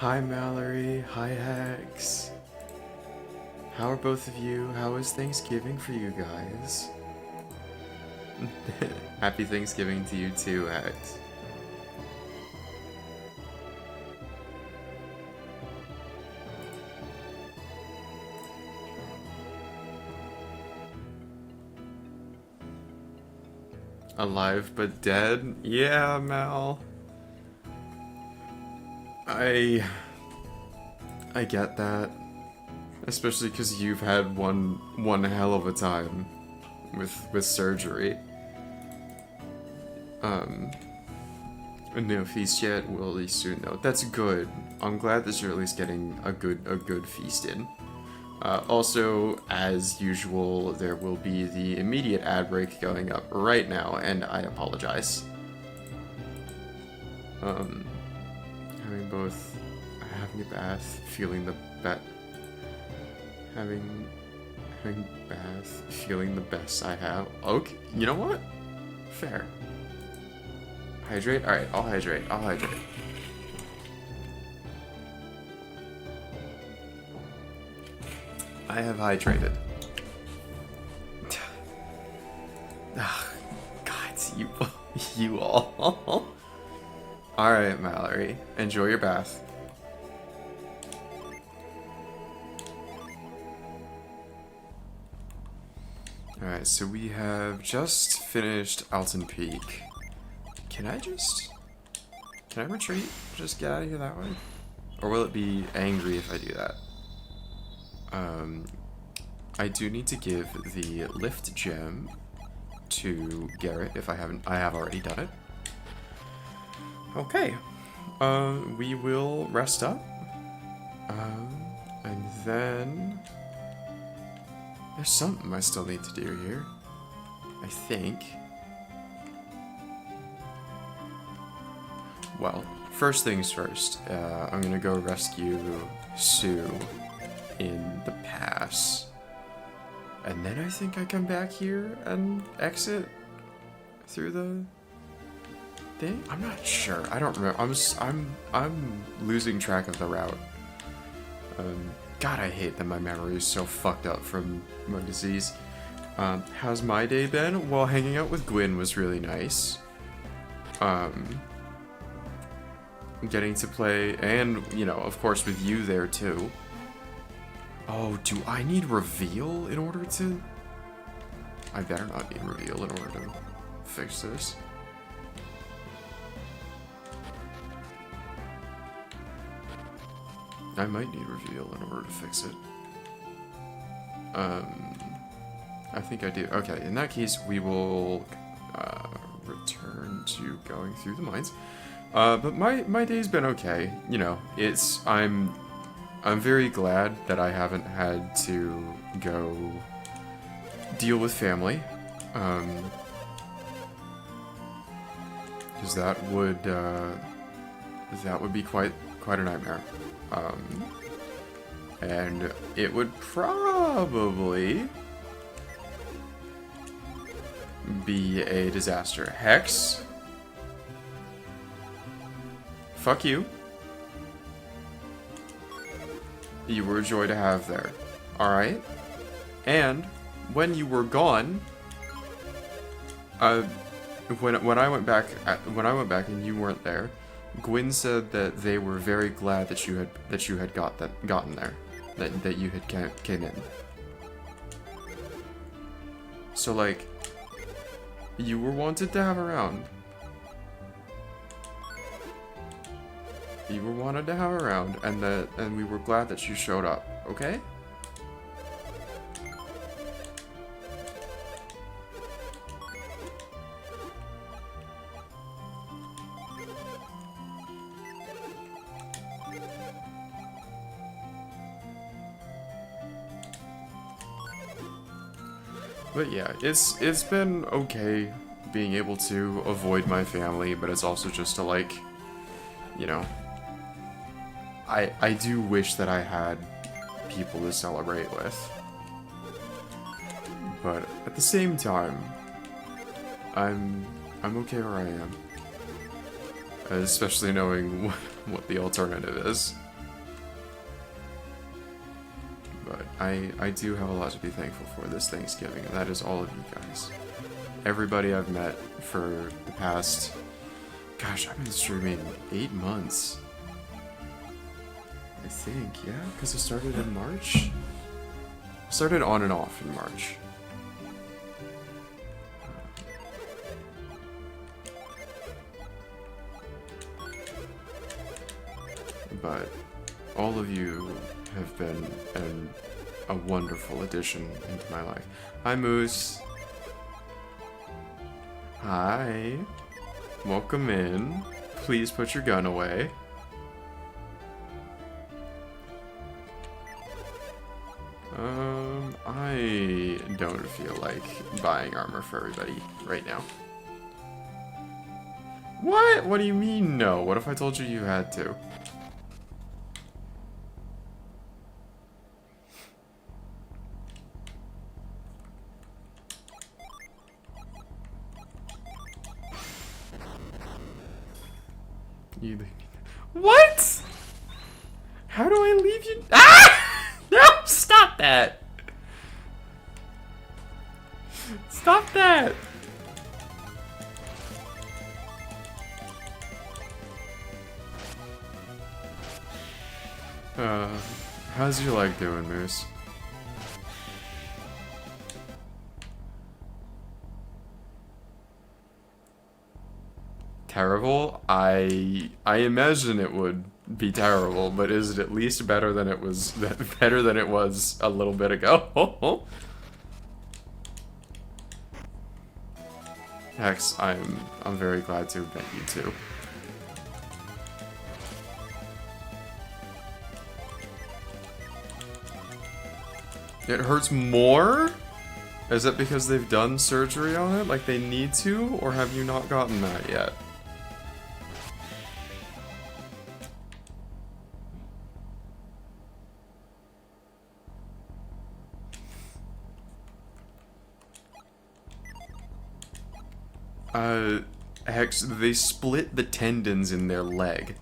Hi Mallory, hi Hex. How are both of you? How is Thanksgiving for you guys? Happy Thanksgiving to you too, Hex. Alive but dead? Yeah, Mal. I get that. Especially because you've had one hell of a time with surgery. No feast yet. We'll at least soon though. That's good. I'm glad that you're at least getting a good feast in. Also, as usual, there will be the immediate ad break going up right now, and I apologize. Having both having a bath, feeling the having bath, feeling the best I have. Okay, you know what? Fair. Hydrate? Alright, I'll hydrate. I have hydrated. Ugh, God, you all. Alright, Mallory. Enjoy your bath. Alright, so we have just finished Alton Peak. Can I retreat? Just get out of here that way? Or will it be angry if I do that? I do need to give the lift gem to Garrett if I have already done it. Okay. We will rest up. And then there's something I still need to do here. I think. Well, first things first. I'm gonna go rescue Sue in the pass. And then I think I come back here and exit through the thing? I'm not sure. I don't remember. I'm losing track of the route. God, I hate that my memory is so fucked up from my disease. How's my day been? Well, hanging out with Gwyn was really nice. Getting to play, and, you know, of course with you there too. Oh, do I need reveal in order to... I better not need reveal in order to fix this. I might need reveal in order to fix it. I think I do. Okay, in that case, we will return to going through the mines. But my day's been okay. You know, I'm very glad that I haven't had to go deal with family. Because that would be quite a nightmare. And it would probably be a disaster. Hex? Fuck you. You were a joy to have there. Alright? And when you were gone, when I went back and you weren't there, Gwyn said that they were very glad that you had gotten there, that you had came in. So like, you were wanted to have around. You were wanted to have around, and we were glad that you showed up. Okay? But yeah, it's been okay being able to avoid my family, but it's also just to, like, you know, I do wish that I had people to celebrate with. But at the same time, I'm okay where I am. Especially knowing what the alternative is. I do have a lot to be thankful for this Thanksgiving, and that is all of you guys. Everybody I've met for the past... Gosh, I've been streaming 8 months. I think, yeah, because I started in March? I started on and off in March. But all of you have been a wonderful addition into my life. Hi, Moose. Hi. Welcome in. Please put your gun away. I don't feel like buying armor for everybody right now. What? What do you mean no? What if I told you you had to? What? How do I leave you? Ah! No! Stop that! Stop that! How's your leg doing, Moose? Terrible? I imagine it would be terrible, but is it at least better than it was a little bit ago? Hex, I'm very glad to have met you too. It hurts more? Is it because they've done surgery on it, like they need to, or have you not gotten that yet? Hex, they split the tendons in their leg.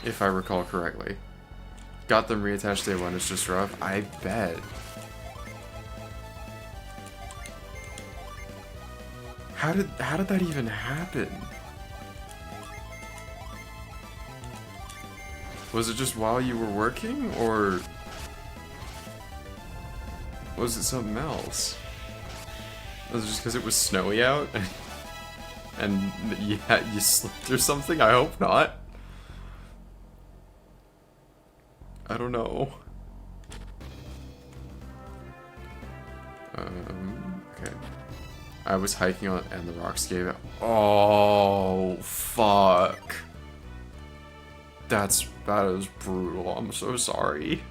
If I recall correctly. Got them reattached day one, it's just rough. I bet. How did that even happen? Was it just while you were working, or was it something else? Was it just because it was snowy out? And yeah, you slipped or something? I hope not. I don't know. Okay. I was hiking on and the rocks gave out. Oh, fuck. That is brutal. I'm so sorry.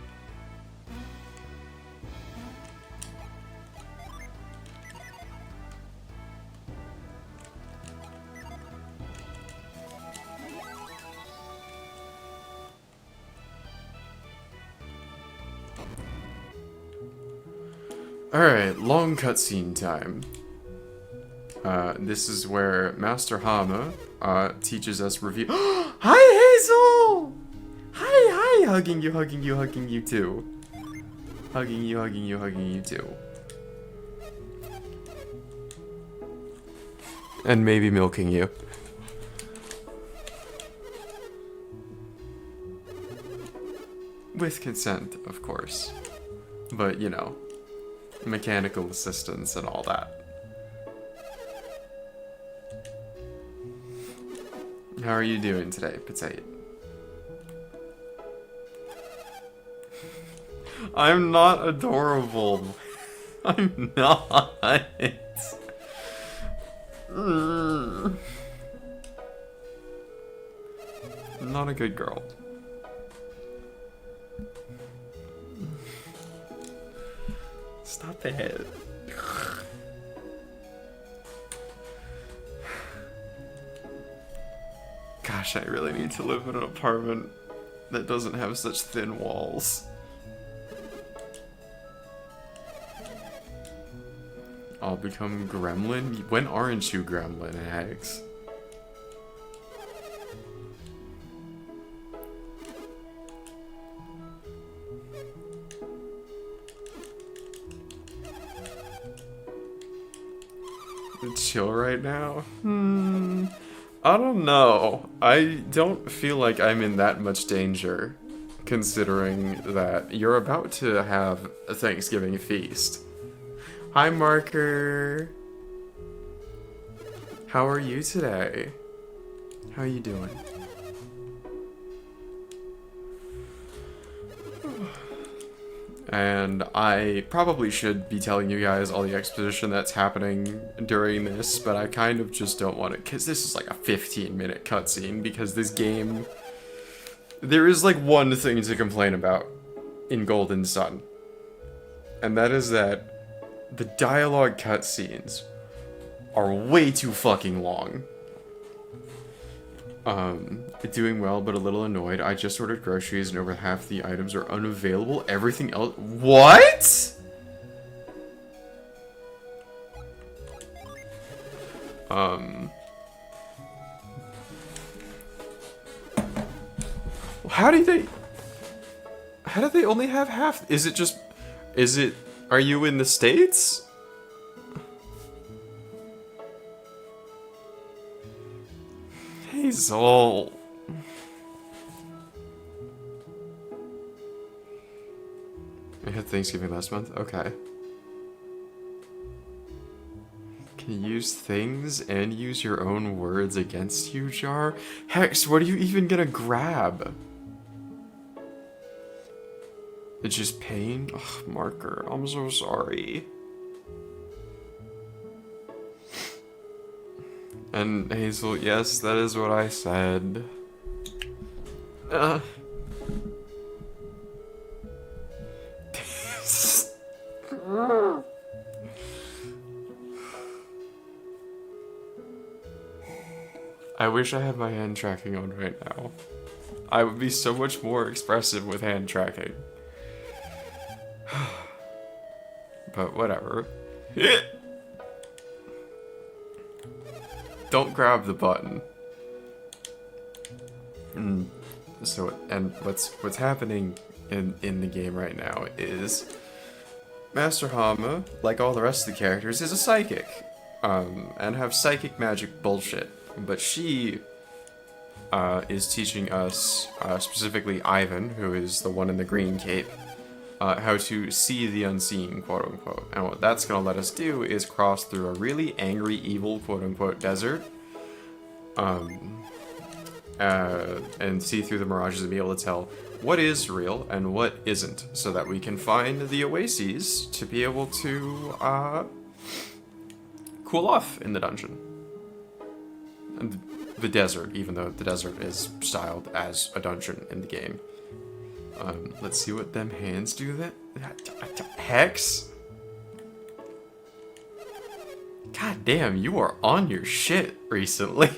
Alright, long cutscene time. This is where Master Hama teaches us review. Hi, Hazel! Hi, hugging you too. Hugging you too. And maybe milking you. With consent, of course. But, you know, mechanical assistance and all that. How are you doing today, Petite? I'm not adorable. I'm not. I'm not a good girl. Stop it. Gosh, I really need to live in an apartment that doesn't have such thin walls. I'll become Gremlin? When aren't you Gremlin, Hags? chill right now? I don't know. I don't feel like I'm in that much danger, considering that you're about to have a Thanksgiving feast. Hi, Marker. How are you today? How are you doing? And I probably should be telling you guys all the exposition that's happening during this, but I kind of just don't want it, because this is like a 15-minute cutscene, because this game... There is like one thing to complain about in Golden Sun, and that is that the dialogue cutscenes are way too fucking long. Doing well, but a little annoyed. I just ordered groceries and over half the items are unavailable. Everything else... What?! How do they only have half? Is it just... Are you in the States? Hazel. I had Thanksgiving last month? Okay. Can you use things and use your own words against you, Jar? Hex, what are you even gonna grab? It's just pain? Ugh, Marker, I'm so sorry. And Hazel, yes, that is what I said. I wish I had my hand tracking on right now. I would be so much more expressive with hand tracking. But whatever. Don't grab the button. So, and what's happening in the game right now is Master Hama, like all the rest of the characters, is a psychic, and have psychic magic bullshit. But she is teaching us, specifically Ivan, who is the one in the green cape, how to see the unseen, quote unquote. And what that's gonna let us do is cross through a really angry, evil, quote unquote, desert, and see through the mirages and be able to tell what is real and what isn't, so that we can find the oases to be able to cool off in the dungeon. And the desert, even though the desert is styled as a dungeon in the game. Let's see what them hands do that. Hex? God damn, you are on your shit recently.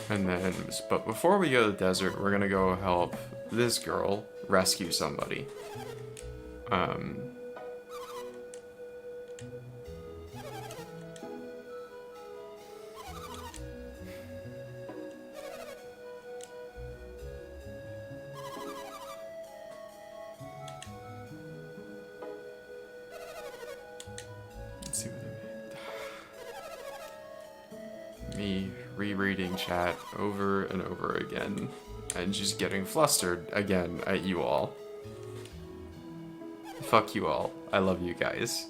And then, but before we go to the desert, we're gonna go help this girl rescue somebody. Let's see what me rereading chat over and over again and just getting flustered again at you all. Fuck you all. I love you guys.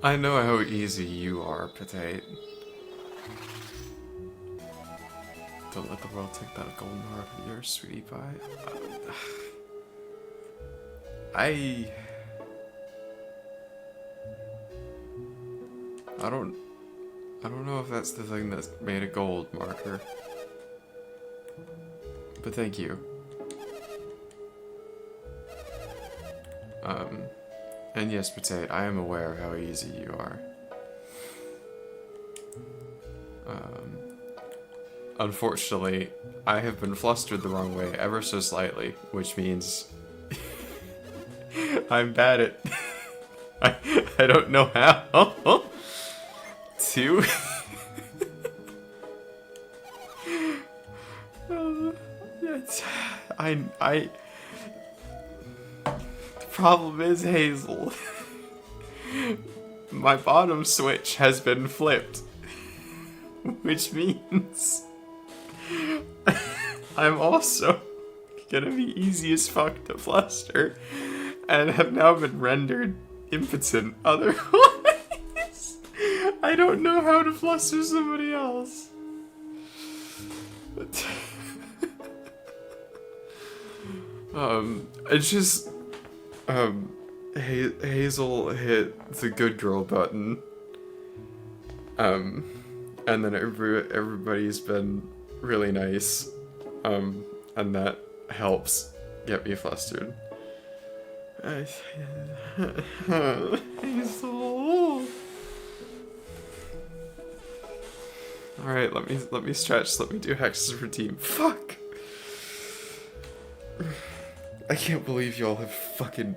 I know how easy you are, Potate. Don't let the world take that golden heart of yours, sweetie pie. I don't know if that's the thing that's made of gold, Marker. But thank you. And yes, Potato, I am aware of how easy you are. Unfortunately, I have been flustered the wrong way ever so slightly, which means I'm bad at... I don't know how to... The problem is, Hazel, my bottom switch has been flipped, which means I'm also gonna be easy as fuck to fluster and have now been rendered impotent otherwise. I don't know how to fluster somebody else. It's just, Hazel hit the good girl button, and then everybody's been really nice, and that helps get me flustered. Hazel. Alright, let me stretch, let me do Hex's routine. Fuck! I can't believe y'all have fucking...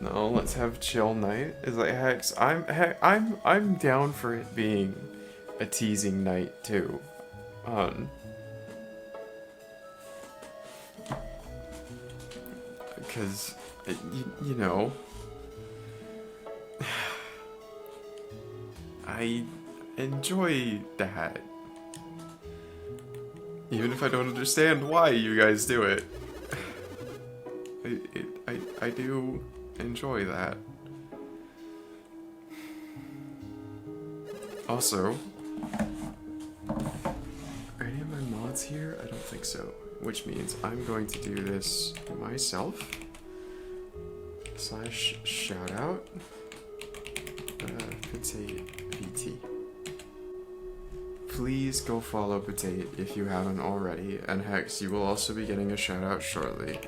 No, let's have a chill night. Is like Hex. I'm down for it being a teasing night too. Because you know, I enjoy that. Even if I don't understand why you guys do it. I do enjoy that. Also, are any of my mods here? I don't think so. Which means I'm going to do this myself. / shout out. Potato PT. Please go follow Potato if you haven't already, and Hex, you will also be getting a shout out shortly.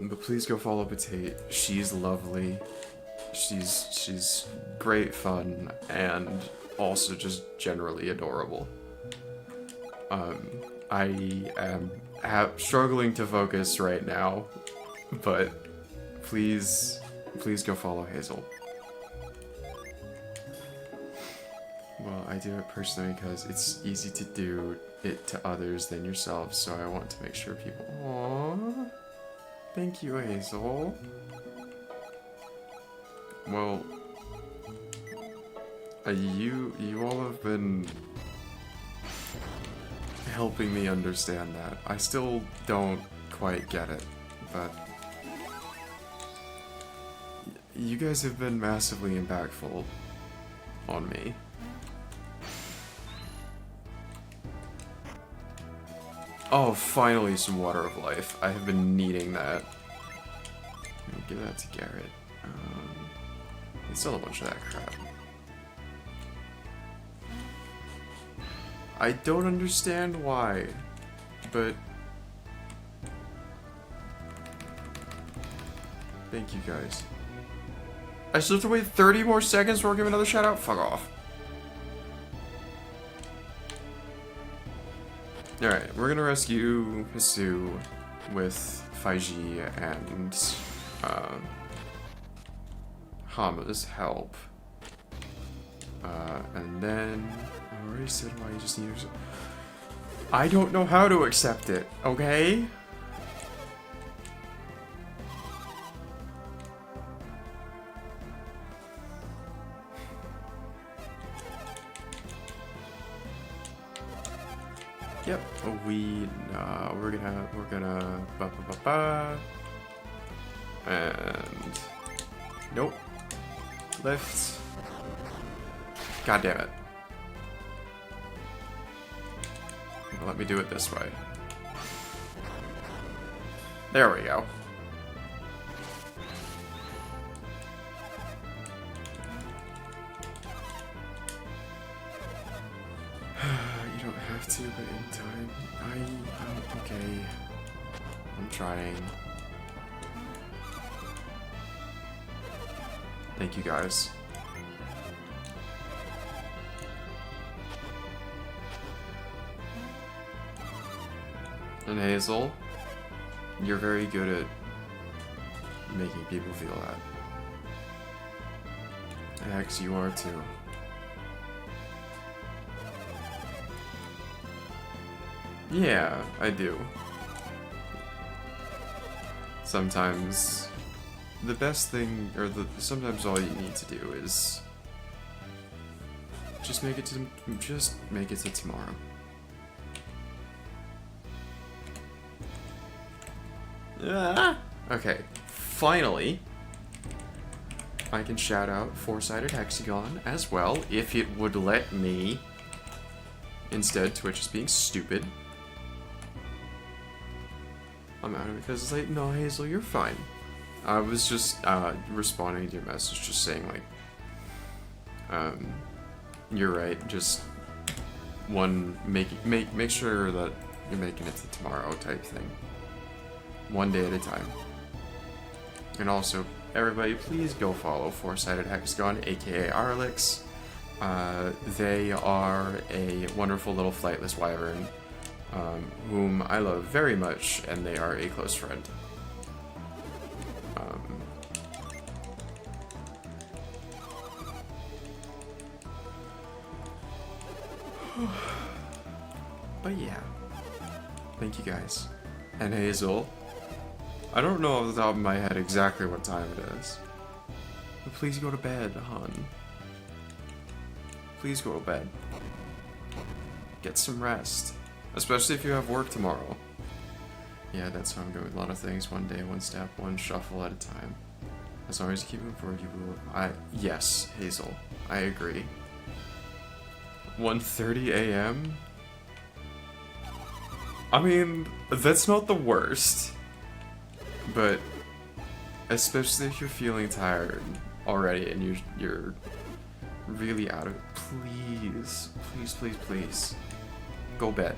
But please go follow Potato. She's lovely. She's great fun and also just generally adorable. I am struggling to focus right now, but please go follow Hazel. Well, I do it personally because it's easy to do it to others than yourself, so I want to make sure people... Aww. Thank you, Hazel. Well, you all have been helping me understand that. I still don't quite get it, but you guys have been massively impactful on me. Oh, finally some water of life. I have been needing that. Give that to Garrett. It's still a bunch of that crap. I don't understand why, but thank you guys. I still have to wait 30 more seconds before I give another shout out? Fuck off. Alright, we're gonna rescue Hisu with Faiji and Hama's help. And then I already said why you just need to... I don't know how to accept it, okay? Yep, we're gonna and Nope. Lift. God damn it. Let me do it this way. There we go. You don't have to, but in time. I'm okay. I'm trying. Thank you guys. And Hazel, you're very good at making people feel that. Hex, you are too. Yeah, I do. Sometimes the best thing, or sometimes all you need to do is just make it to tomorrow. Okay, finally, I can shout out Four-Sided Hexagon as well, if it would let me. Instead, Twitch is being stupid. I'm out of it because it's like, no, Hazel, you're fine. I was just responding to your message, just saying like, you're right. Just make sure that you're making it to tomorrow type thing. One day at a time. And also, everybody, please go follow Four-Sided Hexagon, aka Arlix. They are a wonderful little flightless wyvern, whom I love very much, and they are a close friend. But yeah, thank you guys. And Hazel, I don't know off the top of my head exactly what time it is, but please go to bed, hon. Please go to bed. Get some rest. Especially if you have work tomorrow. Yeah, that's how I'm doing a lot of things. One day, one step, one shuffle at a time. As long as you keep moving forward, you will... Yes, Hazel. I agree. 1:30 a.m.? I mean, that's not the worst. But, especially if you're feeling tired already and you're really out of it, please, go bed.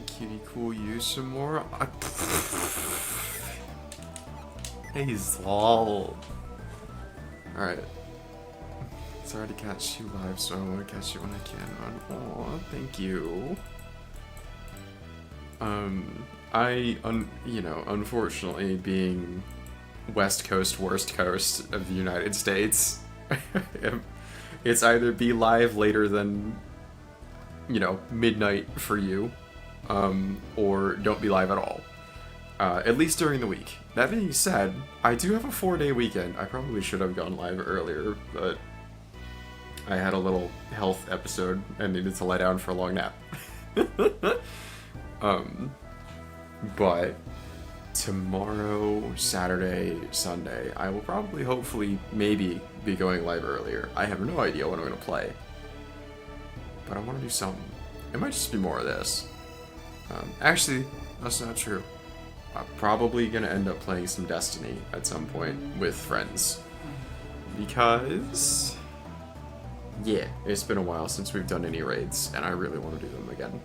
Cutie cool you some more. Hazel. Alright. Sorry to catch you live, so I want to catch you when I can. Aw, thank you. Unfortunately, being West Coast, worst coast of the United States, it's either be live later than, midnight for you, or don't be live at all. At least during the week. That being said, I do have a 4-day weekend. I probably should have gone live earlier, but I had a little health episode and needed to lie down for a long nap. But tomorrow, Saturday, Sunday, I will probably, hopefully, maybe be going live earlier. I have no idea what I'm going to play. But I want to do something. It might just be more of this. Actually, that's not true. I'm probably going to end up playing some Destiny at some point with friends. Because... yeah, it's been a while since we've done any raids, and I really want to do them again.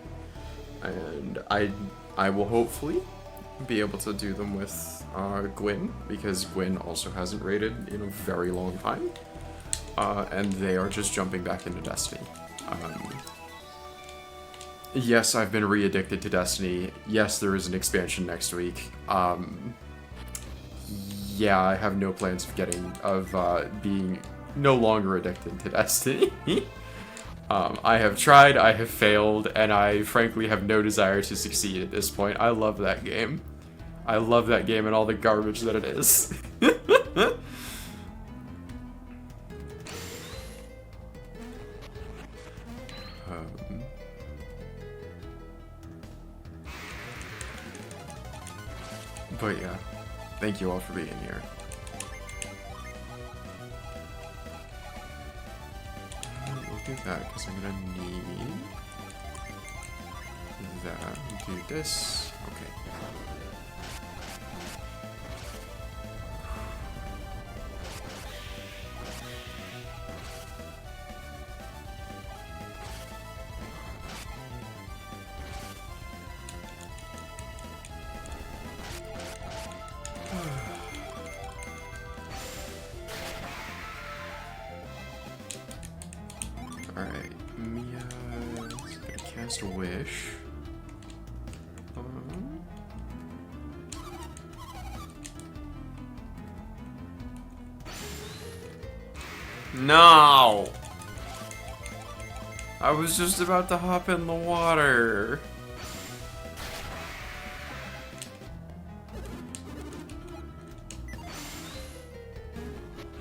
And I will hopefully be able to do them with Gwyn, because Gwyn also hasn't raided in a very long time. And they are just jumping back into Destiny. Yes, I've been re-addicted to Destiny. Yes, there is an expansion next week. Yeah, I have no plans of being no longer addicted to Destiny. I have tried, I have failed, and I frankly have no desire to succeed at this point. I love that game. I love that game and all the garbage that it is. But yeah, thank you all for being here. We'll do that because I'm gonna need that. We'll do this. Okay. Alright, Mia's gonna cast a wish. No! I was just about to hop in the water.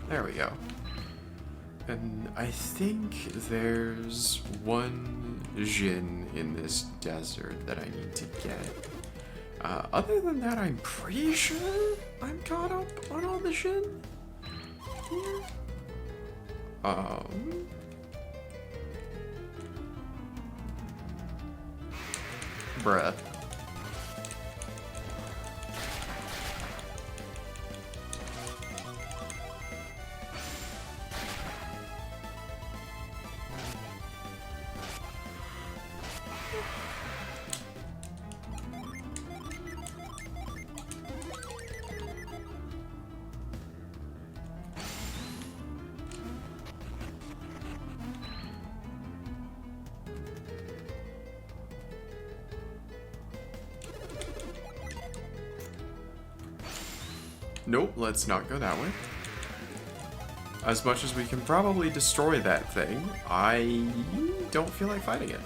There we go. And I think there's one Jin in this desert that I need to get. Other than that, I'm pretty sure I'm caught up on all the Jin here. Bruh. Nope, let's not go that way. As much as we can probably destroy that thing, I don't feel like fighting it.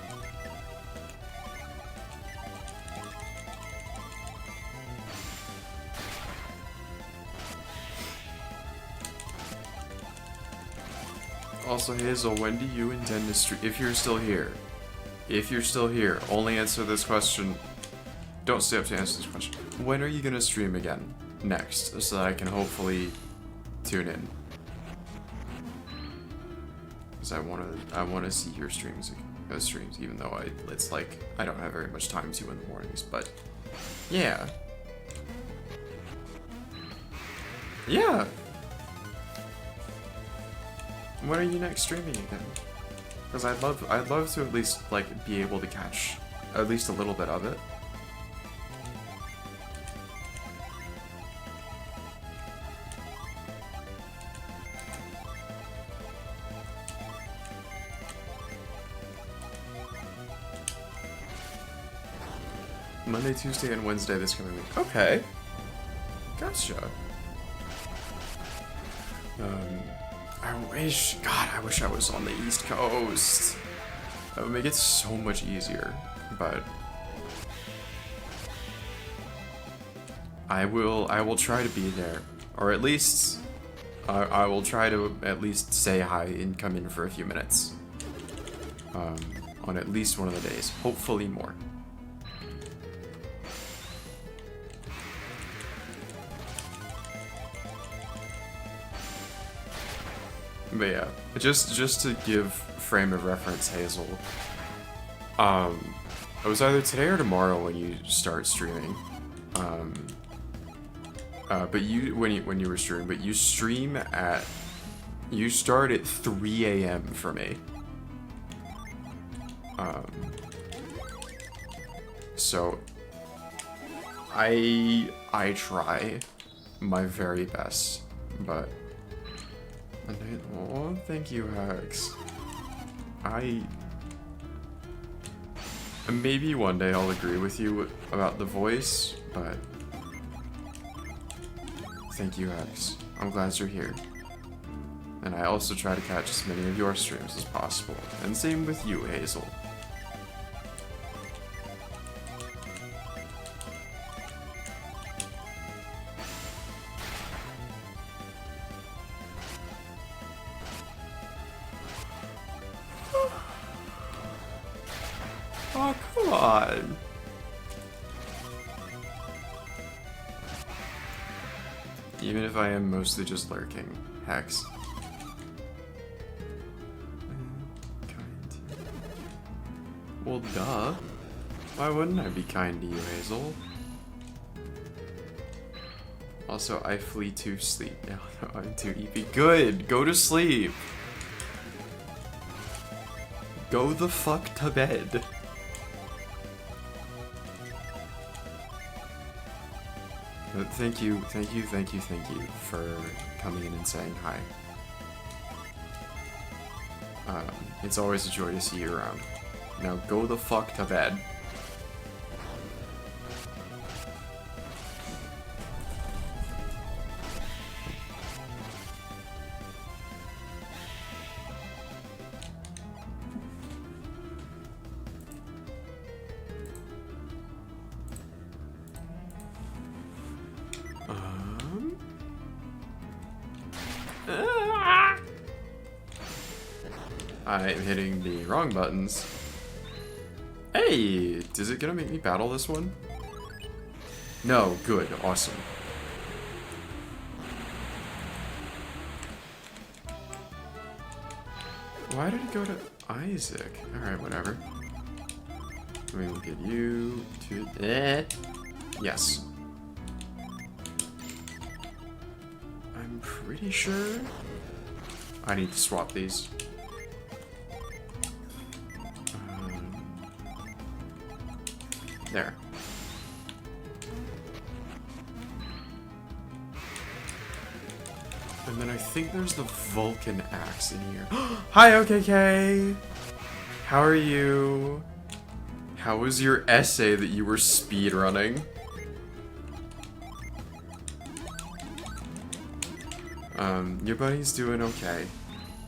Also, Hazel, when do you intend to stream? If you're still here. If you're still here, only answer this question. Don't stay up to answer this question. When are you gonna stream again? Next, so that I can hopefully tune in. Because I wanna see your streams, even though it's like I don't have very much time to in the mornings, but yeah. Yeah. When are you next streaming again? Because I'd love to at least like be able to catch at least a little bit of it. Monday, Tuesday, and Wednesday this coming week. Okay. Gotcha. I wish I was on the East Coast. That would make it so much easier, but I will try to be there, or at least I will try to at least say hi and come in for a few minutes. On at least one of the days, hopefully more. But yeah, just to give frame of reference, Hazel. It was either today or tomorrow when you start streaming. But when you were streaming, but you start at 3 a.m. for me. So I try my very best, but. Oh, thank you, Hex. Maybe one day I'll agree with you about the voice, but thank you, Hex. I'm glad you're here. And I also try to catch as many of your streams as possible. And same with you, Hazel. Oh, come on. Even if I am mostly just lurking. Hex. Well, duh. Why wouldn't I be kind to you, Hazel? Also, I flee to sleep. No, I'm too EP. Good! Go to sleep! Go the fuck to bed. But thank you for coming in and saying hi. It's always a joy to see you around. Now go the fuck to bed. I'm hitting the wrong buttons. Hey! Is it gonna make me battle this one? No, good, awesome. Why did it go to Isaac? Alright, whatever. Let me look at you. Yes. I'm pretty sure I need to swap these. There. And then I think there's the Vulcan axe in here. Hi, OKK! How are you? How was your essay that you were speedrunning? Your buddy's doing okay.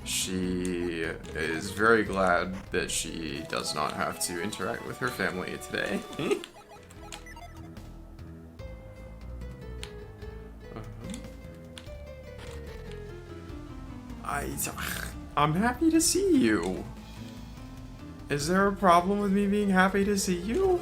She is very glad that she does not have to interact with her family today. I'm happy to see you. Is there a problem with me being happy to see you?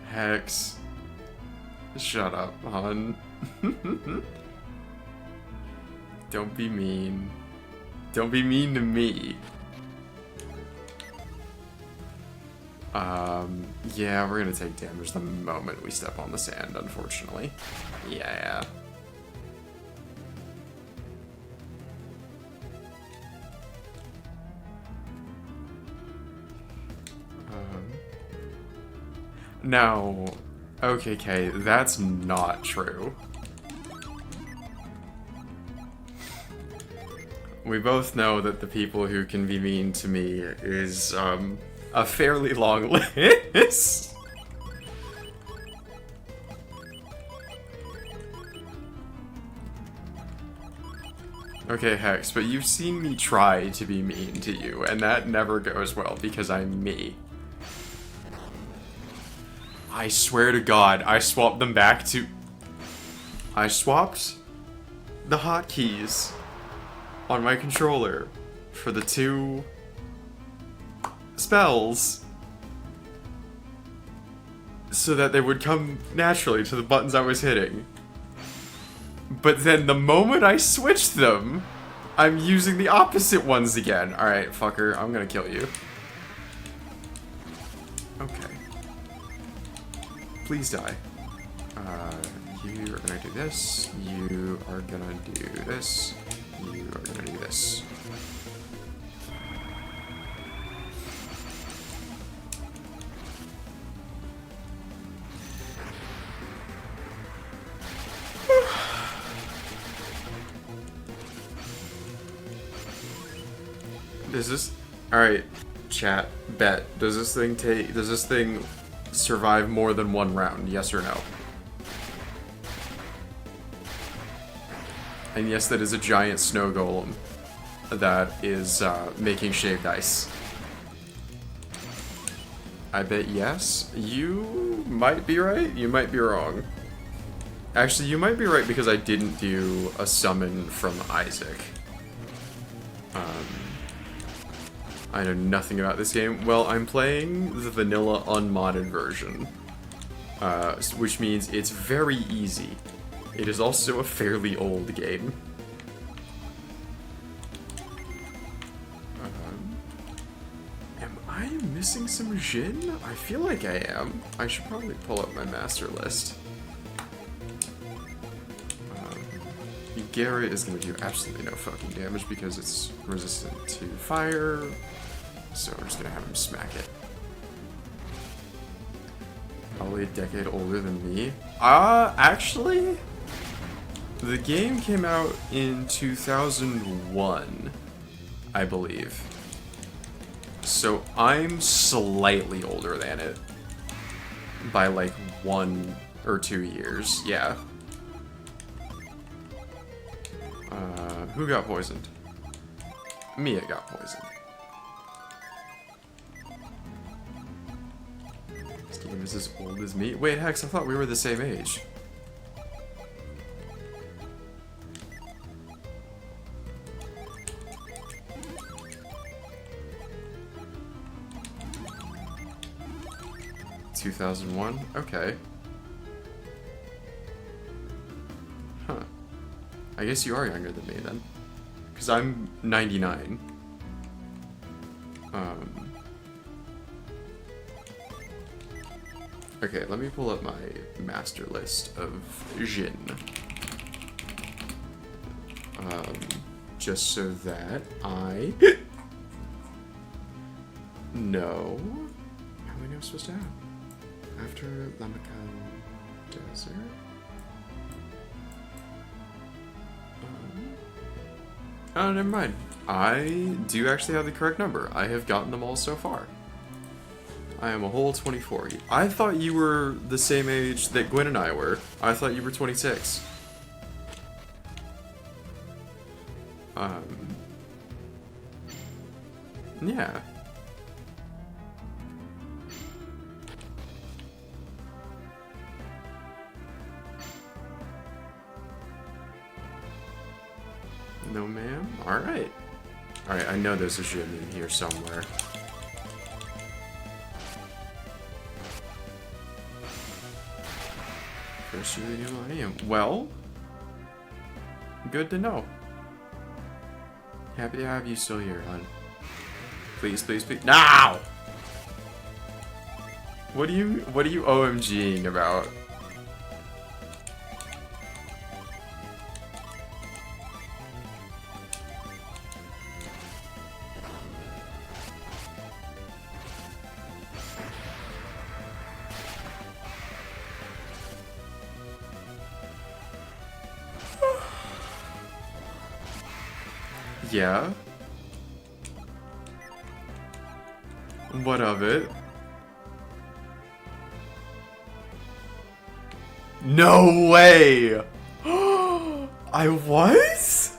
Hex. Shut up, hon. Don't be mean. Don't be mean to me. Yeah, we're gonna take damage the moment we step on the sand, unfortunately. Yeah. No. Okay, that's not true. We both know that the people who can be mean to me is, a fairly long list. Okay, Hex, but you've seen me try to be mean to you, and that never goes well because I'm me. I swear to God, I swapped them back to... I swapped the hotkeys on my controller for the two spells so that they would come naturally to the buttons I was hitting. But then the moment I switched them, I'm using the opposite ones again. Alright, fucker, I'm gonna kill you. Okay. Please die. You are gonna do this. You are gonna do this. You are gonna do this. Does this... Alright, chat, bet. Does this thing survive more than one round? Yes or no? And yes, that is a giant snow golem that is making shaved ice. I bet yes. You might be right, you might be wrong. Actually, you might be right because I didn't do a summon from Isaac. I know nothing about this game. Well, I'm playing the vanilla unmodded version, which means it's very easy. It is also a fairly old game. Am I missing some Jhin? I feel like I am. I should probably pull up my master list. Garrett is going to do absolutely no fucking damage because it's resistant to fire. So we're just going to have him smack it. Probably a decade older than me. Actually, the game came out in 2001, I believe. So I'm slightly older than it. By like 1 or 2 years, yeah. Who got poisoned? Mia got poisoned. This game is as old as me. Wait, Hex, I thought we were the same age. (2001) Okay. Huh. I guess you are younger than me then. Because I'm 99. Okay, let me pull up my master list of Jhin. Just so that I know how many I'm supposed to have. After Lamacao Desert. Oh, never mind. I do actually have the correct number. I have gotten them all so far. I am a whole 24. I thought you were the same age that Gwen and I were. I thought you were 26. Yeah. No, ma'am? Alright. Alright, I know there's a Jhin in here somewhere. First year of the new millennium. Well, good to know. Happy to have you still here, hon. Please, please, please. Now! What are you OMGing about? Yeah? What of it? No way! I was?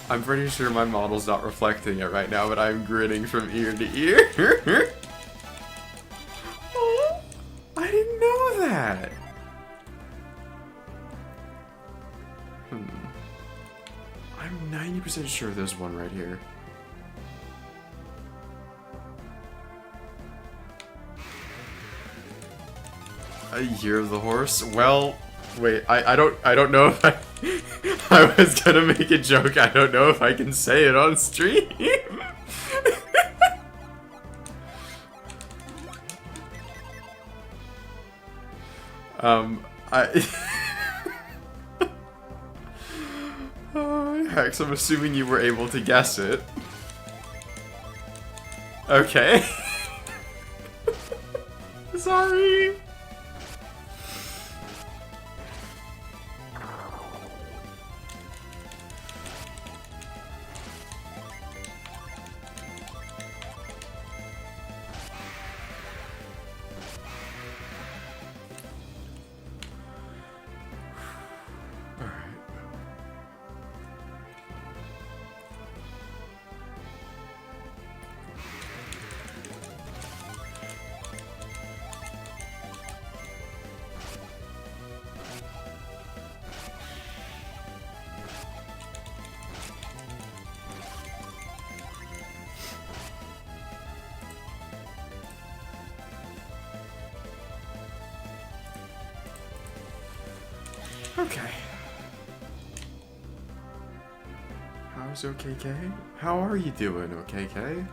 I'm pretty sure my model's not reflecting it right now, but I'm grinning from ear to ear. Oh, I didn't know that. I'm 90% sure there's one right here. A Year of the Horse? Well, wait, I don't know if I was gonna make a joke. I don't know if I can say it on stream. Hex, I'm assuming you were able to guess it. Okay. sorry. Okay. How's OKK? How are you doing, OKK?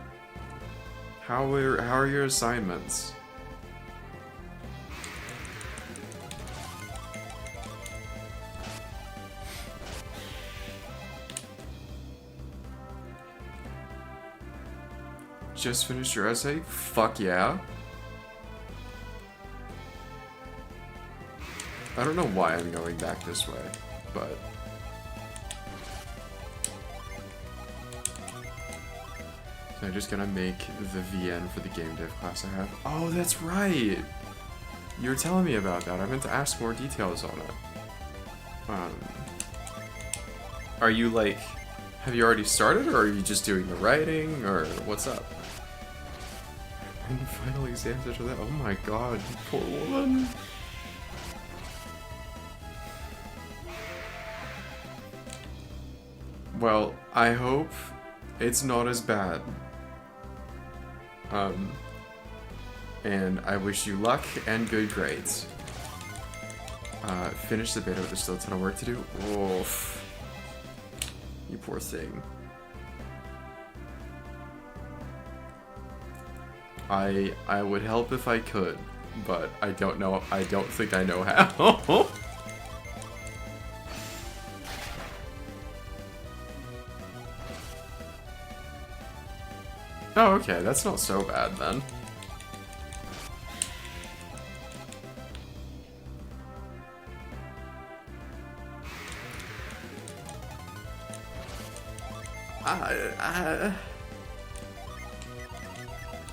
How are your assignments? Just finished your essay? Fuck yeah. I don't know why I'm going back this way, but... So I'm just gonna make the VN for the game dev class I have. Oh, that's right! You were telling me about that. I meant to ask more details on it. Are you like... Have you already started, or are you just doing the writing, or what's up? And final exams after that? Oh my god, you poor woman. Well, I hope it's not as bad. And I wish you luck and good grades. Finish the beta, but there's still a ton of work to do. Oof. You poor thing. I would help if I could, but I don't know. I don't think I know how. Oh, okay, that's not so bad then.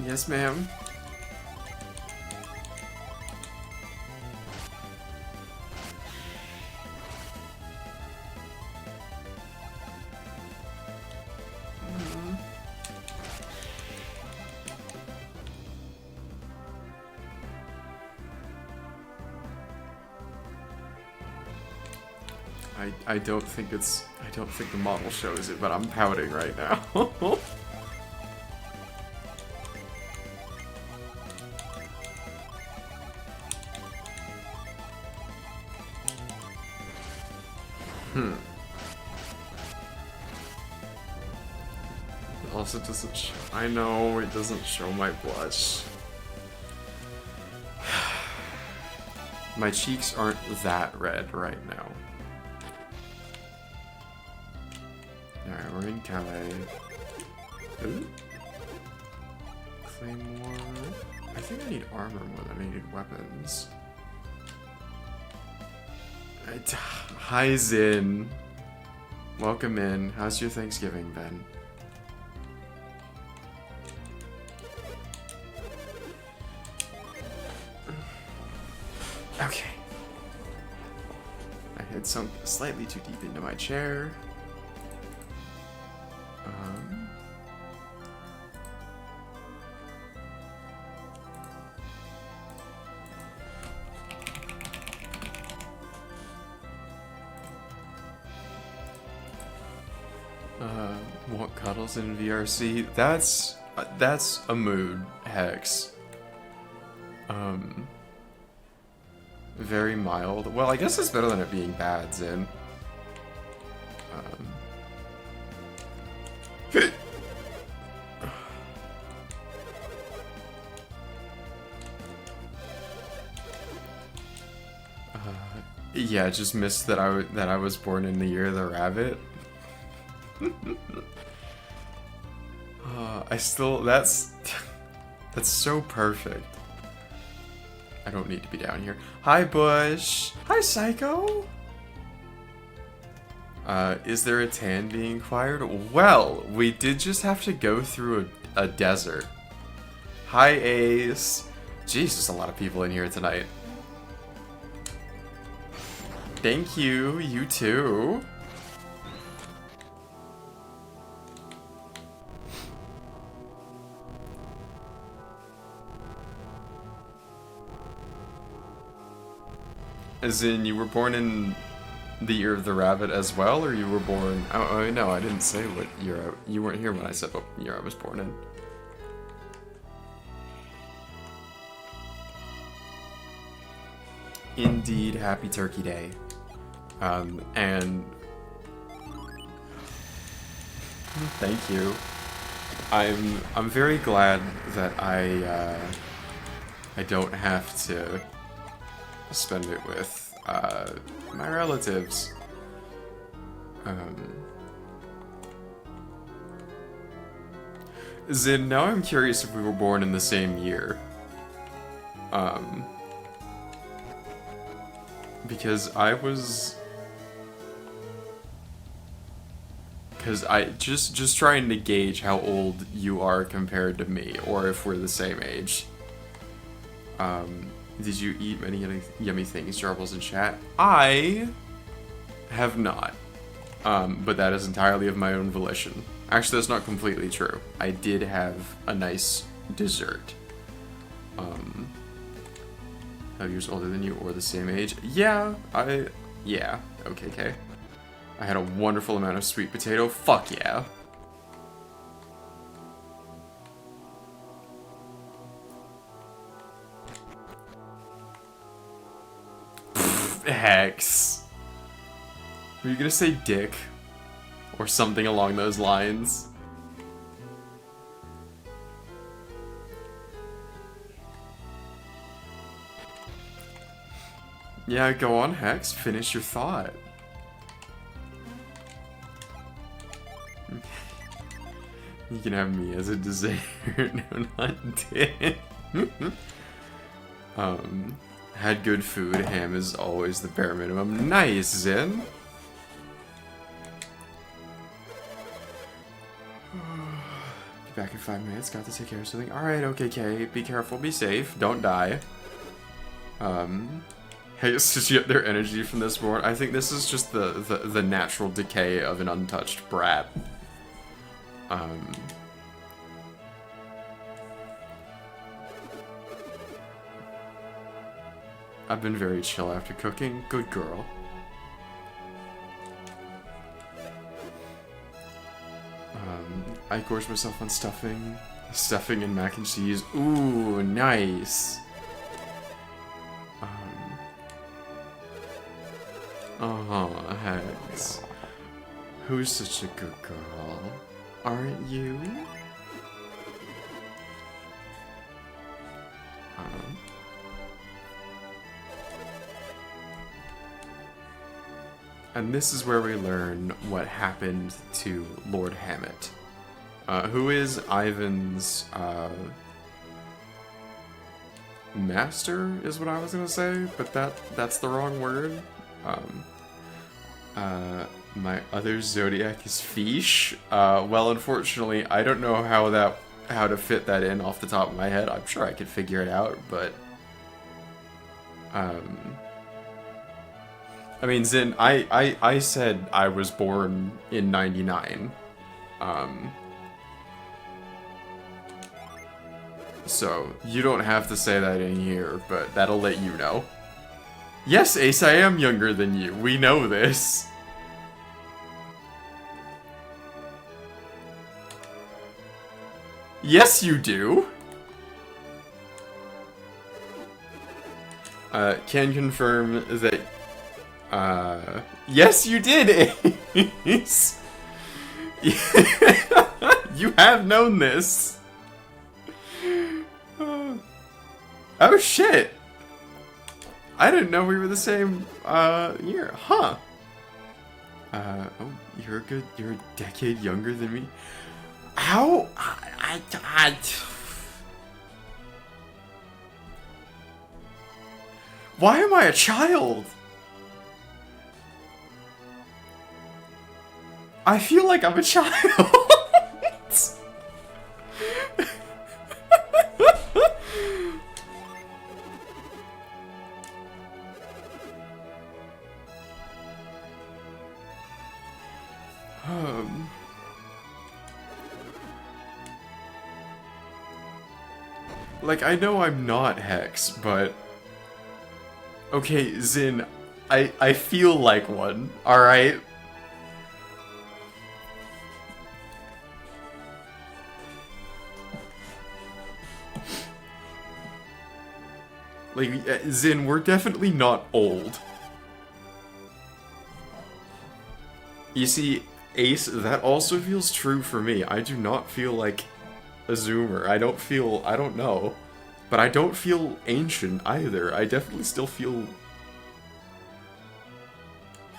Yes, ma'am. I don't think it's... I don't think the model shows it, but I'm pouting right now. It also doesn't show... I know, it doesn't show my blush. My cheeks aren't that red right now. Alright, we're in Calais. Ooh. Claymore. I think I need armor more than I need weapons. Hi, Zin. Welcome in. How's your Thanksgiving been? Okay. I had sunk slightly too deep into my chair. Want cuddles in VRC? That's a mood, Hex. Very mild. Well, I guess it's better than it being bad, Zin. Yeah, just missed that I was born in the year of the rabbit. I still... that's so perfect. I don't need to be down here. Hi, Bush. Hi, Psycho. Is there a tan being acquired? Well, we did just have to go through a desert. Hi, Ace. Jeez, there's a lot of people in here tonight. Thank you. You too. As in, you were born in the year of the rabbit as well, or you were born... Oh, no, I didn't say what year you weren't here when I said what year I was born in. Indeed, happy Turkey Day. And... Thank you. I'm very glad that I don't have to spend it with my relatives. Zin, now I'm curious if we were born in the same year. Because I just trying to gauge how old you are compared to me, or if we're the same age. Did you eat many yummy things, Jarbles in chat? I have not. But that is entirely of my own volition. Actually, that's not completely true. I did have a nice dessert. 5 years older than you or the same age? Yeah, yeah, okay. I had a wonderful amount of sweet potato. Fuck yeah. Hex. Were you gonna say dick? Or something along those lines? Yeah, go on, Hex. Finish your thought. You can have me as a dessert. No, not dick. Had good food. Ham is always the bare minimum. Nice, Zen. Be back in 5 minutes. Got to take care of something. Alright, okay, Kay. Be careful. Be safe. Don't die. Hey, did you get their energy from this board? I think this is just the natural decay of an untouched brat. I've been very chill after cooking. Good girl. I gorged myself on stuffing. Stuffing and mac and cheese. Ooh, nice. Hex. Who's such a good girl? Aren't you? And this is where we learn what happened to Lord Hammett, who is Ivan's master, is what I was gonna say, but that's the wrong word. My other zodiac is Fish. Well, unfortunately, I don't know how to fit that in off the top of my head. I'm sure I could figure it out, but I mean, Zin, I said I was born in 99. So, you don't have to say that in here, but that'll let you know. Yes, Ace, I am younger than you. We know this. Yes, you do. Can confirm that... yes, you did, Ace. You have known this. Oh, shit. I didn't know we were the same, year. Huh. Oh, you're a decade younger than me. How? Why am I a child? I feel like I'm a child. Like, I know I'm not Hex, but... Okay, Zin, I feel like one, alright? Like, Zin, we're definitely not old. You see, Ace, that also feels true for me. I do not feel like a Zoomer. I don't know. But I don't feel ancient either. I definitely still feel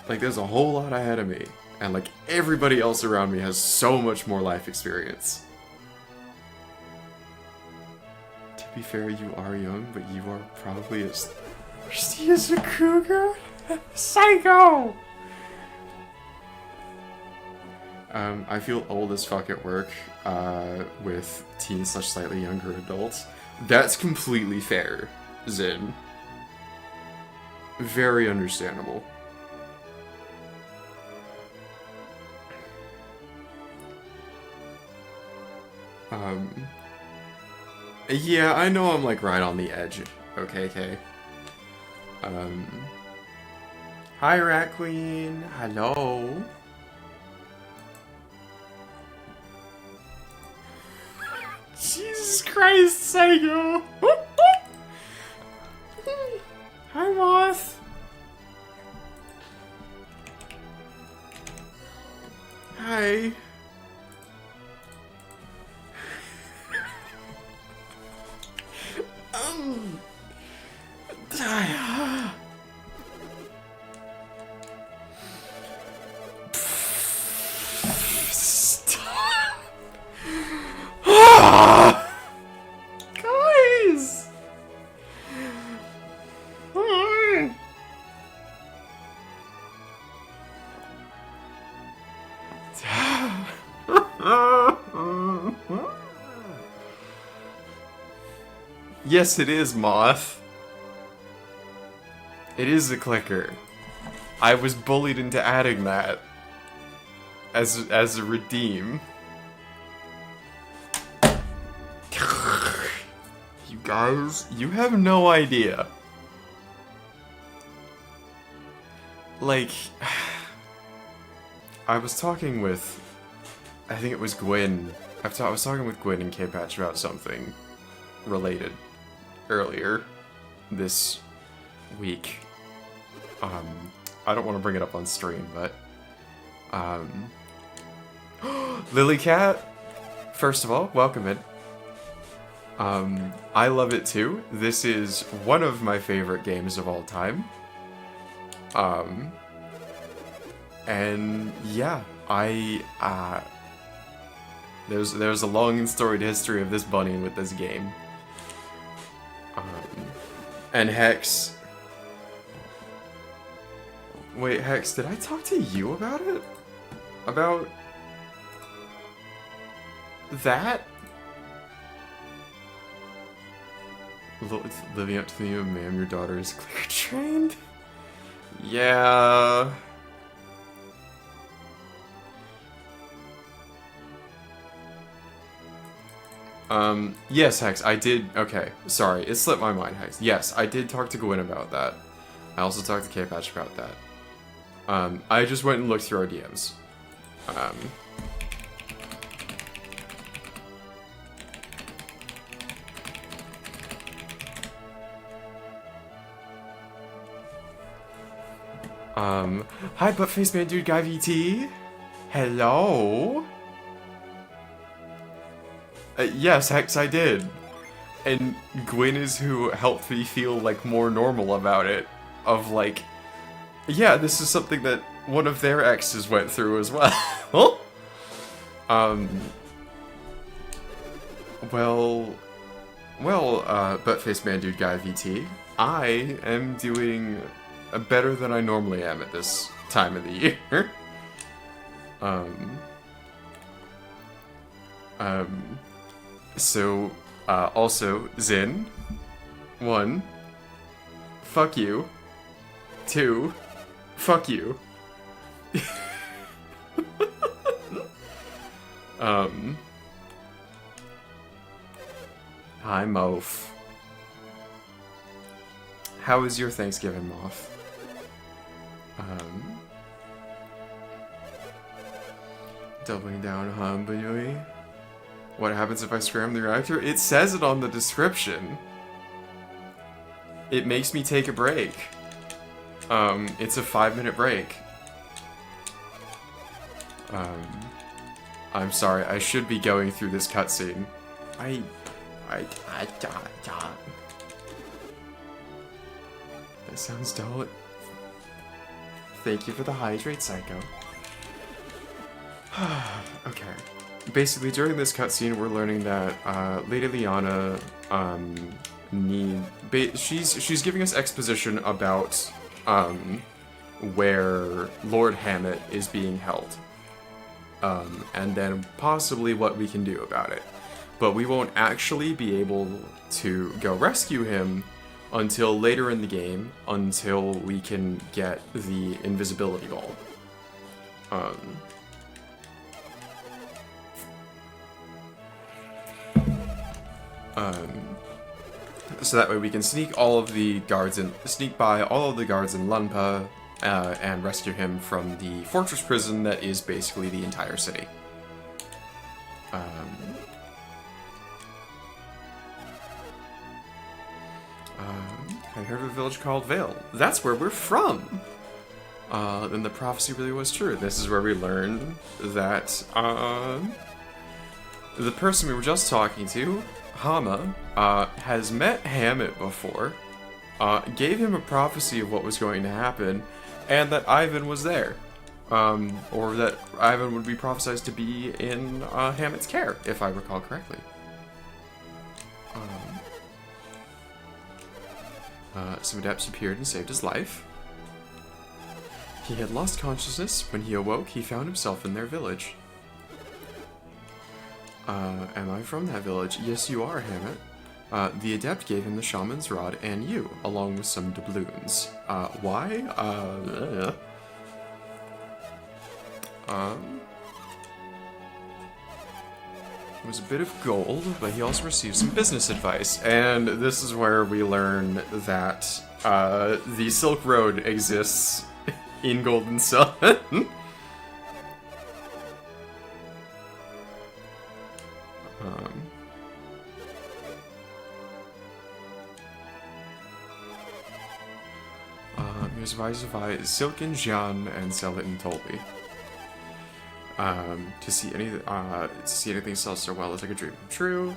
like there's a whole lot ahead of me. And like everybody else around me has so much more life experience. To be fair, you are young, but you are probably as thirsty as a cougar. Psycho! I feel old as fuck at work, with teen/slightly younger adults. That's completely fair, Zin. Very understandable. Yeah, I know I'm like right on the edge. Okay. Hi, Rat Queen. Hello. Jesus Christ, Psycho! Hi, Moth! Hi. Guys! Yes, it is, Moth. It is a clicker. I was bullied into adding that as a redeem. You guys, you have no idea. Like, I was talking with, I think it was Gwyn. I was talking with Gwyn and K-Patch about something related earlier this week. I don't want to bring it up on stream, but Lilycat, first of all, welcome in. I love it too. This is one of my favorite games of all time. And yeah, there's a long and storied history of this bunny with this game. And Hex. Wait, Hex, did I talk to you about it? About that? Living up to the name, ma'am, your daughter is clear trained? Yeah. Yes, Hex, I did. Okay, sorry, it slipped my mind, Hex. Yes, I did talk to Gwyn about that. I also talked to K-Patch about that. I just went and looked through our DMs. Hi, Buttface Man Dude Guy VT. Hello. Yes, Hex, I did. And Gwyn is who helped me feel, like, more normal about it. Of, like, yeah, this is something that one of their exes went through as well. Buttface Man Dude Guy VT, I am doing better than I normally am at this time of the year. Also, Zin. 1. Fuck you. 2. Fuck you. Hi, Mof. How was your Thanksgiving, Moth? Doubling down, huh, Banyui? What happens if I scram the reactor? It says it on the description. It makes me take a break. It's a 5-minute break. I'm sorry, I should be going through this cutscene. That sounds dull. Thank you for the hydrate, Psycho. Okay. Basically, during this cutscene, we're learning that Lady Liana she's giving us exposition about where Lord Hammett is being held, and then possibly what we can do about it. But we won't actually be able to go rescue him until later in the game, until we can get the invisibility ball. So that way we can sneak by all of the guards in Lunpa, and rescue him from the fortress prison that is basically the entire city. I heard of a village called Vale. That's where we're from! Then the prophecy really was true. This is where we learned that, the person we were just talking to, Hama, has met Hammett before, gave him a prophecy of what was going to happen, and that Ivan was there. Or that Ivan would be prophesied to be in Hammett's care, if I recall correctly. Some adepts appeared and saved his life. He had lost consciousness. When he awoke, he found himself in their village. Am I from that village? Yes, you are, Hammett. The adept gave him the shaman's rod and you, along with some doubloons. Why? It was a bit of gold, but he also received some business advice. And this is where we learn that, the Silk Road exists in Golden Sun. He was advised to buy Silken Jian and sell it in Tolby. To see anything sell so well is like a dream come true.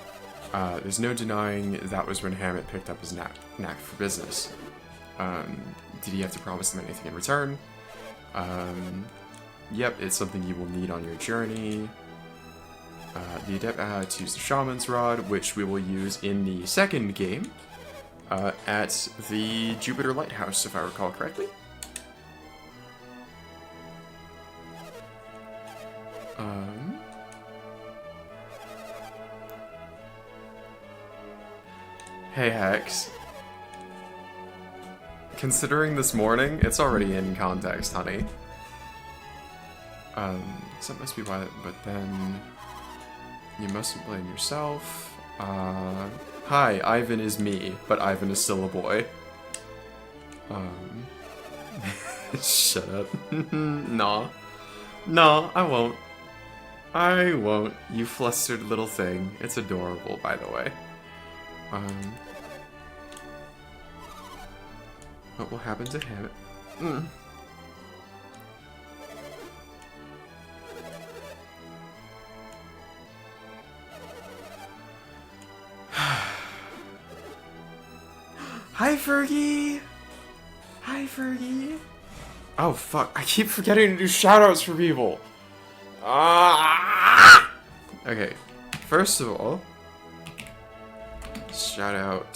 There's no denying that was when Hammett picked up his knack for business. Did he have to promise them anything in return? Yep, it's something you will need on your journey. The adept had to use the shaman's rod, which we will use in the second game, at the Jupiter Lighthouse, if I recall correctly. Hey Hex. Considering this morning, it's already in context, honey. So that must be why, but then you mustn't blame yourself. Hi, Ivan is me, but Ivan is still a boy. Shut up. Nah. No, I won't. I won't, you flustered little thing. It's adorable, by the way. What will happen to him? Hi, Fergie! Hi, Fergie! Oh, fuck. I keep forgetting to do shoutouts for people! Okay. First of all, shout out,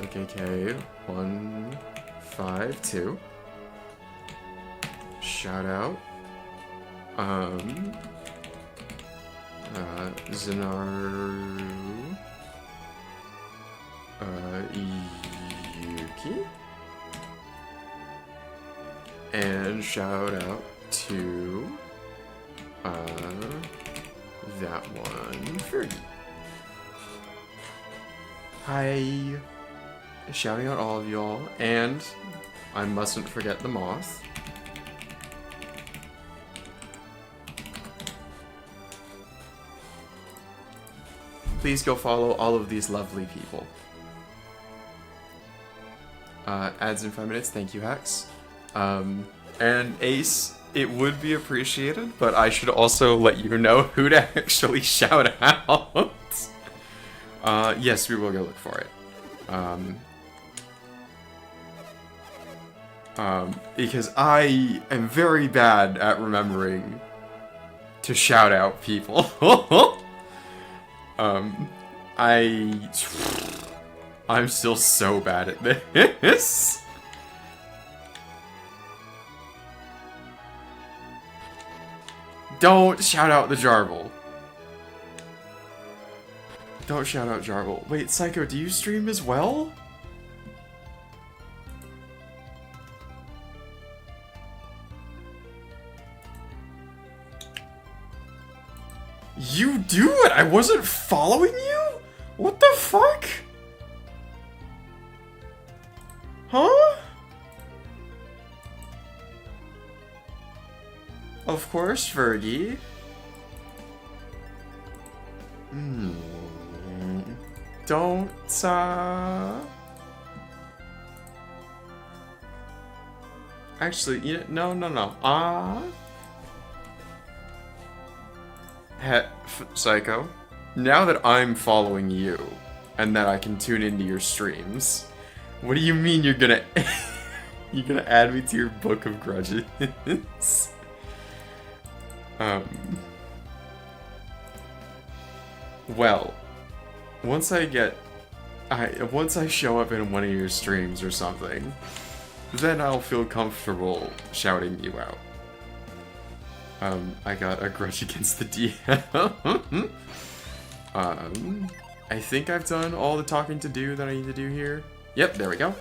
AKK152. Shout out, Zenaru, Yuki, and shout out to, that one, Fergie. Hi, shouting out all of y'all, and I mustn't forget the moth. Please go follow all of these lovely people. Ads in 5 minutes, thank you, Hex. And Ace, it would be appreciated, but I should also let you know who to actually shout out. Yes, we will go look for it. Because I am very bad at remembering to shout out people. I'm still so bad at this. Don't shout out the Jarble. Don't shout out Jarble. Wait, Psycho, do you stream as well? You do it? I wasn't following you? What the fuck? Huh? Of course, Fergie. Don't, Actually, no. Psycho, now that I'm following you, and that I can tune into your streams, what do you mean you're gonna... you're gonna add me to your book of grudges? Well, once I show up in one of your streams or something, then I'll feel comfortable shouting you out. I got a grudge against the DM. I think I've done all the talking to do that I need to do here. Yep, there we go.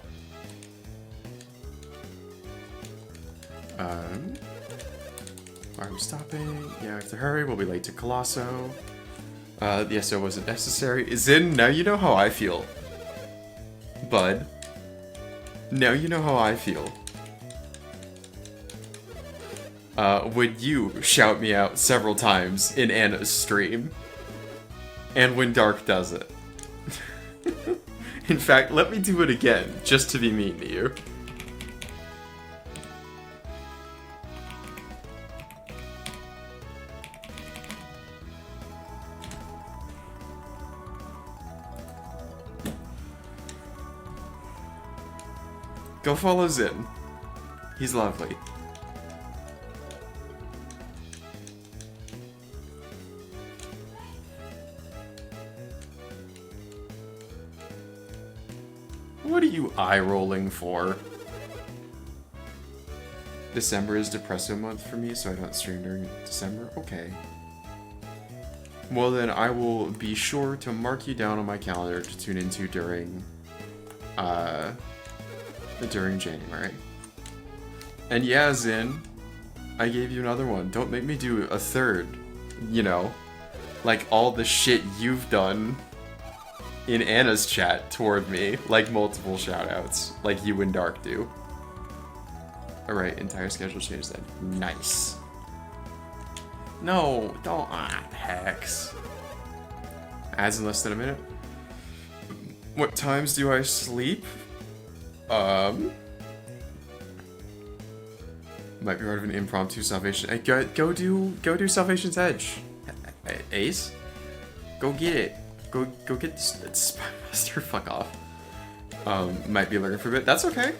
Are we stopping? Yeah, I have to hurry. We'll be late to Colosso. The SO wasn't necessary. Zin, now you know how I feel. Bud. Now you know how I feel. When you shout me out several times in Anna's stream. And when Dark does it. In fact, let me do it again, just to be mean to you. Go follow Zin. He's lovely. What are you eye-rolling for? December is depresso month for me, so I don't stream during December? Okay. Well then, I will be sure to mark you down on my calendar to tune into during January. And yeah, Zin, I gave you another one. Don't make me do a third, you know? Like all the shit you've done in Anna's chat toward me, like multiple shoutouts, like you and Dark do. Alright, entire schedule change then. Nice. No, don't, Hex. Ads in less than a minute. What times do I sleep? Might be part of an impromptu Salvation. Hey, go do Salvation's Edge. Ace? Go get it. Go get Spy Master. Fuck off. Might be lurking for a bit. That's okay.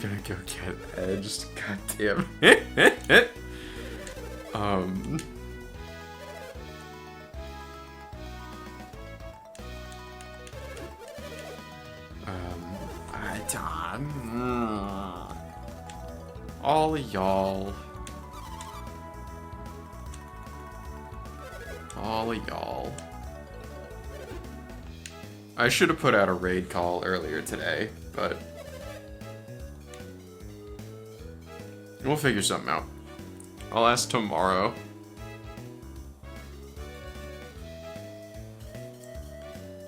Gonna go get Edged. God damn it. all of y'all. I should have put out a raid call earlier today, but we'll figure something out. I'll ask tomorrow.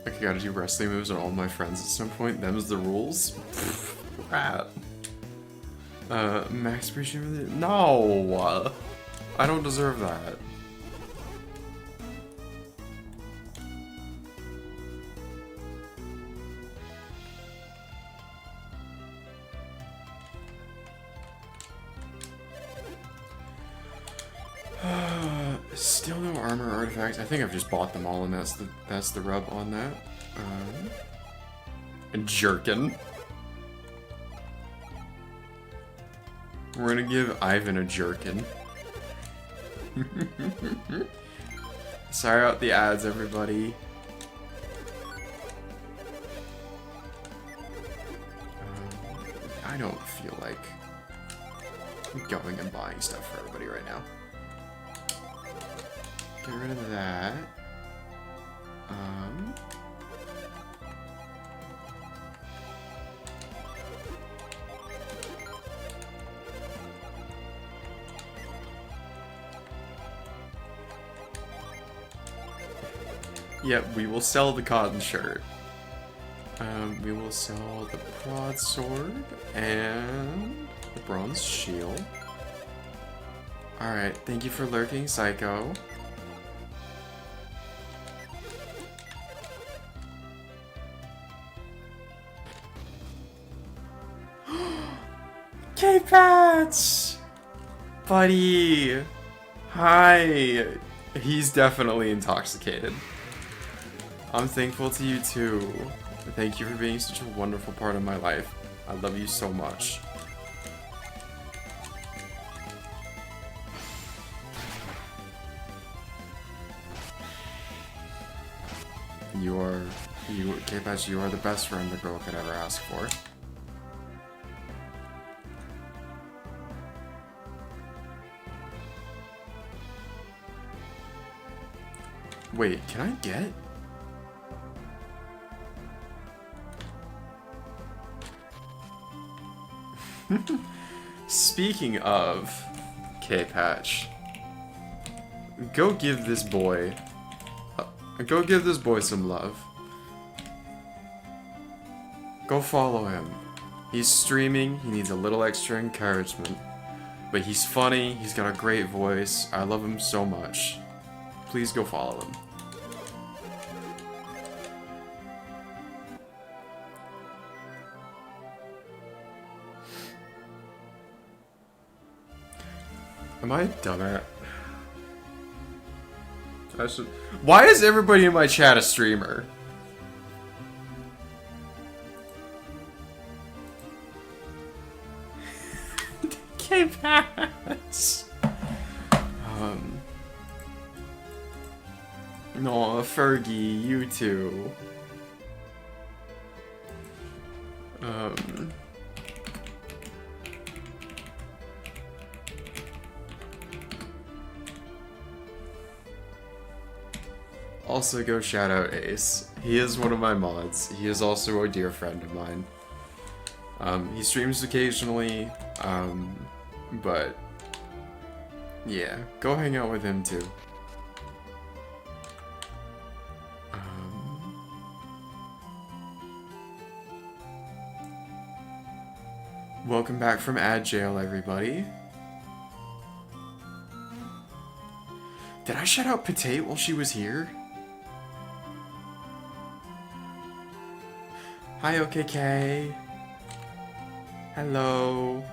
I gotta do wrestling moves on all my friends at some point. Them's the rules. Rat. Max appreciation. No! I don't deserve that. Still no armor artifacts. I think I've just bought them all, and that's the rub on that. And jerkin. We're gonna give Ivan a jerkin. Sorry about the ads, everybody. I don't feel like going and buying stuff for everybody right now. Get rid of that. Yep, we will sell the cotton shirt. We will sell the broadsword and the bronze shield. Alright, thank you for lurking, Psycho. K-Patch! Buddy! Hi! He's definitely intoxicated. I'm thankful to you too. Thank you for being such a wonderful part of my life. I love you so much. K-Patch, you are the best friend the girl could ever ask for. Wait, can I get? Speaking of K-Patch, go give this boy some love. Go follow him. He's streaming, he needs a little extra encouragement. But he's funny, he's got a great voice, I love him so much. Please go follow him. Am I a dumbass? Why is everybody in my chat a streamer? K-Patch. No, Fergie, you too. Also go shout out Ace. He is one of my mods. He is also a dear friend of mine. He streams occasionally, but yeah, go hang out with him too. Welcome back from ad jail, everybody. Did I shout out Patate while she was here? Hi, OKK. Hello.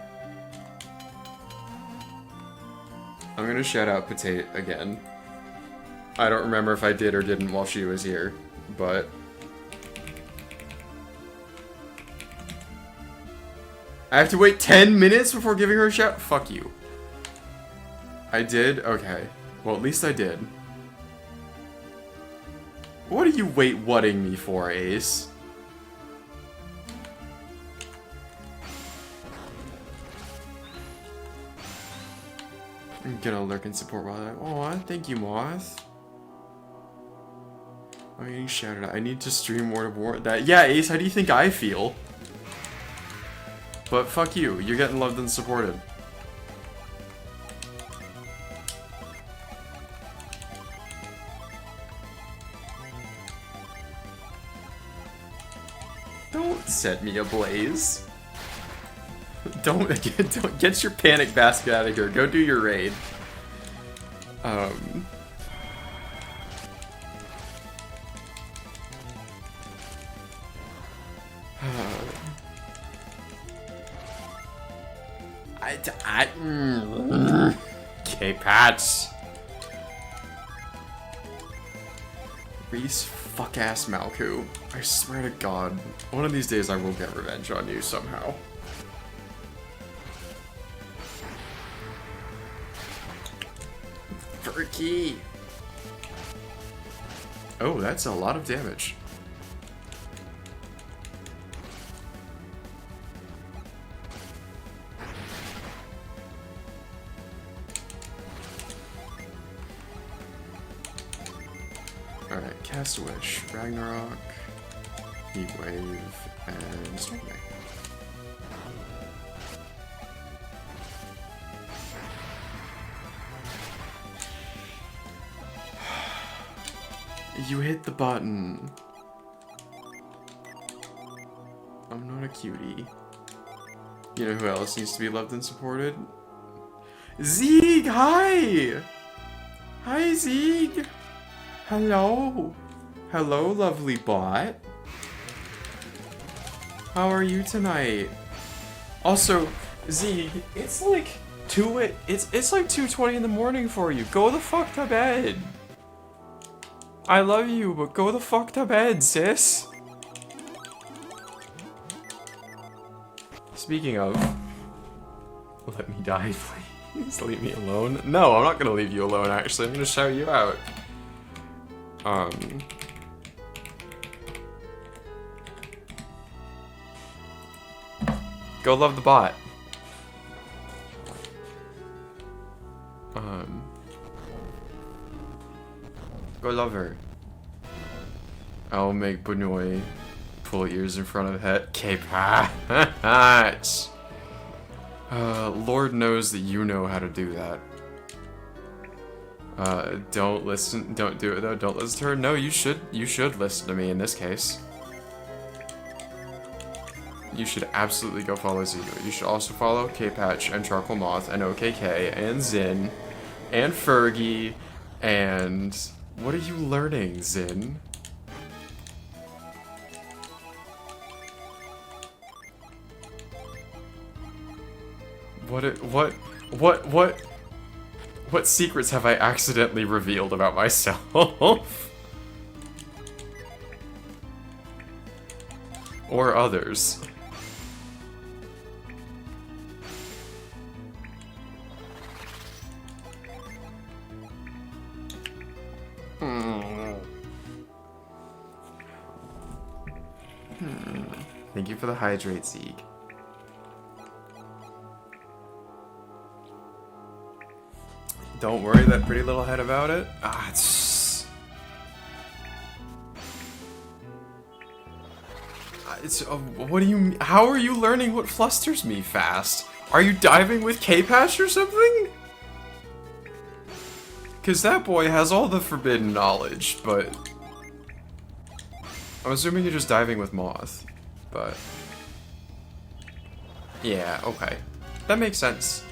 I'm gonna shout out Patate again. I don't remember if I did or didn't while she was here, but... I have to wait 10 minutes before giving her a shout? Fuck you. I did? Okay. Well, at least I did. What are you wait-whatting me for, Ace? I'm gonna lurk and support while I... Aw, thank you, Moth. I'm getting shouted at. I need to stream more to warrant that. Yeah, Ace, how do you think I feel? But fuck you. You're getting loved and supported. Don't set me ablaze. Don't get your panic basket out of here. Go do your raid. K-Pats. Reese fuck-ass Malku. I swear to God, one of these days I will get revenge on you somehow. Furky. Oh, that's a lot of damage. Alright, Cast Wish, Ragnarok, Heat Wave, and Storm Wave. You hit the button. I'm not a cutie. You know who else needs to be loved and supported? Zeeg, hi! Hi, Zeeg! Hello! Hello, lovely bot. How are you tonight? Also, Zeeg, it's like it's like 2:20 in the morning for you. Go the fuck to bed. I love you, but go the fuck to bed, sis. Speaking of, let me die, please. Leave me alone. No, I'm not gonna leave you alone, actually. I'm gonna shout you out. Go love the bot. Go love her. I'll make Bunoy pull ears in front of head. K-Patch. Lord knows that you know how to do that. Don't listen. Don't do it though. Don't listen to her. No, you should. You should listen to me in this case. You should absolutely go follow Zigo. You should also follow K-Patch and Charcoal Moth and OKK and Zin and Fergie and what are you learning, Zin? What secrets have I accidentally revealed about myself? Or others? Thank you for the hydrate, Zeeg. Don't worry that pretty little head about it. What do you, how are you learning what flusters me fast? Are you diving with K-Patch or something? Cause that boy has all the forbidden knowledge, but I'm assuming you're just diving with Moth, but yeah, okay. That makes sense.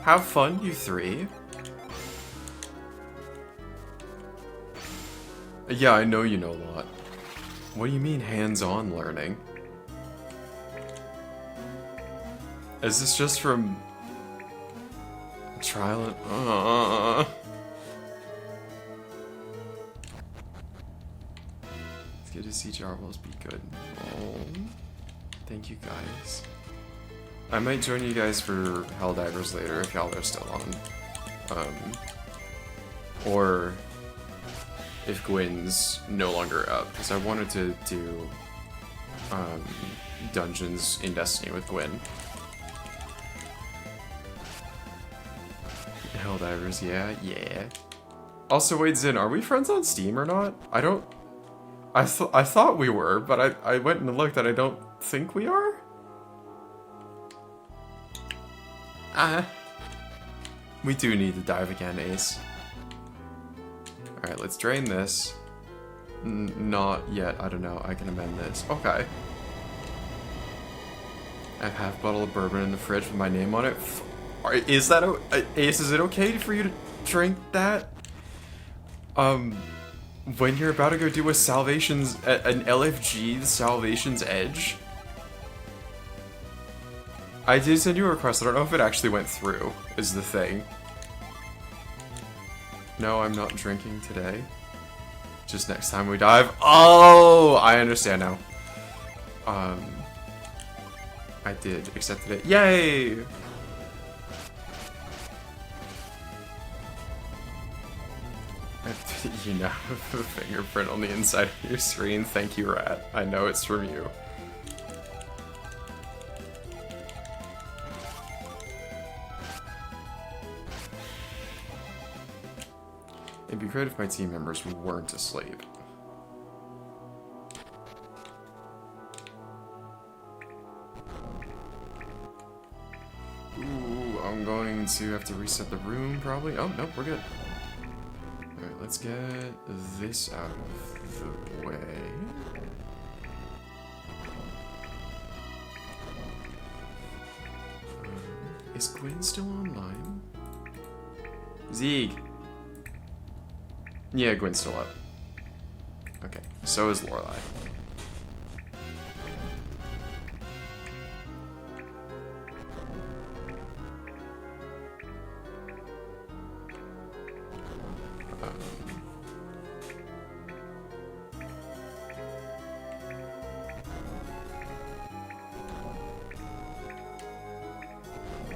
Have fun, you three. Yeah, I know you know a lot. What do you mean hands-on learning? Is this just from trial and It's good to see Jarvels be good. Oh, thank you guys. I might join you guys for Helldivers later if y'all are still on. Or if Gwyn's no longer up, because I wanted to do dungeons in Destiny with Gwyn. Helldivers, yeah. Also, wait, Zin, are we friends on Steam or not? I don't I thought we were, but I went and looked and I don't think we are? We do need to dive again, Ace. Alright, let's drain this. Not yet, I don't know, I can amend this. Okay. I have half a bottle of bourbon in the fridge with my name on it. Is that Ace, is it okay for you to drink that? When you're about to go do a Salvation's, an LFG, Salvation's Edge? I did send you a request, I don't know if it actually went through, is the thing. No, I'm not drinking today. Just next time we dive. Oh, I understand now. I did, accepted it. Yay! You now have a fingerprint on the inside of your screen. Thank you, Rat. I know it's from you. It'd be great if my team members weren't asleep. Ooh, I'm going to have to reset the room, probably. Oh, nope, we're good. Alright, let's get this out of the way. Is Gwen still online? Zeeg! Yeah, Gwen's still up. Okay, so is Lorelei.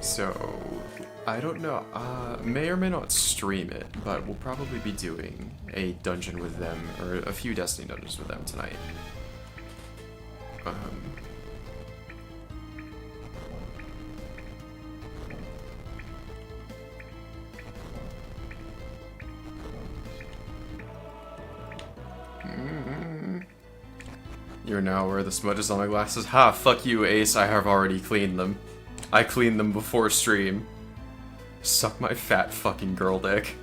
So, I don't know, may or may not stream it, but we'll probably be doing a dungeon with them, or a few Destiny dungeons with them tonight. You're now where the smudges on my glasses. Ha, fuck you, Ace, I have already cleaned them. I cleaned them before stream. Suck my fat fucking girl dick.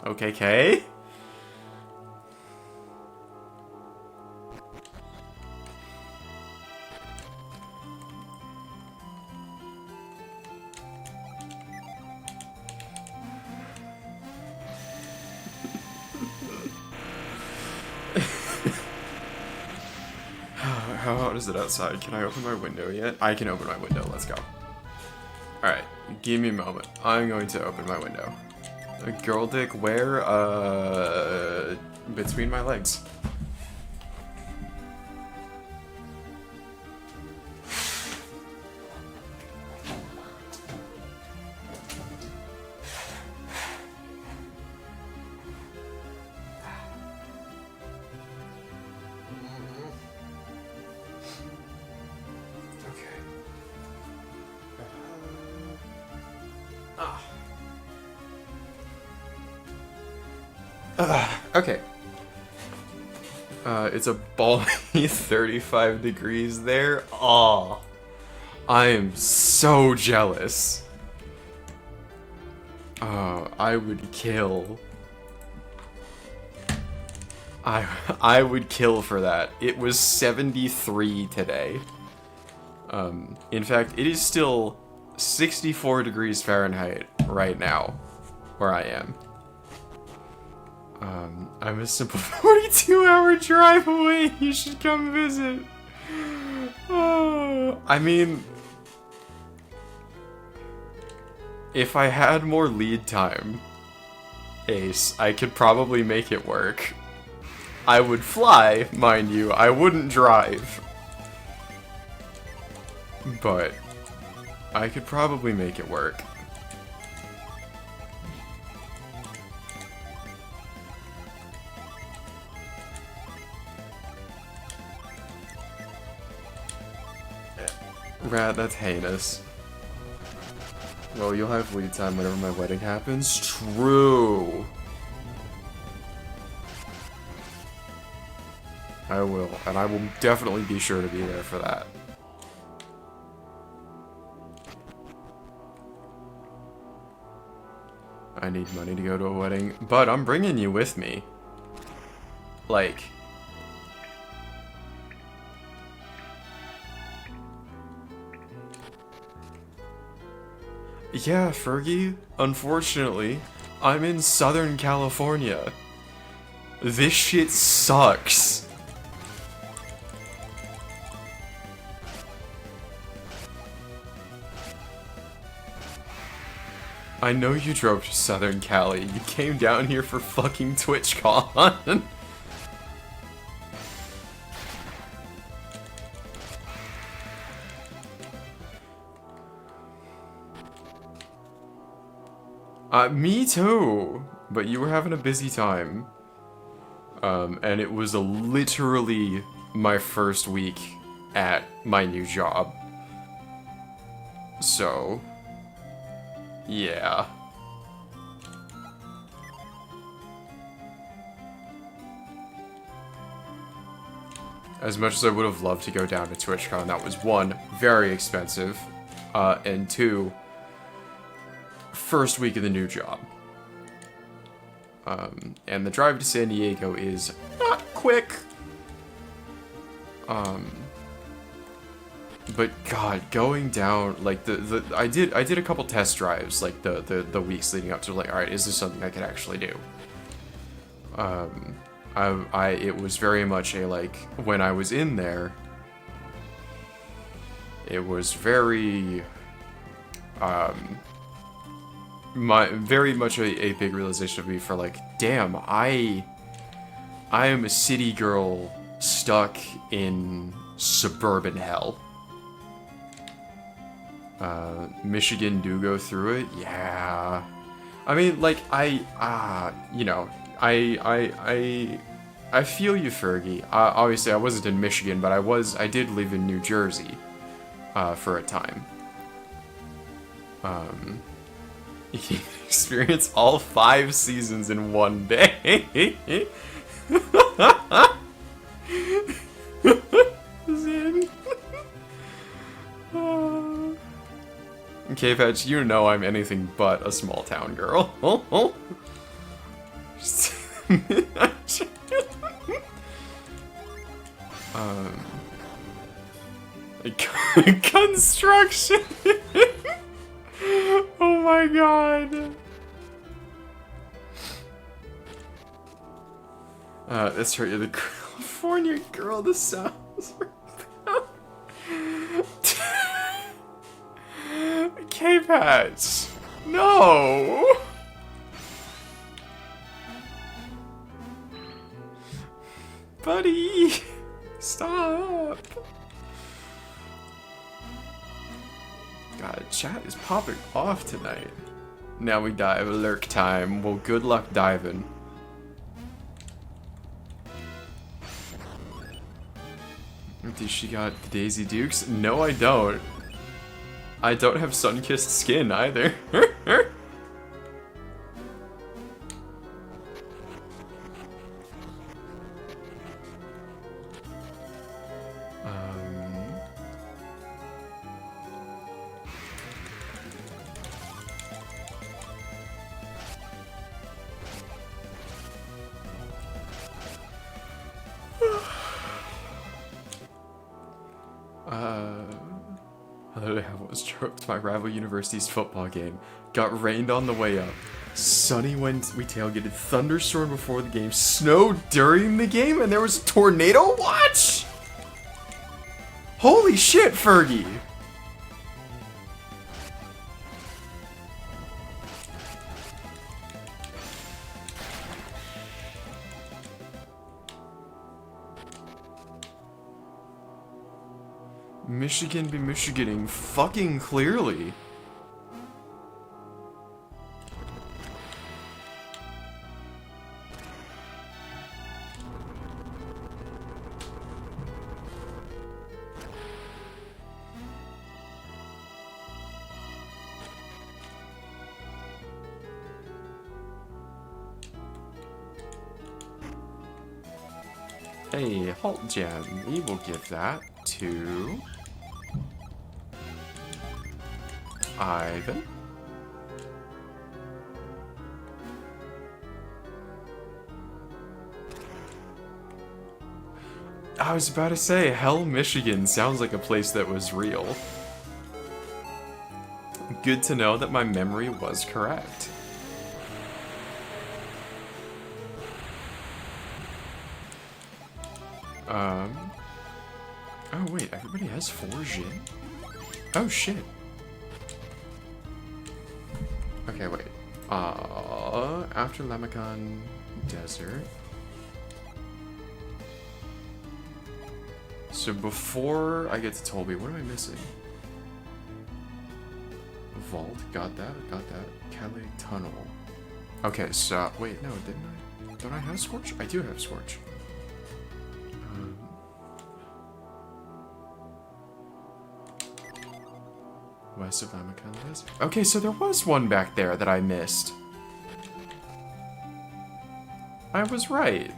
Okay, Kay? How hot is it outside? Can I open my window yet? I can open my window, let's go. Alright, give me a moment. I'm going to open my window. A girl dick where? Between my legs. Okay. It's a balmy 35 degrees there. Aw. I am so jealous. I would kill. I would kill for that. It was 73 today. In fact, it is still 64 degrees Fahrenheit right now, where I am. I'm a simple 42-hour drive away. You should come visit. Oh, I mean, if I had more lead time, Ace, I could probably make it work. I would fly, mind you. I wouldn't drive. But I could probably make it work. Rat, that's heinous. Well, you'll have lead time whenever my wedding happens. True. I will, and I will definitely be sure to be there for that. I need money to go to a wedding, but I'm bringing you with me. Like... Yeah, Fergie, unfortunately, I'm in Southern California. This shit sucks. I know you drove to Southern Cali. You came down here for fucking TwitchCon. Me too. But you were having a busy time. And it was literally my first week at my new job. So... yeah. As much as I would have loved to go down to TwitchCon, that was one, very expensive, and two, first week of the new job. And the drive to San Diego is not quick. But God, going down like I did a couple test drives like the weeks leading up to, like, all right, is this something I could actually do? It was very much a, like, when I was in there, it was very very much a big realization of me for, like, damn, I am a city girl stuck in suburban hell. Michigan do go through it, yeah. I mean, like, you know, I feel you, Fergie. Obviously, I wasn't in Michigan, but I did live in New Jersey, for a time. You can experience all 5 seasons in one day. Zin. K-Patch, you know I'm anything but a small town girl. Construction. Oh my god. That's right, you're the California girl, the South. K-Patch! No! Buddy! Stop! God, chat is popping off tonight. Now we dive. Lurk time. Well, good luck diving. Does she got the Daisy Dukes? No, I don't. I don't have sun-kissed skin either. I was drove to my rival university's football game. Got rained on the way up. Sunny when we tailgated. Thunderstorm before the game. Snow during the game, and there was a tornado watch? Holy shit, Fergie! Michigan be Michiganing fucking clearly. a halt gem. We will give that to Ivan. I was about to say, Hell, Michigan sounds like a place that was real. Good to know that my memory was correct. Oh wait, everybody has 4 Jin? Oh shit. Okay, wait. After Lamacon Desert. So before I get to Tolby, what am I missing? Vault, got that. Calais Tunnel. Okay, so, wait, no, didn't I? Don't I have Scorch? I do have Scorch. West of Lamacon Desert. Okay, so there was one back there that I missed. I was right.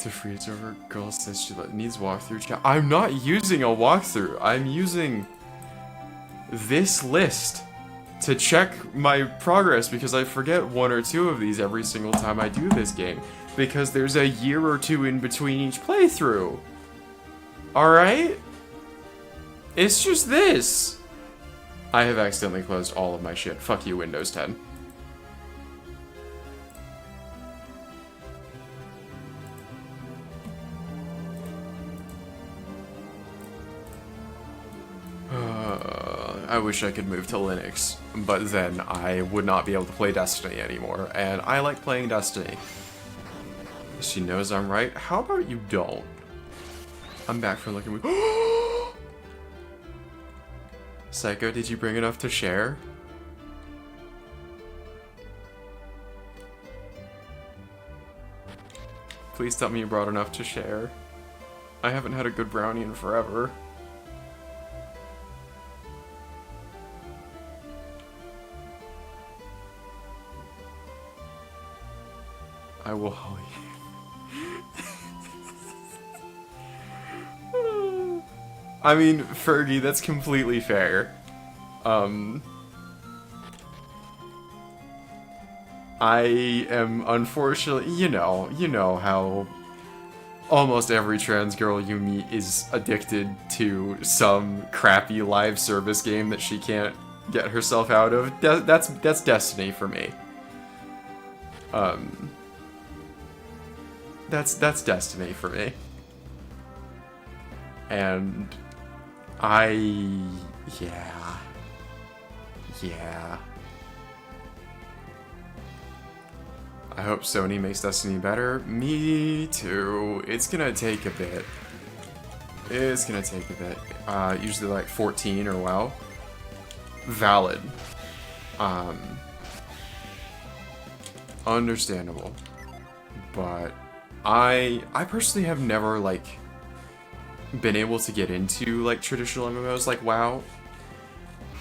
To freeze over, girl says she needs walkthrough chat. I'm not using a walkthrough. I'm using this list to check my progress because I forget 1 or 2 of these every single time I do this game because there's a year or 2 in between each playthrough. Alright? It's just this. I have accidentally closed all of my shit. Fuck you, Windows 10. I wish I could move to Linux, but then I would not be able to play Destiny anymore, and I like playing Destiny. She knows I'm right. How about you don't? I'm back from looking with. Psycho, did you bring enough to share? Please tell me you brought enough to share. I haven't had a good brownie in forever. I will hold you. I mean, Fergie, that's completely fair. I am unfortunately, you know how almost every trans girl you meet is addicted to some crappy live service game that she can't get herself out of. That's Destiny for me. That's Destiny for me. And yeah. I hope Sony makes Destiny better. Me too. It's gonna take a bit. Usually like 14 or WoW. Valid. Understandable. But I personally have never, like, been able to get into, like, traditional MMOs like WoW.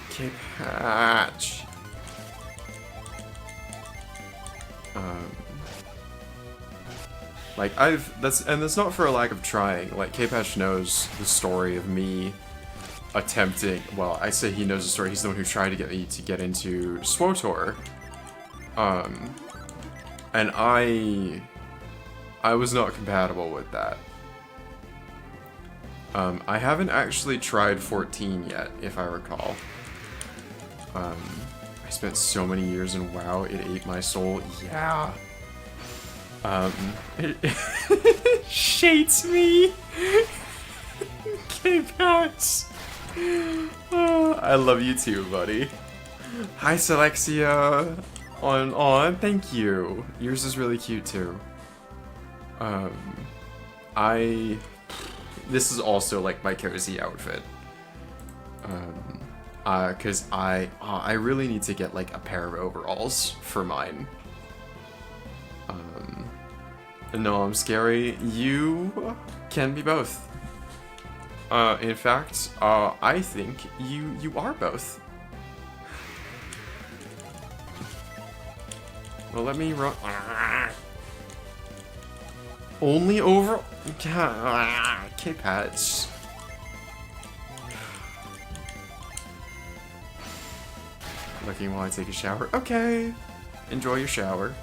Okay, patch. Like, that's not for a lack of trying. Like, K-Patch knows the story of me attempting, well, I say he knows the story, he's the one who tried to get me to get into SWTOR. And I was not compatible with that. I haven't actually tried 14 yet, if I recall. I spent so many years in WoW, it ate my soul. Yeah. It shades me. K-Patch. I love you too, buddy. Hi, Selexia. Thank you. Yours is really cute too. This is also like my cozy outfit. Cause I really need to get like a pair of overalls for mine. No, I'm scary. You can be both. In fact, I think you are both. Well, let me run. Only over. K-Patch. Looking while I take a shower. Okay. Enjoy your shower.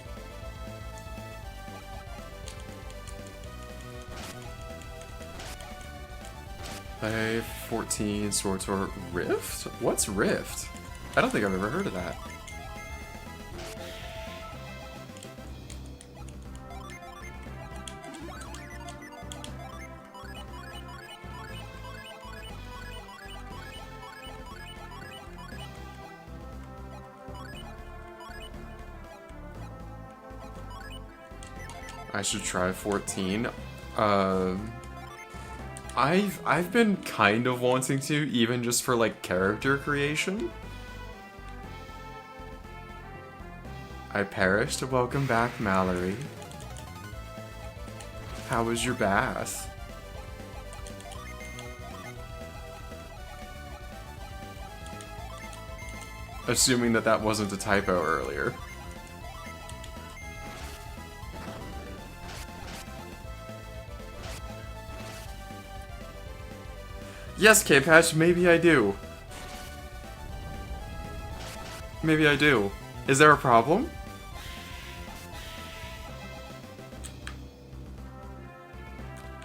Play 14 Sword Sword Rift? What's Rift? I don't think I've ever heard of that. I should try 14. I've been kind of wanting to, even just for like character creation. I perished. Welcome back, Mallory. How was your bath? Assuming that that wasn't a typo earlier. Yes, K-Patch, maybe I do. Maybe I do. Is there a problem?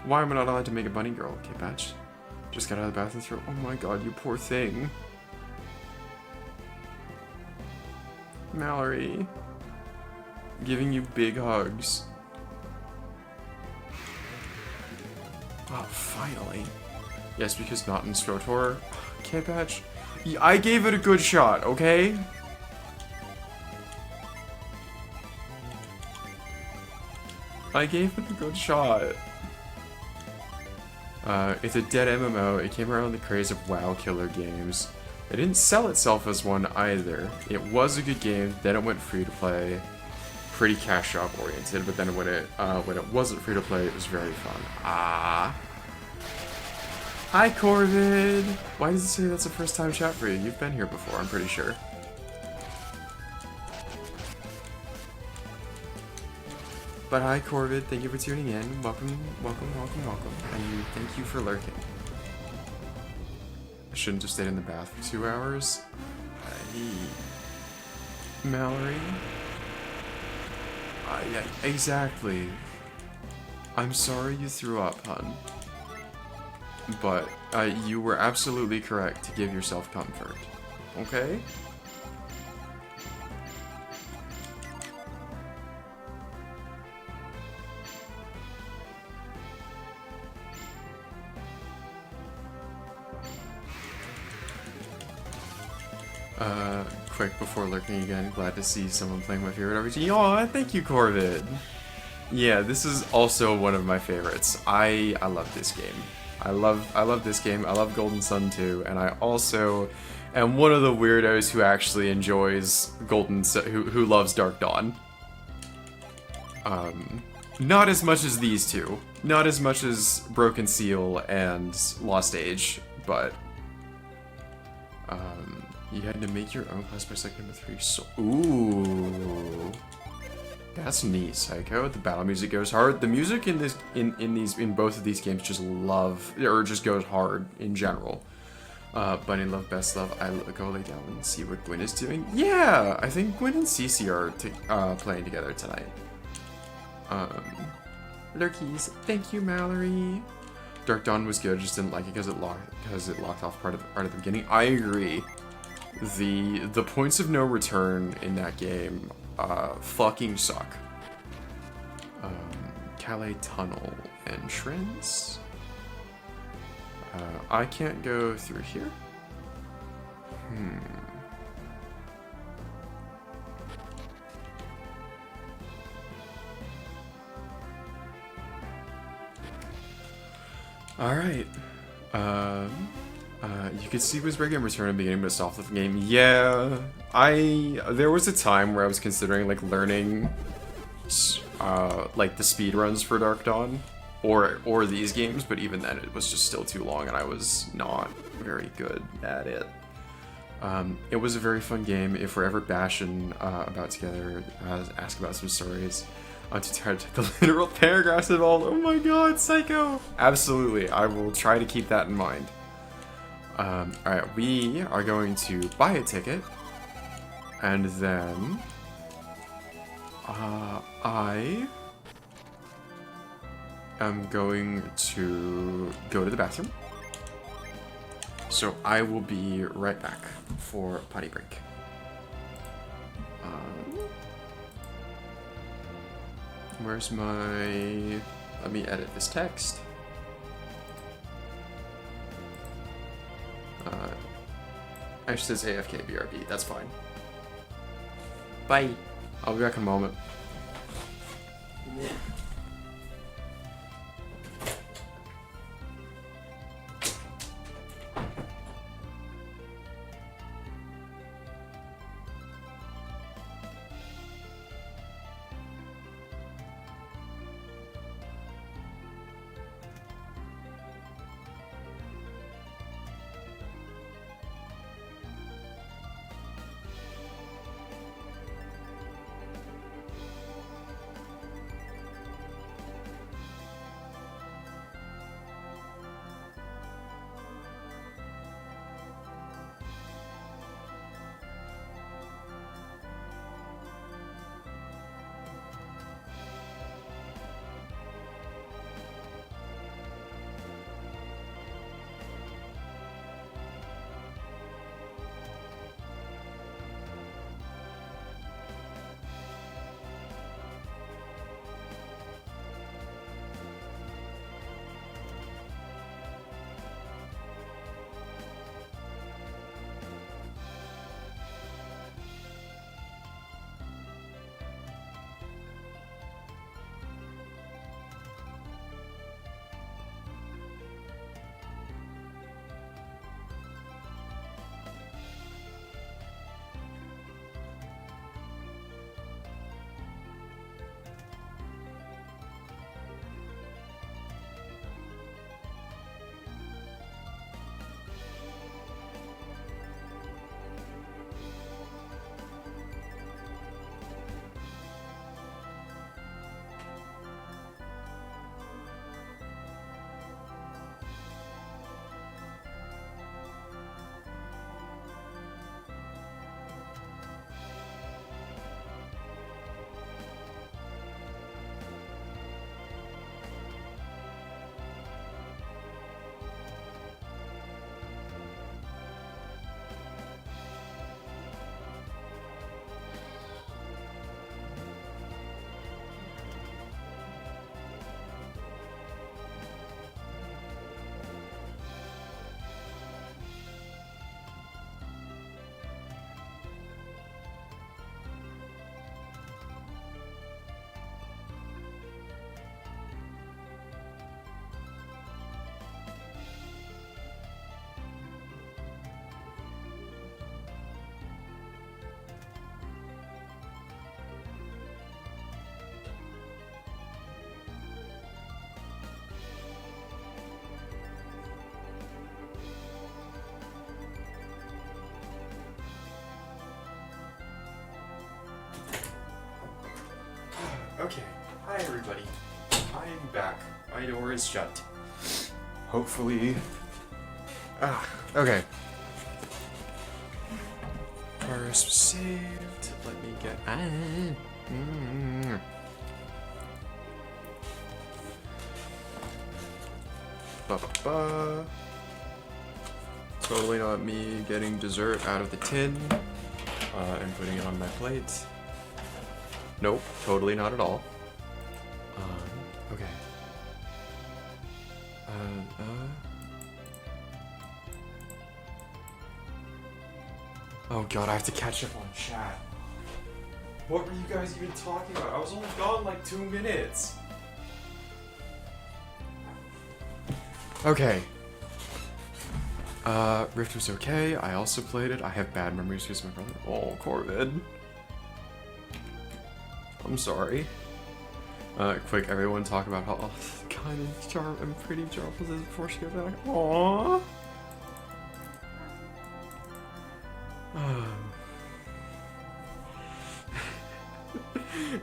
Why am I not allowed to make a bunny girl, K-Patch? Just got out of the bath and throw. Oh my god, you poor thing. Mallory. Giving you big hugs. Oh, finally. Yes, because not in SWTOR. K-Patch. I gave it a good shot, okay? I gave it a good shot. It's a dead MMO. It came around the craze of WoW killer games. It didn't sell itself as one either. It was a good game, then it went free to play. Pretty cash shop oriented, but then when it wasn't free to play, it was very fun. Ah. Hi, Corvid! Why does it say that's a first time chat for you? You've been here before, I'm pretty sure. But hi, Corvid. Thank you for tuning in. Welcome, welcome, welcome, welcome. And thank you for lurking. I shouldn't have stayed in the bath for 2 hours. Mallory? Yeah, exactly. I'm sorry you threw up, hun. But you were absolutely correct to give yourself comfort. Okay? Quick before lurking again, glad to see someone playing my favorite RPG. Aw, thank you, Corvid! Yeah, this is also one of my favorites. I love this game. I love this game. I love Golden Sun 2, and I also am one of the weirdos who actually enjoys who loves Dark Dawn. Not as much as these two. Not as much as Broken Seal and Lost Age, but you had to make your own class by select number 3. So ooh. That's neat, Psycho. The battle music goes hard. The music in both of these games just goes hard in general. Bunny Love, Best Love. I go lay down and see what Gwyn is doing. Yeah, I think Gwyn and Cece are playing together tonight. Lurkies, thank you, Mallory. Dark Dawn was good. Just didn't like it because it locked off part of the beginning. I agree. The points of no return in that game fucking suck. Calais Tunnel entrance. I can't go through here. Alright. You could see Wisbergen return at the beginning, but it's off the game. Yeah, there was a time where I was considering like learning, like the speed runs for Dark Dawn, or these games, but even then it was just still too long, and I was not very good at it. It was a very fun game. If we're ever bashing about together, ask about some stories. To try to take the literal paragraphs involved. Oh my god, psycho! Absolutely, I will try to keep that in mind. Alright, we are going to buy a ticket, and then I am going to go to the bathroom. So I will be right back for potty break. Where's my... Let me edit this text. Actually, it says AFK BRB. That's fine. Bye. I'll be back in a moment. Okay, hi everybody. I'm back. My door is shut. Hopefully... okay. Progress was saved. Let me get... Ba-ba-ba. Totally not me getting dessert out of the tin and putting it on my plate. Nope, totally not at all. Okay. Oh god, I have to catch up on chat. What were you guys even talking about? I was only gone like 2 minutes. Okay. Rift was okay. I also played it. I have bad memories because my brother. Oh, Corvid. I'm sorry. Quick, everyone talk about how kind and pretty Charles is before she got back. Aww.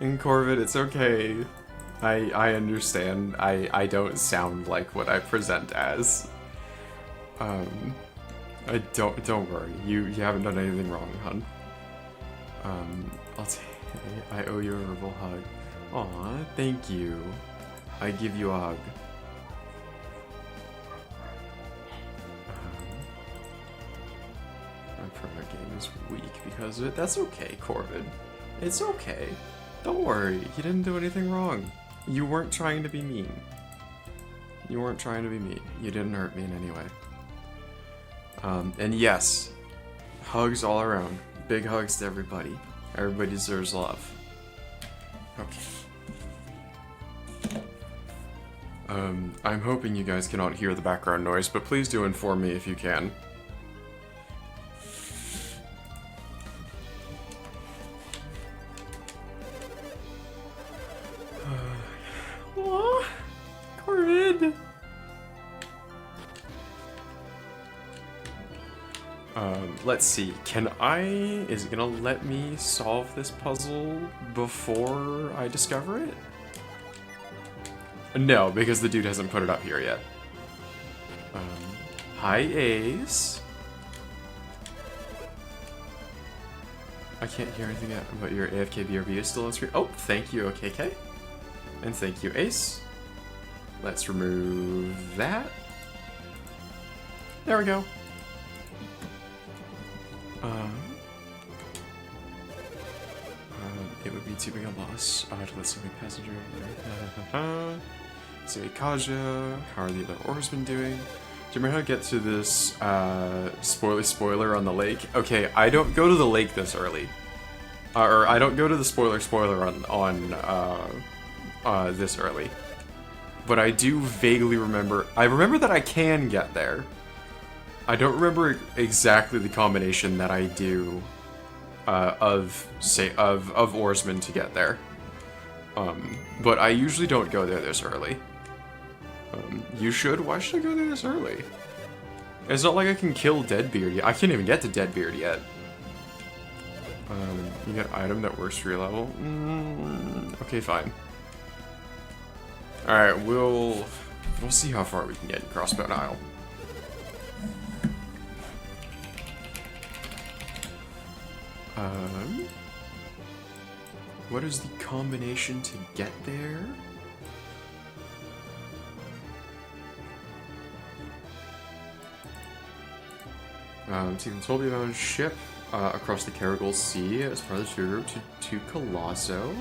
And Corvid, it's okay. I understand. I don't sound like what I present as. Don't worry. You haven't done anything wrong, hun. I owe you a verbal hug. Aw, thank you. I give you a hug. My promo game is weak because of it. That's okay, Corvid. It's okay. Don't worry. You didn't do anything wrong. You weren't trying to be mean. You weren't trying to be mean. You didn't hurt me in any way. And yes, hugs all around. Big hugs to everybody. Everybody deserves love. Okay. I'm hoping you guys cannot hear the background noise, but please do inform me if you can. Aww, Corvid. Let's see. Is it gonna let me solve this puzzle before I discover it? No, because the dude hasn't put it up here yet. Hi, Ace. I can't hear anything yet, but your AFK BRB is still on screen. Oh, thank you, OKK. And thank you, Ace. Let's remove that. There we go. It would be too big a loss to let so many passengers over there. Say Kaja, how are the other oarsmen doing? Do you remember how to get to this spoiler on the lake? Okay, I don't go to the lake this early. Or I don't go to the spoiler on this early. But I do vaguely remember. I remember that I can get there. I don't remember exactly the combination that I do of oarsmen to get there. But I usually don't go there this early. You should? Why should I go there this early? It's not like I can kill Deadbeard yet. I can't even get to Deadbeard yet. You get an item that works for your level? Okay, fine. Alright, we'll see how far we can get in Crossbone Isle. What is the combination to get there? To control the amount ship across the Caragol Sea as part of the tour group to Colosso.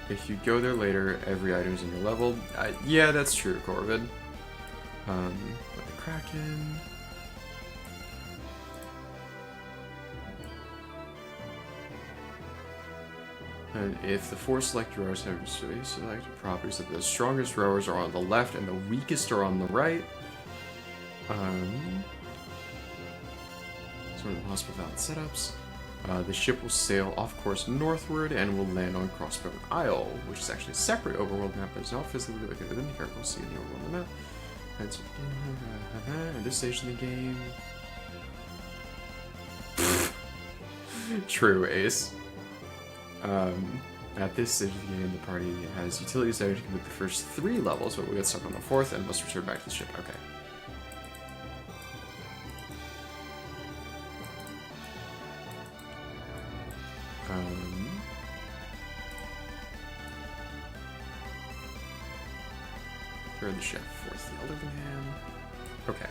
If you go there later, every item is in your level. Yeah, that's true, Corvid. With the Kraken. And if the 4 selected rowers have selected properties, that the strongest rowers are on the left and the weakest are on the right. Sort of possible valid setups. The ship will sail off course northward and will land on Crossbone Isle, which is actually a separate overworld map, but is not physically located within the Caragol Sea in the overworld map. At this stage in the game. True, Ace. At this stage of the game, the party has utilities there to complete the first 3 levels, but we get stuck on the 4th and must return back to the ship. Okay. Third the ship, 4th the Elderlingham. Okay.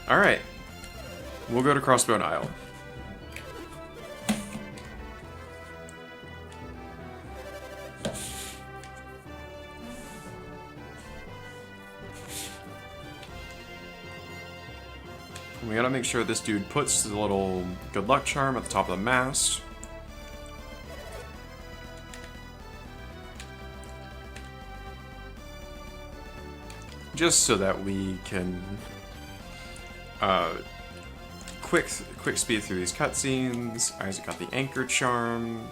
Alright. We'll go to Crossbone Isle. We gotta make sure this dude puts the little good luck charm at the top of the mast. Just so that we can quick speed through these cutscenes. Isaac got the anchor charm.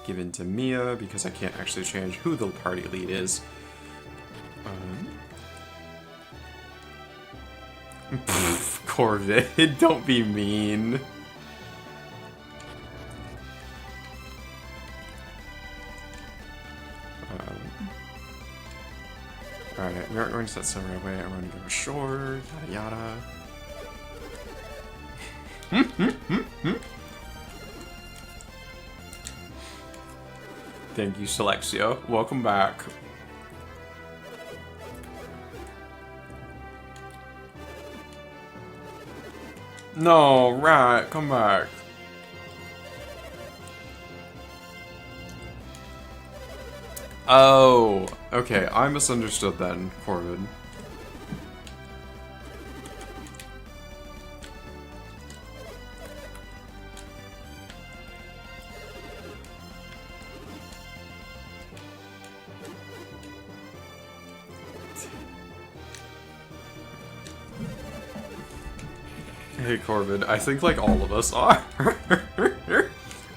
given to Mia because I can't actually change who the party lead is. Corvid, don't be mean. Alright, we aren't going to set sun right away. I'm going to go ashore, yada yada. Thank you, Selexia. Welcome back. No, Rat, come back. Oh, okay, I misunderstood then, Corvid. Hey, Corvid, I think like all of us are.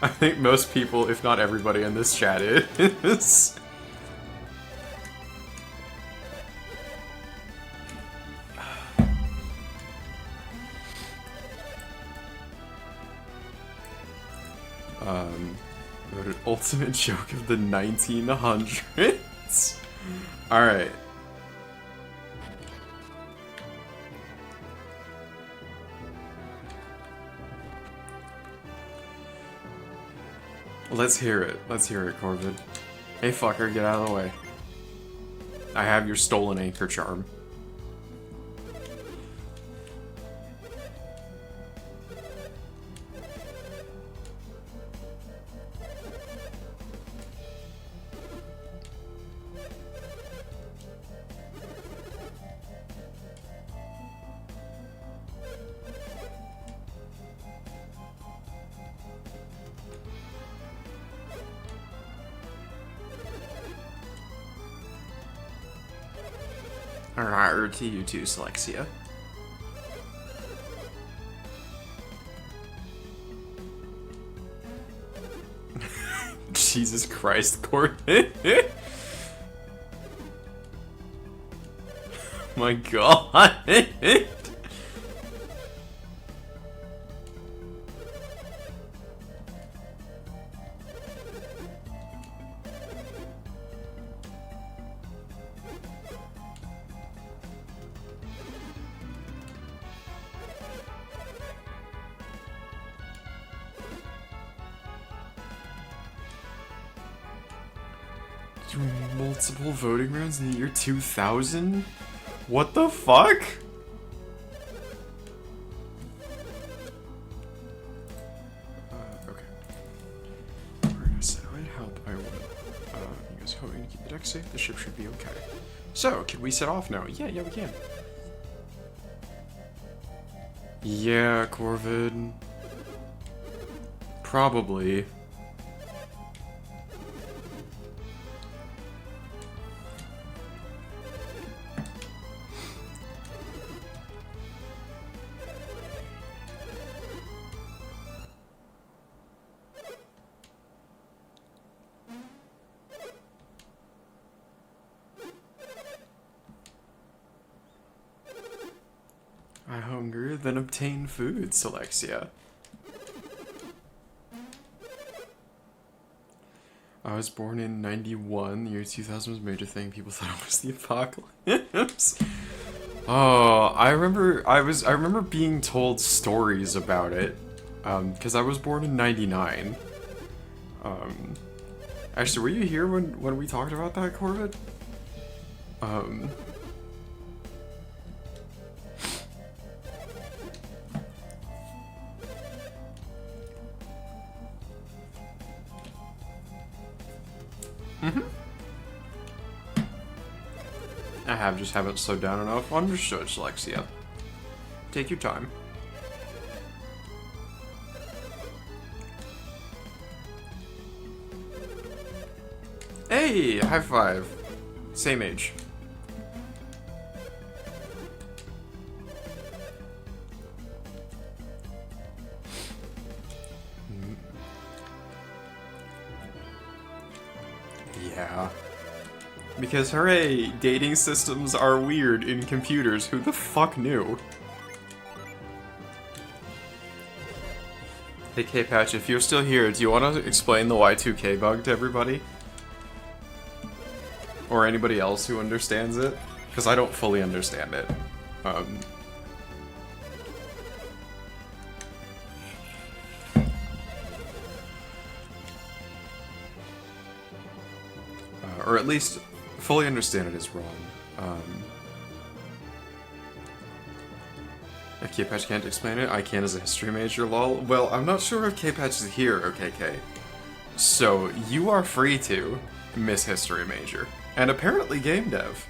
I think most people, if not everybody in this chat is. An ultimate joke of the 1900s. Alright. Let's hear it. Let's hear it, Corvid. Hey, fucker, get out of the way. I have your stolen anchor charm. Alright, to you too, Selexia. Jesus Christ, Courtney. My god. Multiple voting rounds in the year 2000? What the fuck? Okay. We're gonna say I'd help, I will. You guys hoping to keep the deck safe? The ship should be okay. So, can we set off now? Yeah, we can. Yeah, Corvid. Probably. I hunger, then obtain food, Selexia. I was born in 91. The year 2000 was a major thing. People thought it was the apocalypse. Oh, I remember being told stories about it. Because I was born in 99. Actually, were you here when we talked about that, Corvid? I just haven't slowed down enough. Understood, Selexia. Take your time. Hey, high five. Same age. Because hooray, dating systems are weird in computers. Who the fuck knew? Hey K-Patch, if you're still here, do you want to explain the Y2K bug to everybody? Or anybody else who understands it? Because I don't fully understand it. Or at least fully understand it is wrong. If K-Patch can't explain it, I can as a history major, lol. Well, I'm not sure if K-Patch is here, OKK. So, you are free to, Miss History Major. And apparently game dev.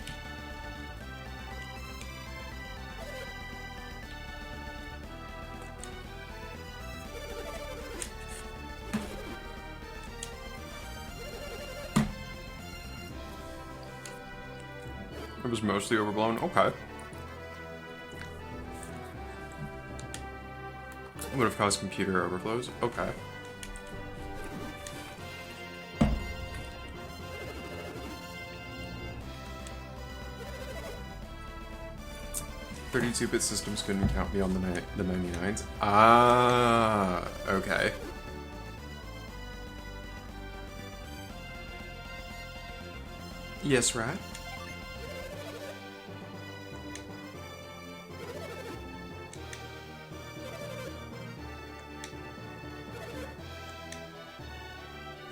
It was mostly overblown? Okay. Would have caused computer overflows? Okay. "32-bit systems couldn't count me on the 99s. Ah, okay. Yes, right?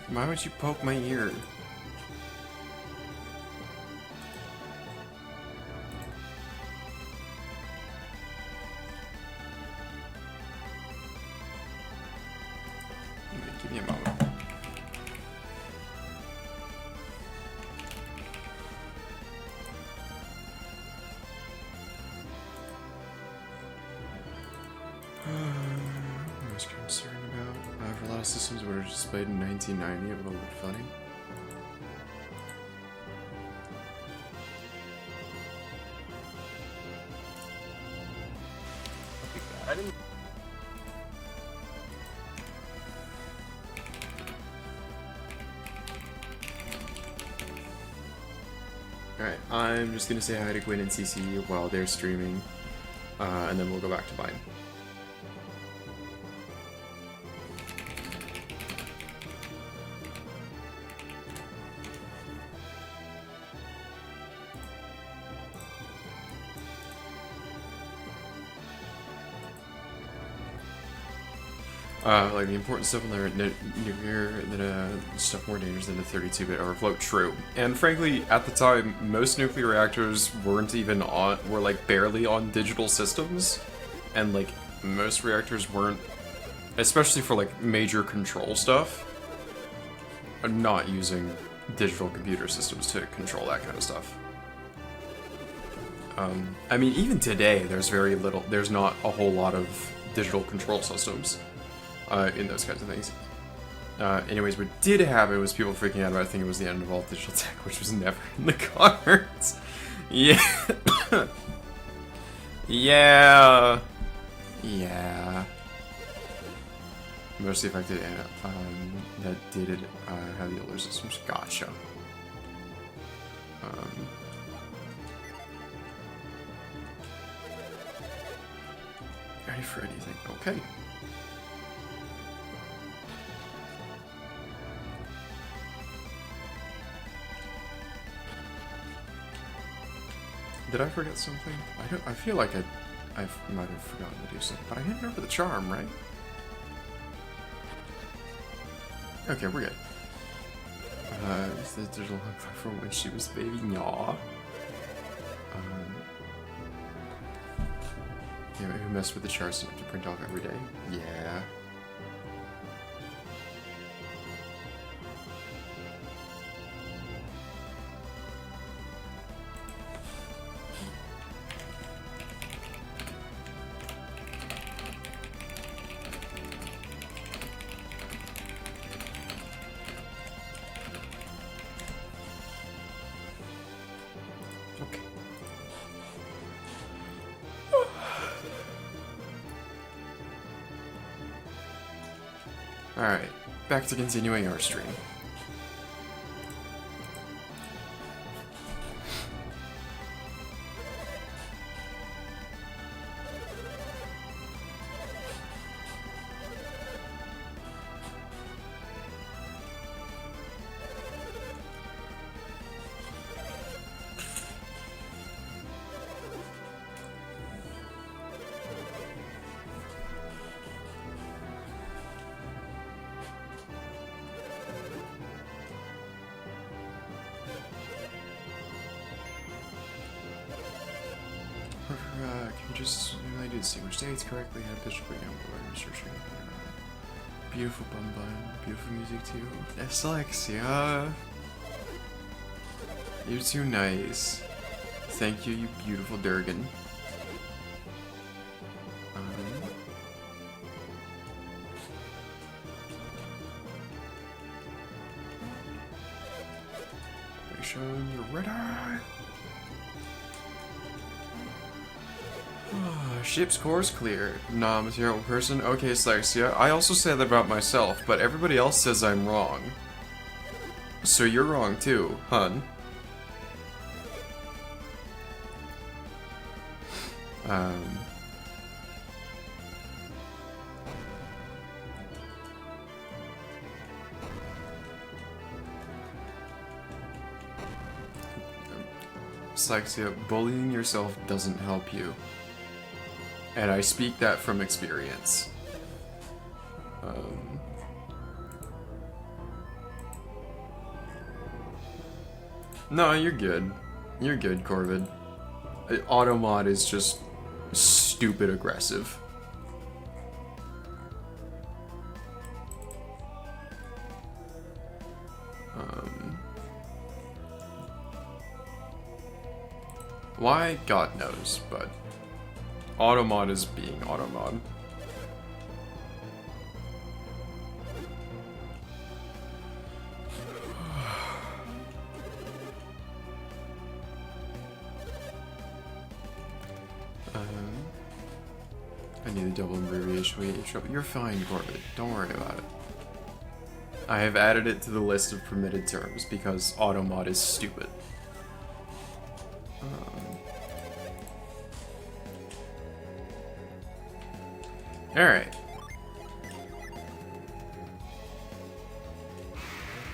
Why would you poke my ear? Give me a moment. I was concerned about. For a lot of systems were displayed in 1990, it would look funny. I didn't. Alright, I'm just gonna say hi to Gwen and CC while they're streaming, and then we'll go back to mine. Like the important stuff in the nuclear, stuff more dangerous than the 32-bit overflow. True. And frankly, at the time, most nuclear reactors weren't even on, were like barely on digital systems. And like, most reactors weren't, especially for like major control stuff, not using digital computer systems to control that kind of stuff. I mean, even today, there's not a whole lot of digital control systems. In those kinds of things. Anyways, what did happen was people freaking out about, I think it was the end of all digital tech, which was never in the cards. Yeah. Yeah. Yeah. Mostly affected, that did have the older systems. Gotcha. Ready for anything. Okay. Did I forget something? I feel like I might have forgotten to do something, but I handed over the charm, right? Okay, we're good. Is the digital hookup for when she was a baby? Yaw. Yeah, who messed with the charts to print off every day? Yeah. Alright, back to continuing our stream. can you just I did see which dates correctly? Had a bishop again, but researching. Beautiful bun bun, beautiful music too. Dyslexia. You're too nice. Thank you, you beautiful Durgan. Show your red eye. Ship's course clear. Nah, I'm a terrible person. Okay, Slexia. I also say that about myself, but everybody else says I'm wrong. So you're wrong too, hun. Slexia, bullying yourself doesn't help you. And I speak that from experience. No, you're good. You're good, Corvid. Automod is just stupid aggressive. Why? God knows, but Automod is being Automod. I need a double abbreviation. Wait, you're fine, Corbett. Don't worry about it. I have added it to the list of permitted terms because Automod is stupid. Alright.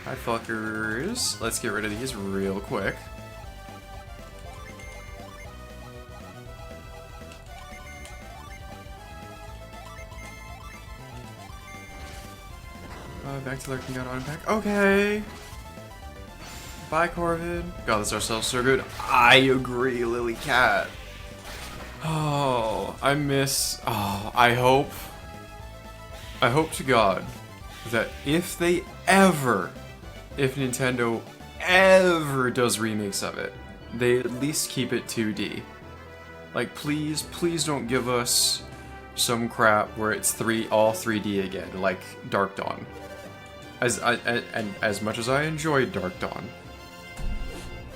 Hi, fuckers. Let's get rid of these real quick. Back to lurking out on pack. Okay. Bye, Corvid. God, this ourselves so good. I agree, Lily Cat. Oh, I miss. Oh, I hope to God that if Nintendo ever does remakes of it, they at least keep it 2D. Like, please don't give us some crap where it's all 3D again, like Dark Dawn. As much as I enjoyed Dark Dawn,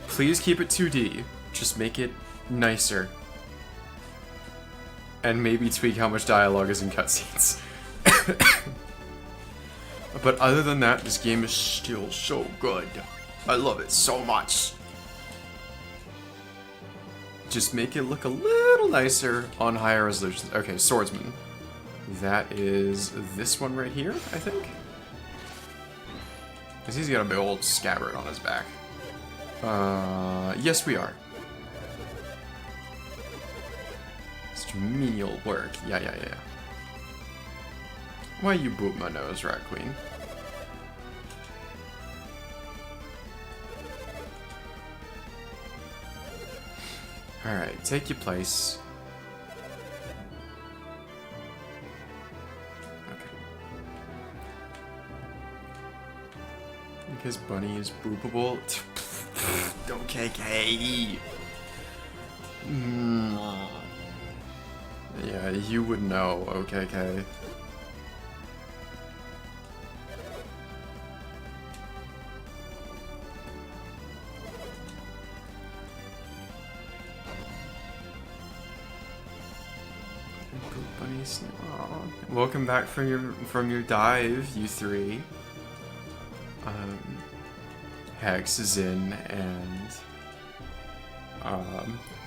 please keep it 2D. Just make it nicer. And maybe tweak how much dialogue is in cutscenes. But other than that, this game is still so good. I love it so much. Just make it look a little nicer on higher resolution. Okay, Swordsman. That is this one right here, I think? Because he's got a big old scabbard on his back. Yes we are. Mr. Menial work. Yeah. Why you boop my nose, Rat Queen? Alright, take your place. Because Bunny is boopable. Okay, KK. Yeah, you would know, OKK. Bunny's. Welcome back from your dive, you three. Hex, Zin, and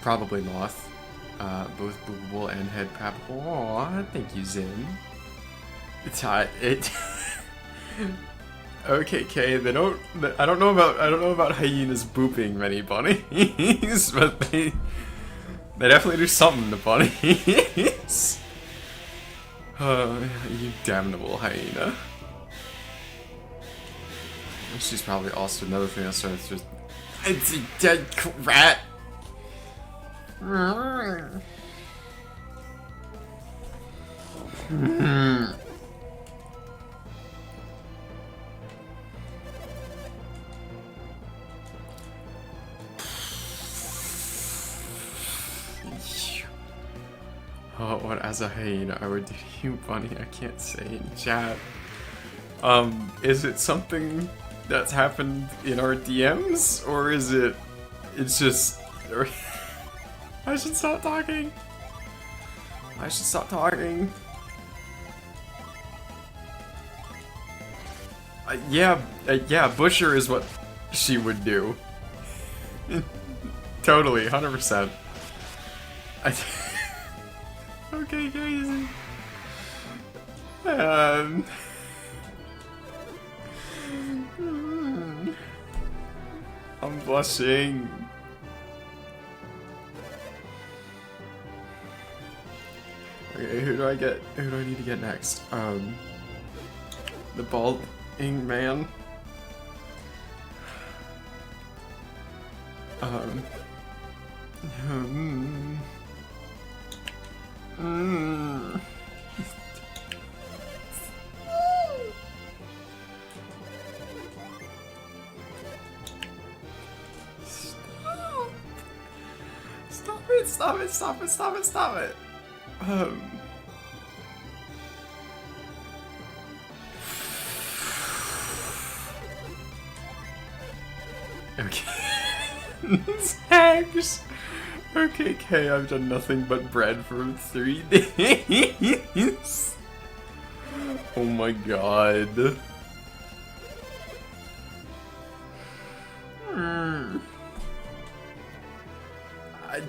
probably Moth. Both boopable and head pappable. Aw, thank you, Zin. It's hot. Okay, Kay. I don't know about hyenas booping many bunnies, but they definitely do something to bunnies. You damnable hyena. She's probably also another thing that starts just. It's a dead rat. Oh, what as a hyena I would do to you, bunny. I can't say in chat. Is it something that's happened in our DMs, or is it? It's just. I should stop talking. I should stop talking. Yeah, Butcher is what she would do. Totally, 100%. Okay, crazy. I'm blushing. Okay, who do I get? Who do I need to get next? The balding man. Stop it. Okay. Zags. Okay, Kay, I've done nothing but bread for 3 days. Oh my god.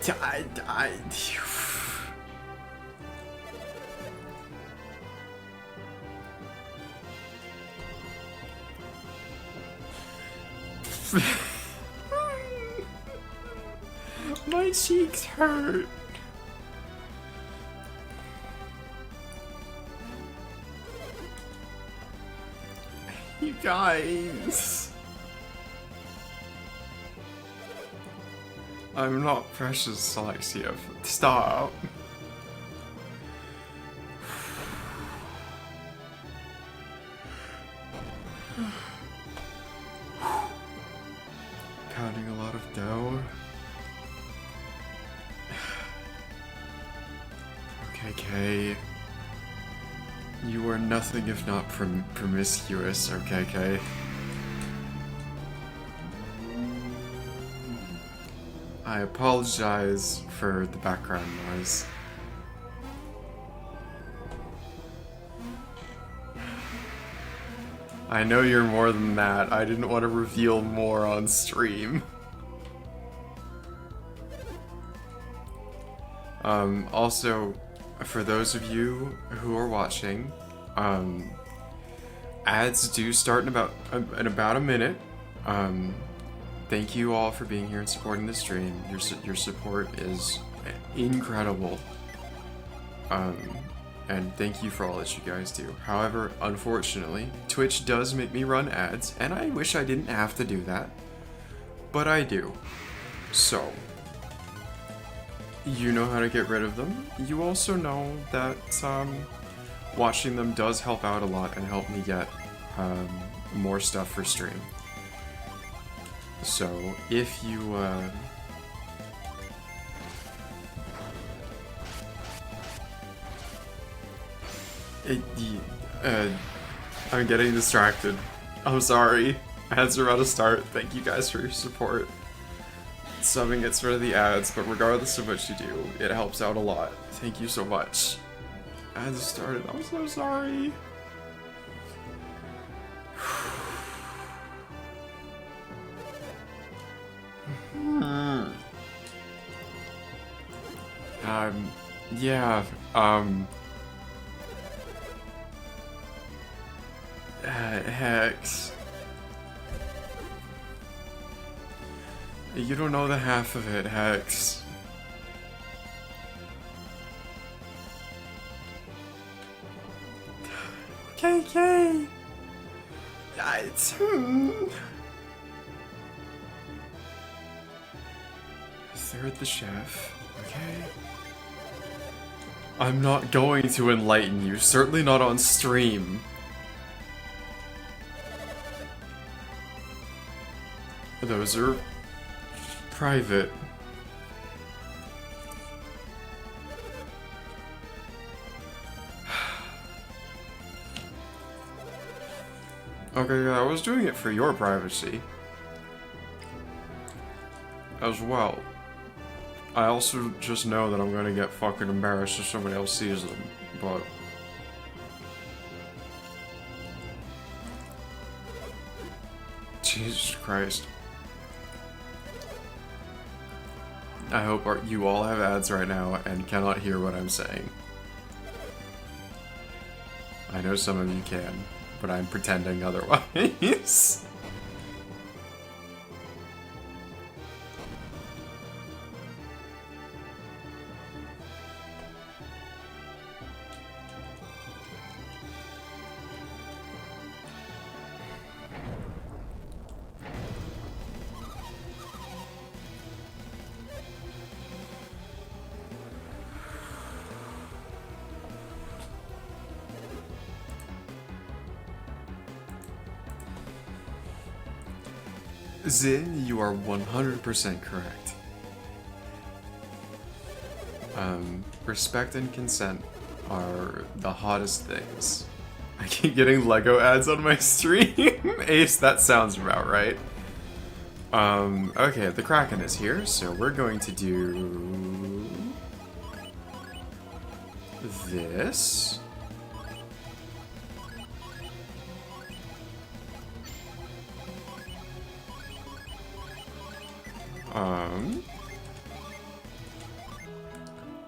I My cheeks hurt. You guys. I'm not precious, Alexia. Stop. Pounding a lot of dough. Okay, Kay. You are nothing if not promiscuous, okay, Kay? I apologize for the background noise. I know you're more than that. I didn't want to reveal more on stream. Also, for those of you who are watching, ads do start in about a minute. Thank you all for being here and supporting the stream. Your support is incredible. And thank you for all that you guys do. However, unfortunately, Twitch does make me run ads, and I wish I didn't have to do that, but I do. So, you know how to get rid of them. You also know that watching them does help out a lot and help me get more stuff for stream. So, if you I'm getting distracted. I'm sorry. Ads are about to start. Thank you guys for your support. Subbing gets rid of the ads, but regardless of what you do, it helps out a lot. Thank you so much. Ads started. I'm so sorry. Yeah, Hex. You don't know the half of it, Hex. KK. It's Third the chef. Okay. I'm not going to enlighten you, certainly not on stream. Those are private. Okay, I was doing it for your privacy. As well. I also just know that I'm gonna get fucking embarrassed if somebody else sees them, but... Jesus Christ. I hope you all have ads right now and cannot hear what I'm saying. I know some of you can, but I'm pretending otherwise. Zin, you are 100% correct. Respect and consent are the hottest things. I keep getting Lego ads on my stream. Ace, that sounds about right. Okay, the Kraken is here, so we're going to do... this.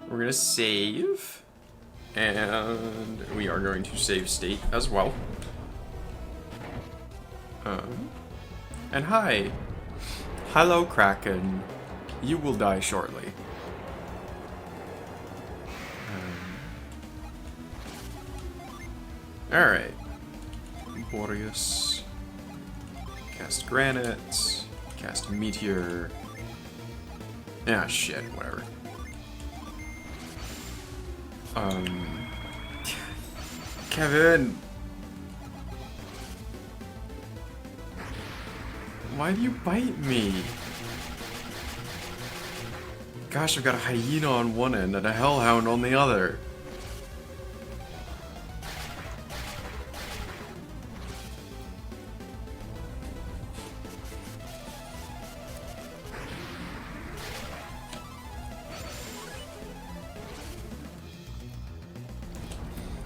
We're gonna save, and we are going to save state as well. And hi. Hello, Kraken. You will die shortly. Alright. Boreas. Cast Granite. Cast Meteor. Ah, shit, whatever. Kevin! Why do you bite me? Gosh, I've got a hyena on one end and a hellhound on the other.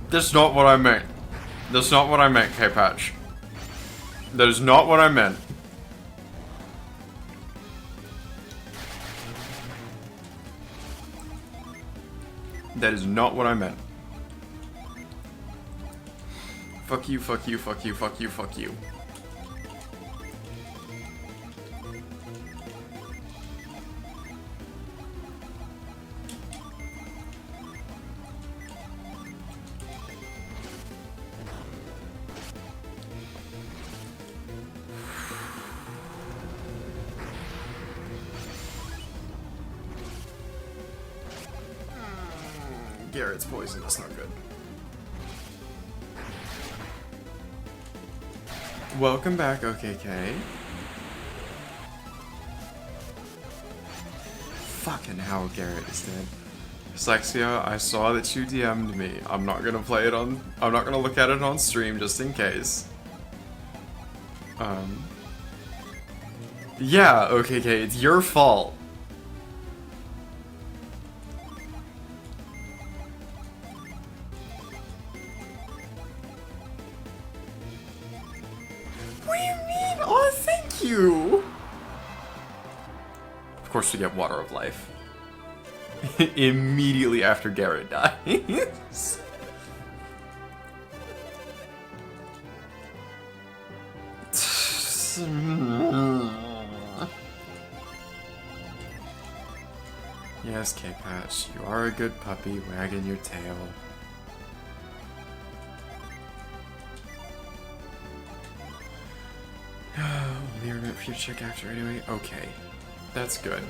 That's not what I meant. That's not what I meant, K-Patch. That is not what I meant. That is not what I meant. Fuck you, fuck you, fuck you, fuck you, fuck you. Garrett's poison, that's not good. Welcome back, OKK. Fucking hell, Garrett is dead. Dyslexia, I saw that you DM'd me. I'm not gonna play it on... I'm not gonna look at it on stream, just in case. Yeah, OKK, it's your fault. Of course we get Water of Life. Immediately after Garrett dies. Yes, K-Patch, you are a good puppy wagging your tail. Mirror for you to check after anyway? Okay. That's good.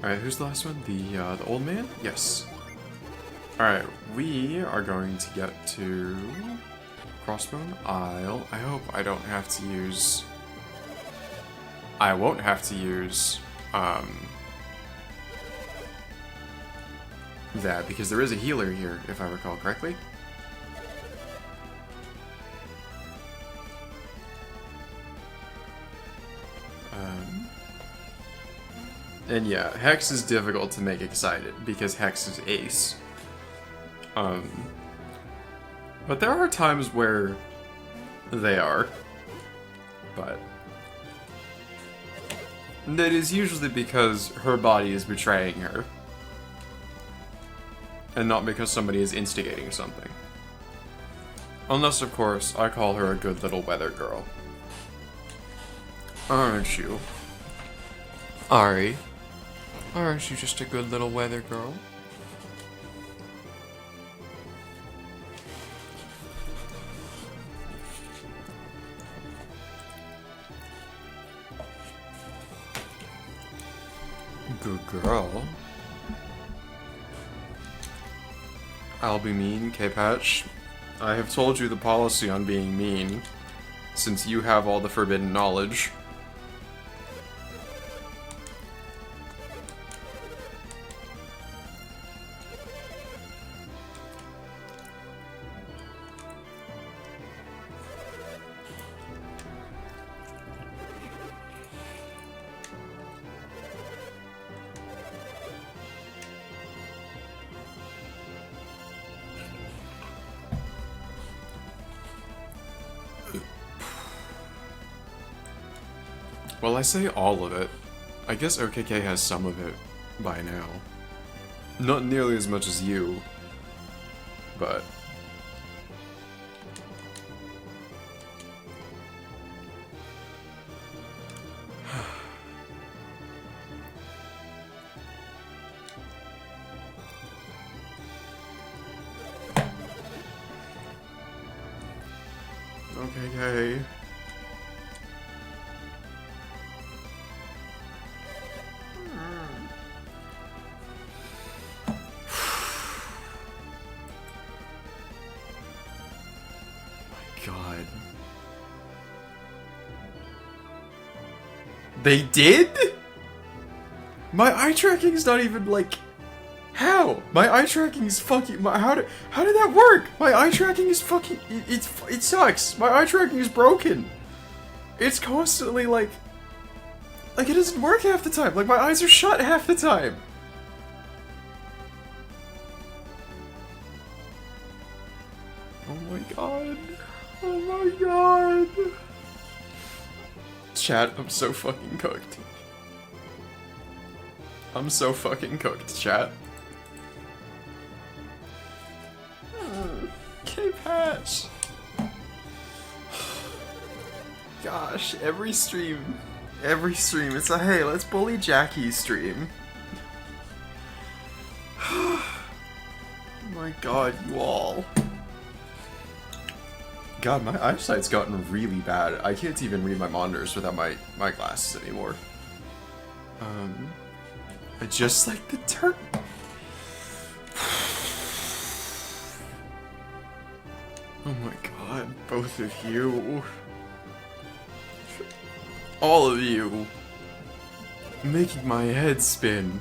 Alright, who's the last one? The old man? Yes. Alright, we are going to get to Crossbone Isle. I hope I don't have to use... I won't have to use, that, because there is a healer here, if I recall correctly. And yeah, Hex is difficult to make excited, because Hex is ace. But there are times where they are. But that is usually because her body is betraying her. And not because somebody is instigating something. Unless, of course, I call her a good little weather girl. Aren't you? Ari? Aren't you just a good little weather girl? Good girl. I'll be mean, K-Patch. I have told you the policy on being mean, since you have all the forbidden knowledge. Well, I say all of it. I guess OKK has some of it by now. Not nearly as much as you, but... OKK. God. They did? My eye tracking is not even like... How? My eye tracking is fucking... How did that work? My eye tracking is fucking... It sucks. My eye tracking is broken. It's constantly like... Like, it doesn't work half the time. Like, my eyes are shut half the time. Oh my god. Oh my god. Chat, I'm so fucking cooked. I'm so fucking cooked, chat. K-Patch. Gosh, every stream, it's a hey, let's bully Jackie stream. Oh my god, you all. God, my eyesight's gotten really bad. I can't even read my monitors without my glasses anymore. I just like the turn. Oh my god, both of you. All of you. Making my head spin.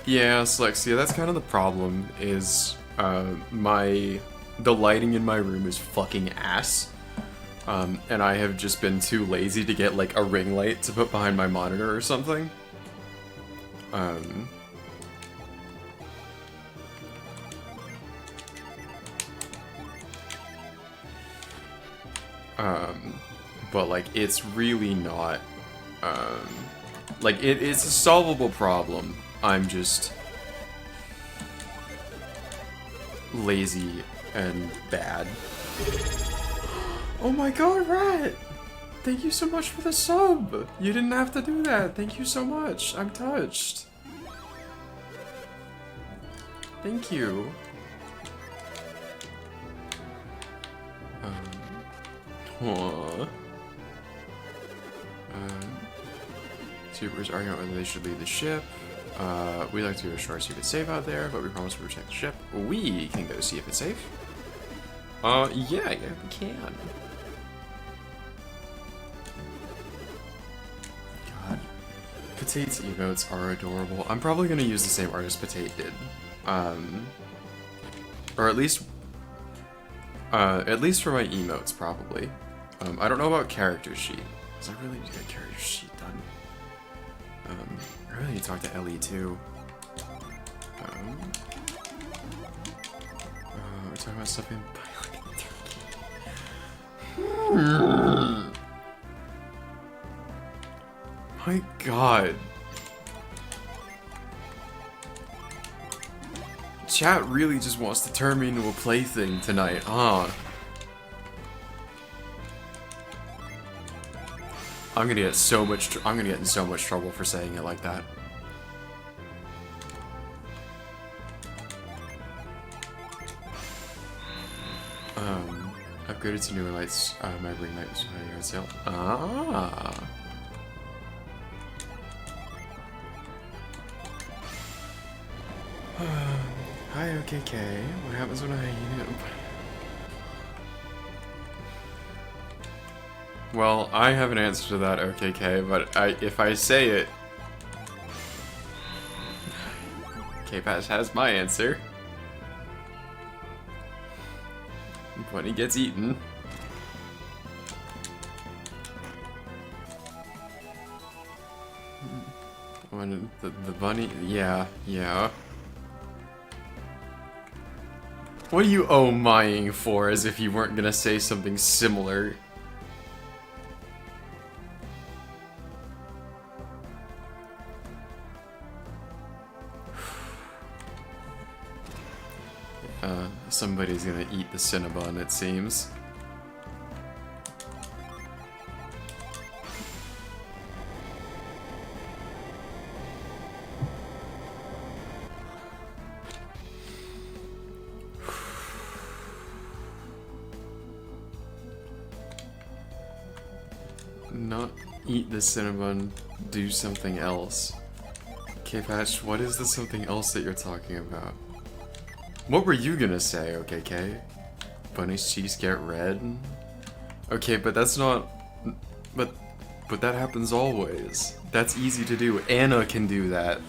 Yeah, Slexia, that's kind of the problem, is, the lighting in my room is fucking ass. And I have just been too lazy to get, like, a ring light to put behind my monitor or something. But, like, it's really not, like, it's a solvable problem. I'm just lazy and bad. Oh my god, Rat! Thank you so much for the sub! You didn't have to do that. Thank you so much. I'm touched. Thank you. Aww. Troopers arguing whether they should leave the ship. We'd like to assure us you could save out there, but we promise to protect the ship. We can go see if it's safe. Yeah, we can. God. Patate's emotes are adorable. I'm probably gonna use the same artist Patate did. Or at least for my emotes, probably. I don't know about character sheet, because I really need to get character sheet done. I really need to talk to Ellie, too. We're talking about stuff in My god. Chat really just wants to turn me into a plaything tonight, huh? I'm gonna get in so much trouble for saying it like that. Upgraded to newer lights. My ring light was on yard sale. Ah. Hi, OKK. What happens when I eat it? Well, I have an answer to that, OKK, but if I say it... K-Patch has my answer. Bunny gets eaten. When the bunny... Yeah. What are you oh-mying for, as if you weren't gonna say something similar? Somebody's gonna eat the Cinnabon, it seems. Not eat the Cinnabon, do something else. K-Patch, what is the something else that you're talking about? What were you gonna say, OKK? Bunny's cheeks get red? Okay, but that's not... But that happens always. That's easy to do. Anna can do that.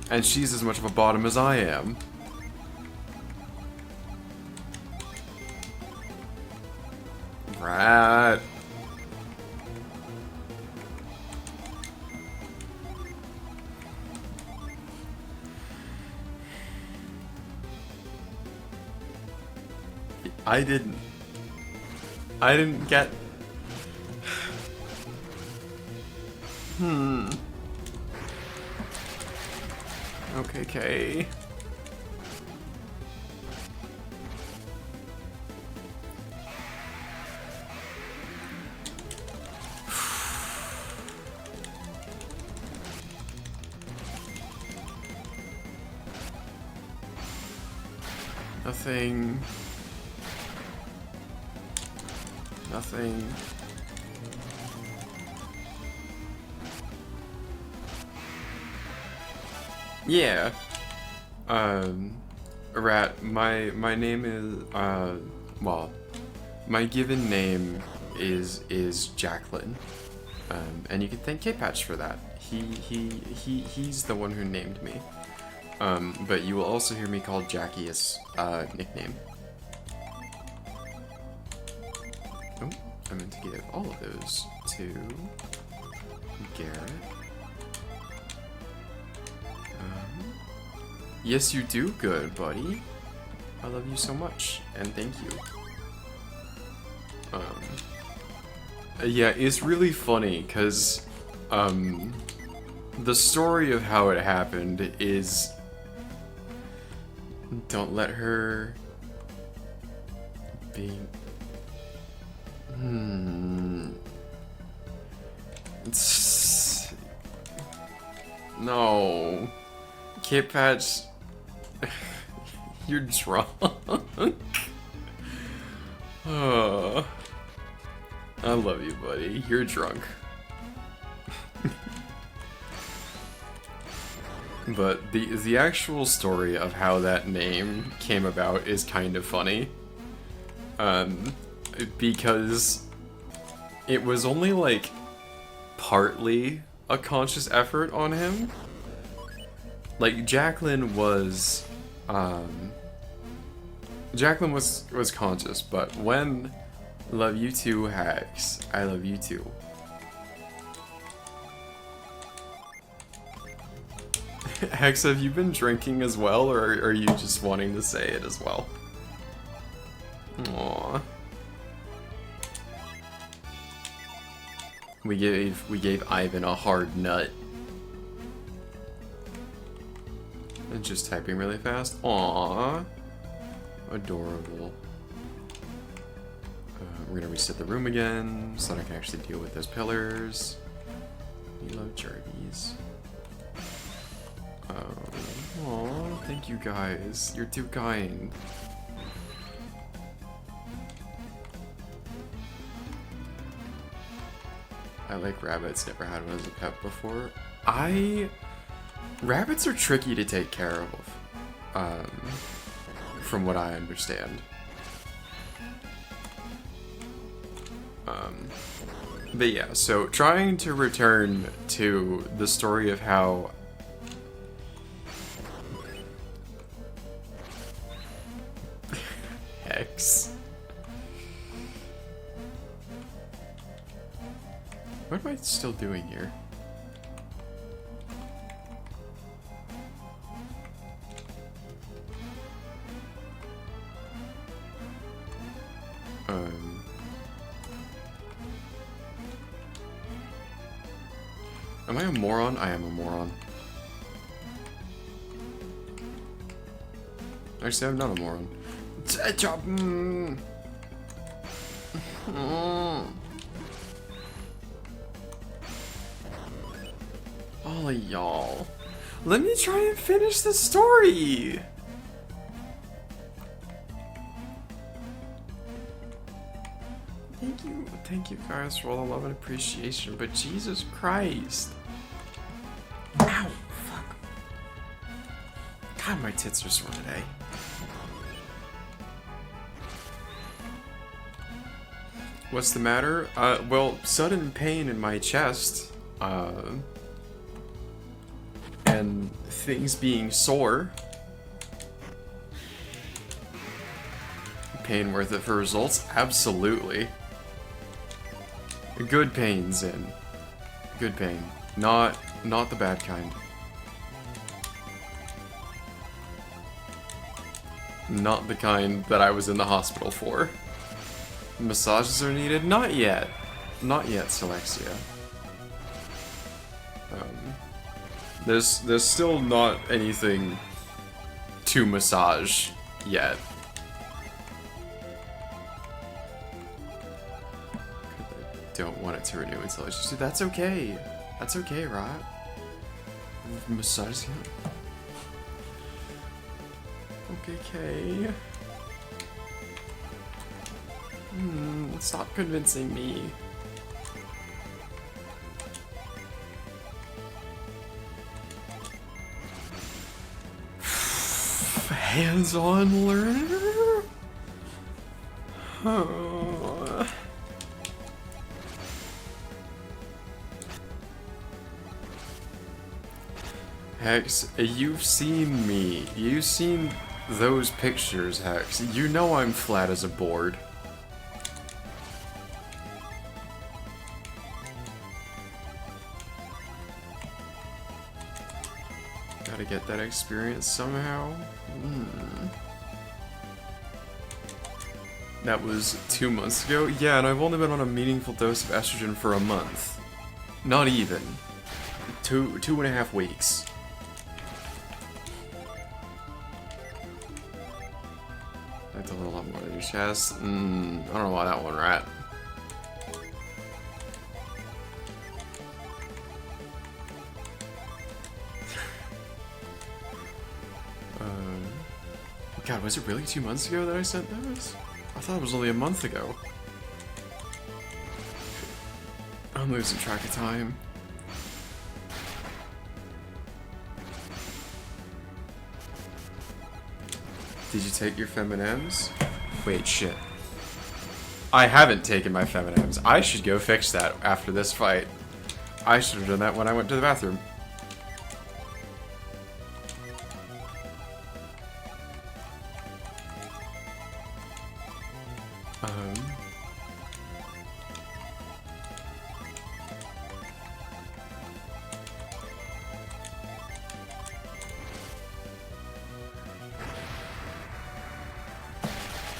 And she's as much of a bottom as I am. Rat. I didn't get... Okay. Nothing. Yeah. Rat, my name is, well, my given name is Jacqueline. And you can thank K-Patch for that. He's the one who named me. But you will also hear me called Jackie as, nickname. Oh, I meant to give all of those to Garrett. Yes, you do good, buddy. I love you so much, and thank you. Yeah, it's really funny, because, the story of how it happened is... Don't let her... be... No. K-Patch... You're drunk. I love you, buddy. You're drunk. But the actual story of how that name came about is kind of funny. Because it was only like partly a conscious effort on him. Like Jacqueline was conscious, but when Love You Too hacks, I love you too. Hex, have you been drinking as well, or are you just wanting to say it as well? Aww. We gave Ivan a hard nut. And just typing really fast. Aww. Adorable. We're gonna reset the room again so that I can actually deal with those pillars. We love Jardies. Aw, thank you guys. You're too kind. I like rabbits. Never had one as a pet before. Rabbits are tricky to take care of, from what I understand. But yeah, so trying to return to the story of how Hex. What am I still doing here? Am I a moron? I am a moron. Actually, I'm not a moron. All of y'all. Let me try and finish the story! Thank you guys for all the love and appreciation, but Jesus Christ. Ow, fuck. God, my tits are sore today. What's the matter? Well, sudden pain in my chest, and things being sore. Pain worth it for results? Absolutely. Good pain's in. Good pain. Not the bad kind. Not the kind that I was in the hospital for. Massages are needed? Not yet. Not yet, Selexia. There's still not anything to massage yet. Don't want it to renew until I just do. That's okay. That's okay, right? Massage. Okay. Stop convincing me. Hands-on learner? Oh. Hex, you've seen me. You've seen those pictures, Hex. You know I'm flat as a board. Gotta get that experience somehow. That was 2 months ago? Yeah, and I've only been on a meaningful dose of estrogen for a month. Not even. 2.5 weeks. That's a little lot more than your chest. I don't know why that one, right? God, was it really 2 months ago that I sent those? I thought it was only a month ago. I'm losing track of time. Did you take your Feminems? Wait, shit. I haven't taken my Feminems. I should go fix that after this fight. I should have done that when I went to the bathroom.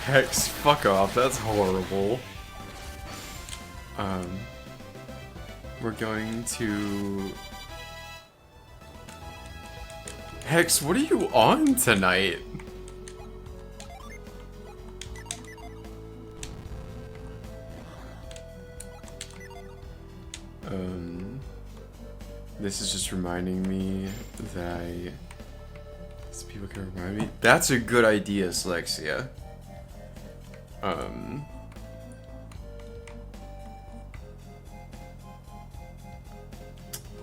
Hex, fuck off, that's horrible. We're going to... Hex, what are you on tonight? This is just reminding me that these people can remind me. That's a good idea, Slexia.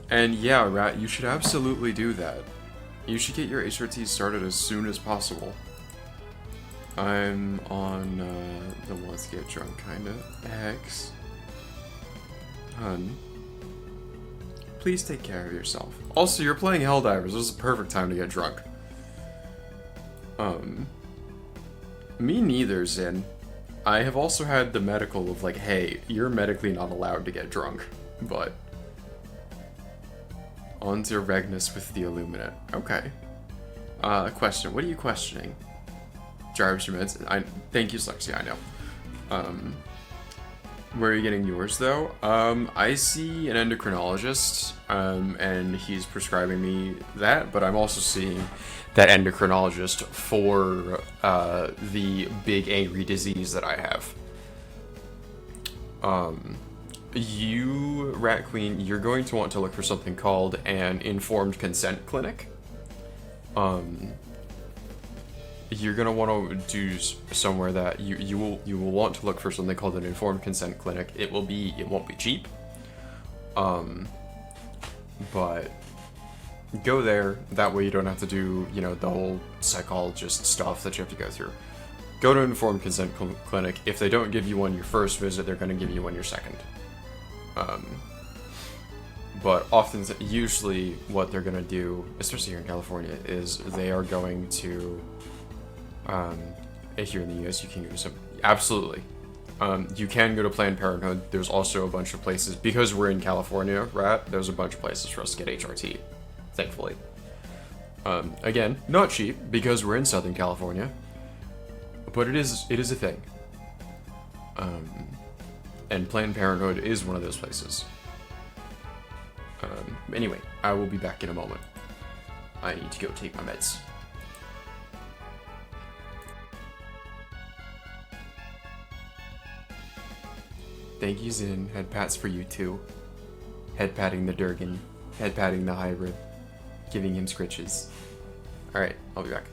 And yeah, Rat, you should absolutely do that. You should get your HRT started as soon as possible. I'm on the let's get drunk kinda. Hex. Hun. Please take care of yourself. Also, you're playing Helldivers. This is the perfect time to get drunk. Me neither, Zin. I have also had the medical of like, hey, you're medically not allowed to get drunk. But... on to Regnus with the Illuminate. Okay. Question. What are you questioning? Jarvis, your meds? Thank you, Slexia, I know. Where are you getting yours, though? I see an endocrinologist, and he's prescribing me that, but I'm also seeing that endocrinologist for the big angry disease that I have. You, Rat Queen, you're going to want to look for something called an informed consent clinic. You're gonna want to do somewhere that you will want to look for something called an informed consent clinic. It won't be cheap. But go there. That way you don't have to do, you know, the whole psychologist stuff that you have to go through. Go to an informed consent clinic. If they don't give you one your first visit, they're gonna give you one your second. But often, usually what they're gonna do, especially here in California, is they are going to, here in the US, you can go to some, absolutely. You can go to Planned Parenthood. There's also a bunch of places, because we're in California, Rat, there's a bunch of places for us to get HRT, thankfully. Again, not cheap, because we're in Southern California, but it is a thing. And Planned Parenthood is one of those places. Anyway, I will be back in a moment. I need to go take my meds. Thank you, Zin. Head pats for you too. Head patting the Durgan. Head patting the hybrid. Giving him scritches. Alright, I'll be back.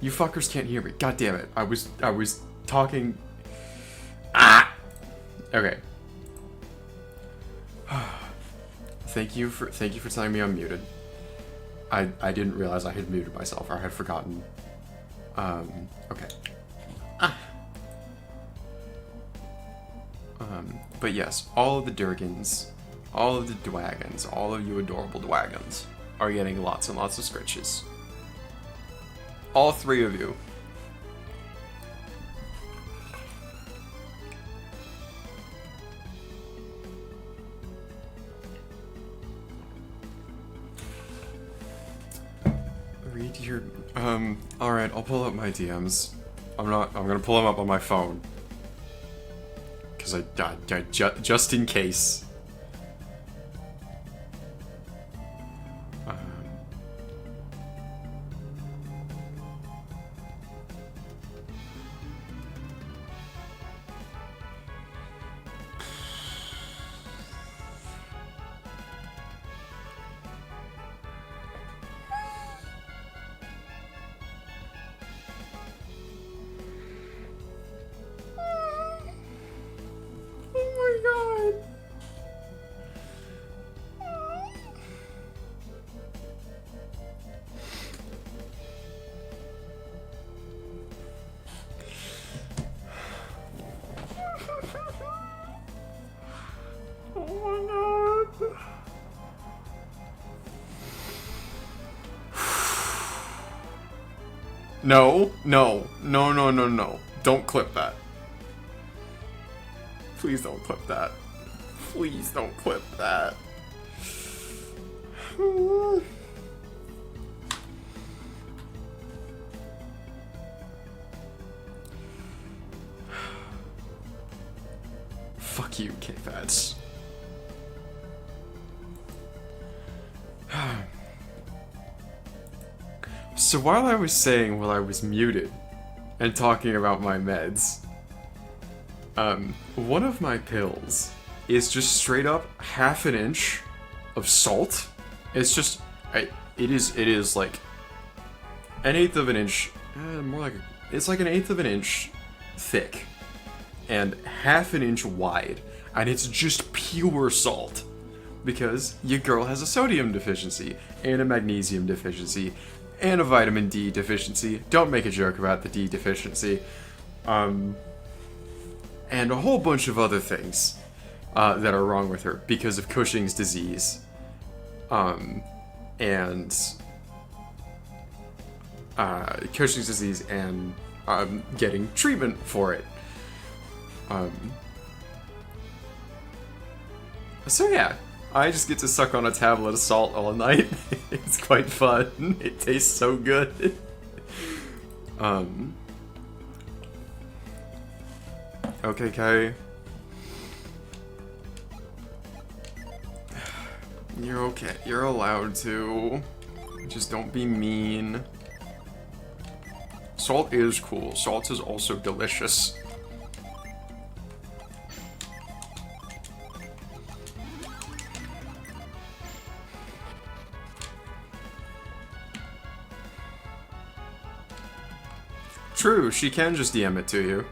You fuckers can't hear me. God damn it. I was talking. Ah! Okay. Thank you for telling me I'm muted. I didn't realize I had muted myself, or I had forgotten. Okay. But yes, all of the Durgans, all of the Dwagons, all of you adorable Dwagons are getting lots and lots of scritches. All 3 of you. Read your, alright, I'll pull up my DMs. I'm gonna pull them up on my phone. Because just in case. No. Don't clip that. Please don't clip that. Please don't clip that. Fuck you, K-Fads. So while I was muted and talking about my meds, one of my pills is just straight up half an inch of salt. It's just, it is like an eighth of an inch, it's like an eighth of an inch thick and half an inch wide, and it's just pure salt. Because your girl has a sodium deficiency, and a magnesium deficiency, and a vitamin D deficiency. Don't make a joke about the D deficiency. And a whole bunch of other things that are wrong with her because of Cushing's disease. Cushing's disease and getting treatment for it. So yeah, I just get to suck on a tablet of salt all night. It's quite fun. It tastes so good. Okay, Kai. You're okay. You're allowed to. Just don't be mean. Salt is cool. Salt is also delicious. True, she can just DM it to you.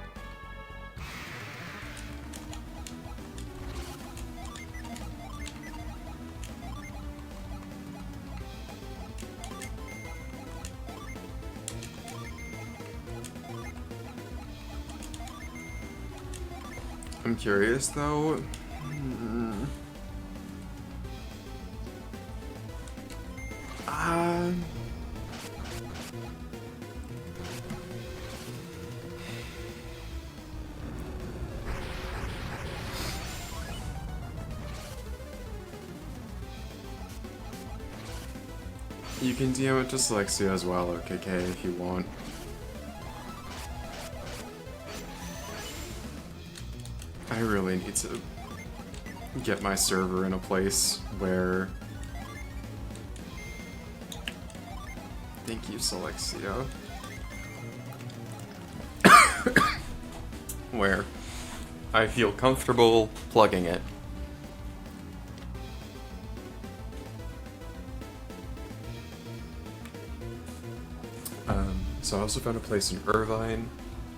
I'm curious though. You can DM it to Selexia as well, OKK, if you want. I really need to get my server in a place where... Thank you, Selexia. Where I feel comfortable plugging it. So I also found a place in Irvine.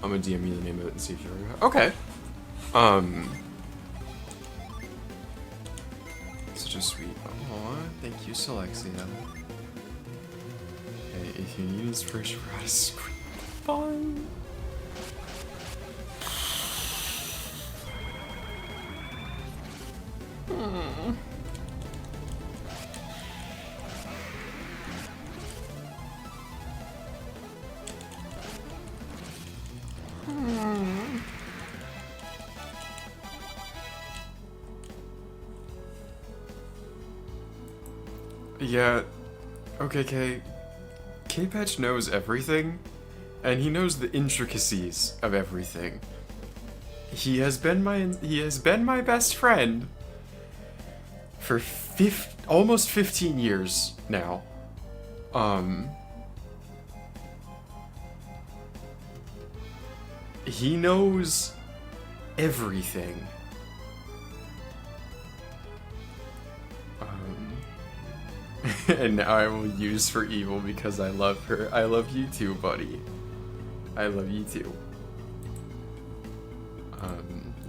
I'm gonna DM you the name of it and see if you're okay. Such a sweet. Aw, thank you, Selexia. Hey, if you need inspiration for how to scream, fun. Yeah, okay, K-Patch knows everything, and he knows the intricacies of everything. He has been my best friend for almost 15 years now. He knows everything. And now I will use for evil because I love her. I love you too, buddy. I love you too.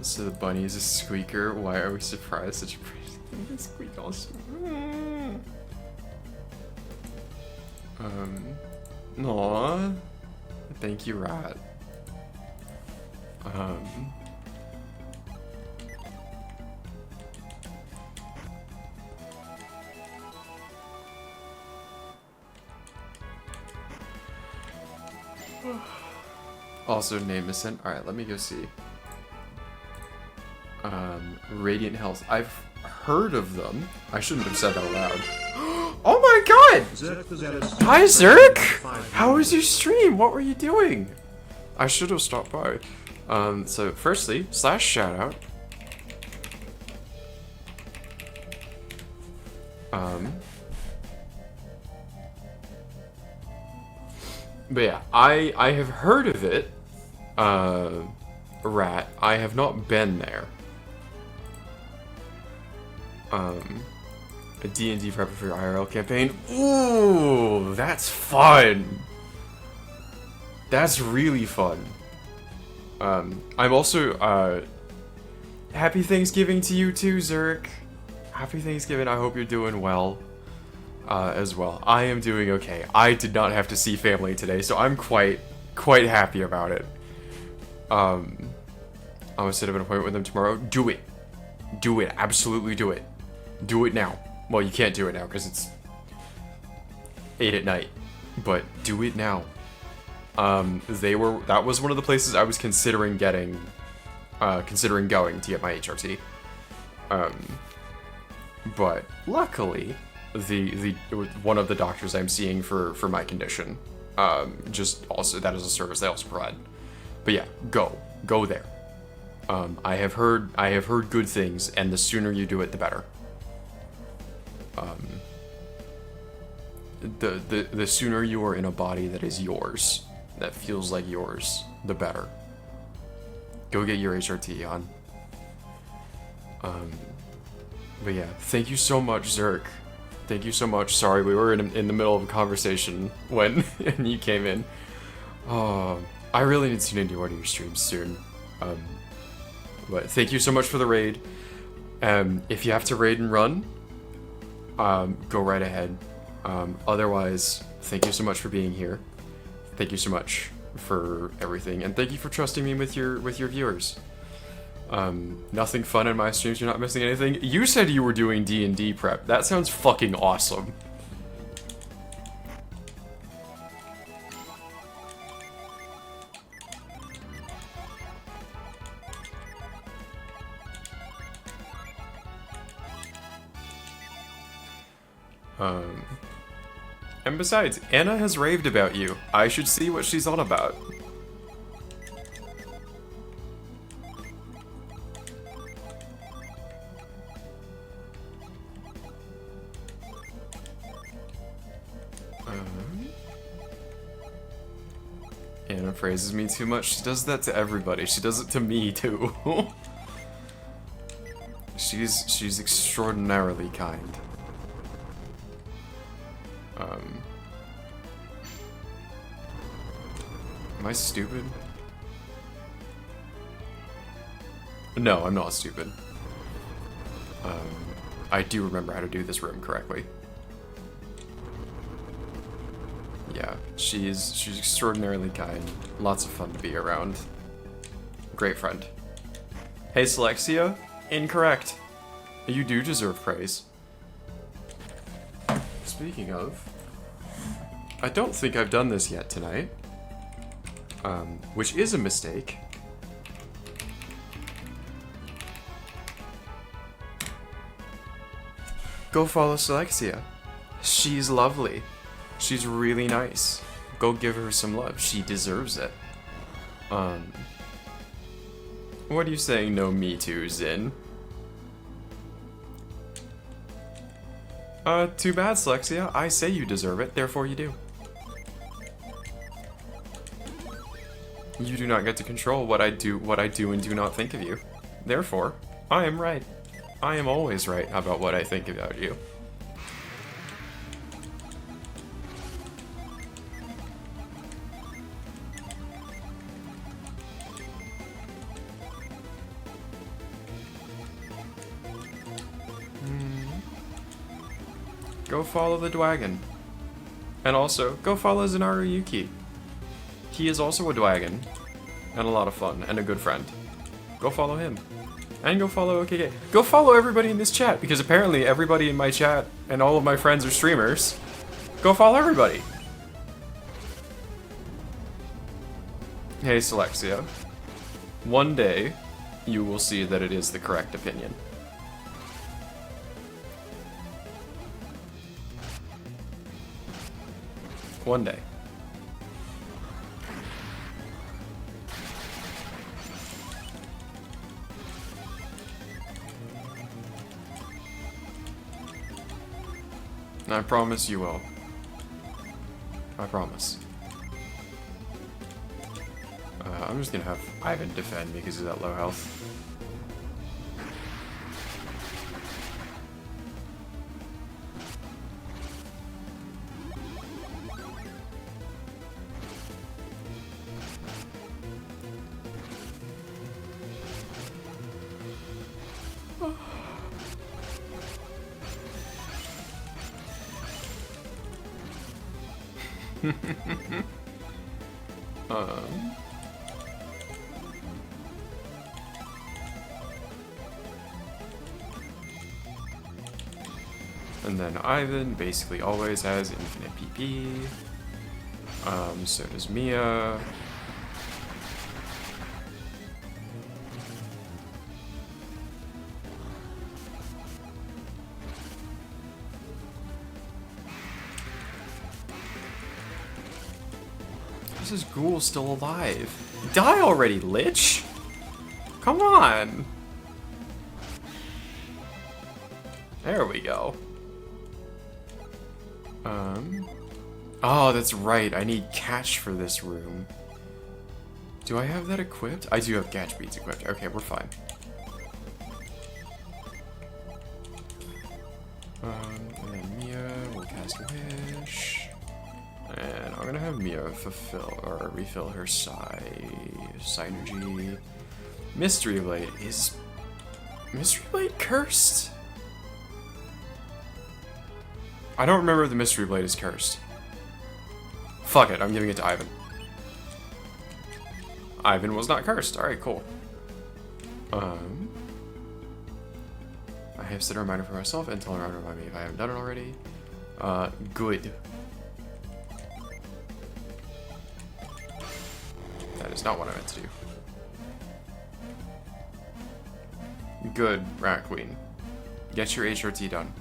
So the bunny is a squeaker. Why are we surprised? Such a pretty thing to squeak also. Aww. Thank you, Rat. Also, name is sent. Alright, let me go see. Radiant Health. I've heard of them. I shouldn't have said that aloud. Oh my god! Hi, Zerk! How was your stream? What were you doing? I should have stopped by. So firstly, / shoutout. But yeah, I have heard of it. Rat. I have not been there. A D&D prep for your IRL campaign. Ooh, that's fun. That's really fun. I'm also, happy Thanksgiving to you too, Zurich. Happy Thanksgiving, I hope you're doing well, as well. I am doing okay. I did not have to see family today, so I'm quite happy about it. I'm gonna set up an appointment with them tomorrow. Do it. Do it. Absolutely do it. Do it now. Well, you can't do it now, because it's 8 at night. But do it now. That was one of the places I was considering going to get my HRT. But luckily, one of the doctors I'm seeing for my condition, just also, that is a service they also provide. But yeah, go there. I have heard good things, and the sooner you do it, the better. The sooner you are in a body that is yours, that feels like yours, the better. Go get your HRT on. But yeah, thank you so much, Zerk. Thank you so much. Sorry, we were in the middle of a conversation when you came in. I really need to tune into one of your streams soon. But thank you so much for the raid. If you have to raid and run, go right ahead. Otherwise, thank you so much for being here. Thank you so much for everything, and thank you for trusting me with your viewers. Nothing fun in my streams, you're not missing anything. You said you were doing D&D prep. That sounds fucking awesome. And besides, Anna has raved about you. I should see what she's on about. Anna praises me too much. She does that to everybody. She does it to me too. She's extraordinarily kind. I stupid? No, I'm not stupid. I do remember how to do this room correctly. Yeah, she's extraordinarily kind. Lots of fun to be around. Great friend. Hey, Selexia? Incorrect. You do deserve praise. Speaking of, I don't think I've done this yet tonight. Which is a mistake. Go follow Selexia. She's lovely. She's really nice. Go give her some love. She deserves it. What are you saying, no me too, Zin? Too bad, Selexia. I say you deserve it, therefore you do. You do not get to control what I do and do not think of you. Therefore, I am right. I am always right about what I think about you. Go follow the Dwagon. And also, go follow Zenaru Yuki. He is also a Dwagon, and a lot of fun, and a good friend. Go follow him. And go follow OKK. Go follow everybody in this chat, because apparently everybody in my chat and all of my friends are streamers. Go follow everybody. Hey, Selexia. One day, you will see that it is the correct opinion. One day. I promise you will. I promise. I'm just gonna have Ivan defend because he's at low health. And then Ivan basically always has infinite PP. So does Mia. This is Ghoul still alive. Die already, Lich! Come on! There we go. Oh, that's right. I need catch for this room. Do I have that equipped? I do have catch beads equipped. Okay, we're fine. And then Mia will cast Wish. And I'm gonna have Mia fulfill or refill her Psynergy. Mystery Blade is Mystery Blade cursed? I don't remember if the Mystery Blade is cursed. Fuck it, I'm giving it to Ivan. Ivan was not cursed. Alright, cool. I have set a reminder for myself and tell a reminder remind me if I haven't done it already. Good. That is not what I meant to do. Good, Rat Queen. Get your HRT done.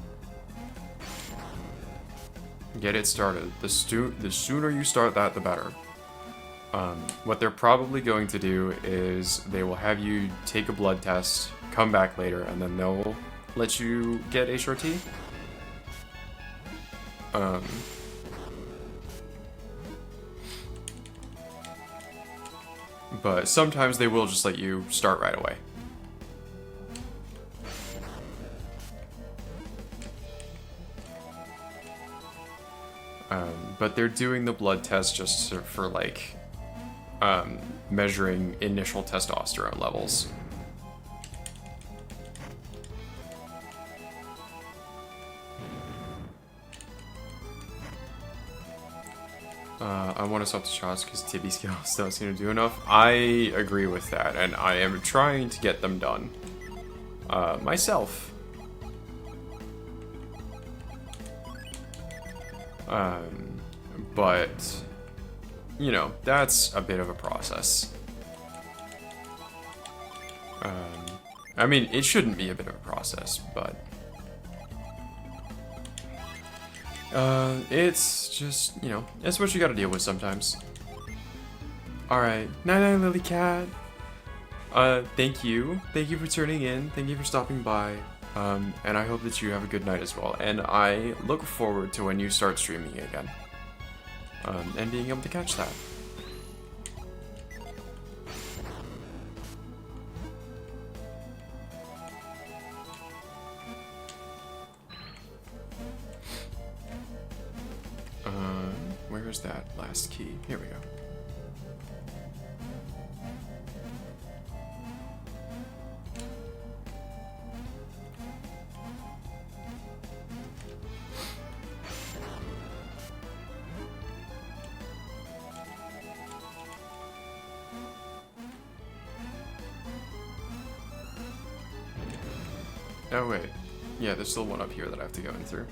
Get it started. The sooner you start that, the better. What they're probably going to do is they will have you take a blood test, come back later, and then they'll let you get HRT. But sometimes they will just let you start right away. But they're doing the blood test just for like measuring initial testosterone levels. I want to swap the shots because Tibby skills don't seem to do enough. I agree with that, and I am trying to get them done myself. But you know, that's a bit of a process. I mean, it shouldn't be a bit of a process, but it's just, you know, it's what you gotta deal with sometimes. Alright, night-night, Lily Cat. Thank you. Thank you for tuning in. Thank you for stopping by. And I hope that you have a good night as well. And I look forward to when you start streaming again. And being able to catch that. Where's that last key? Here we go. Oh wait, yeah, there's still one up here that I have to go in through.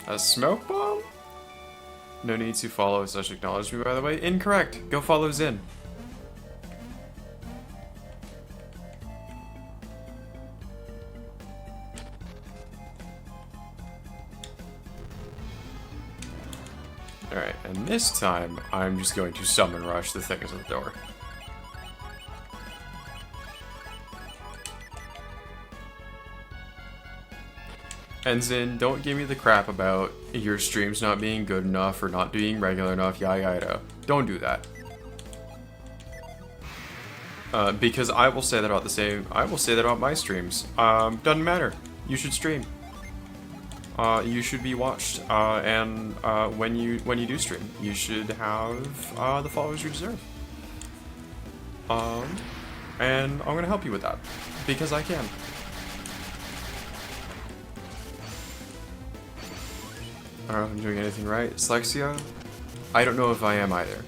A smoke bomb? No need to follow such acknowledge me, by the way. Incorrect. Go follow Zin. Alright, and this time, I'm just going to summon rush the thing at the door. And Zin, don't give me the crap about your streams not being good enough or not being regular enough, yada yada. Don't do that. Because I will say that about I will say that about my streams. Doesn't matter. You should stream. You should be watched. And when you do stream, you should have the followers you deserve. And I'm gonna help you with that because I can. I don't know if I'm doing anything right. Slexia? I don't know if I am either.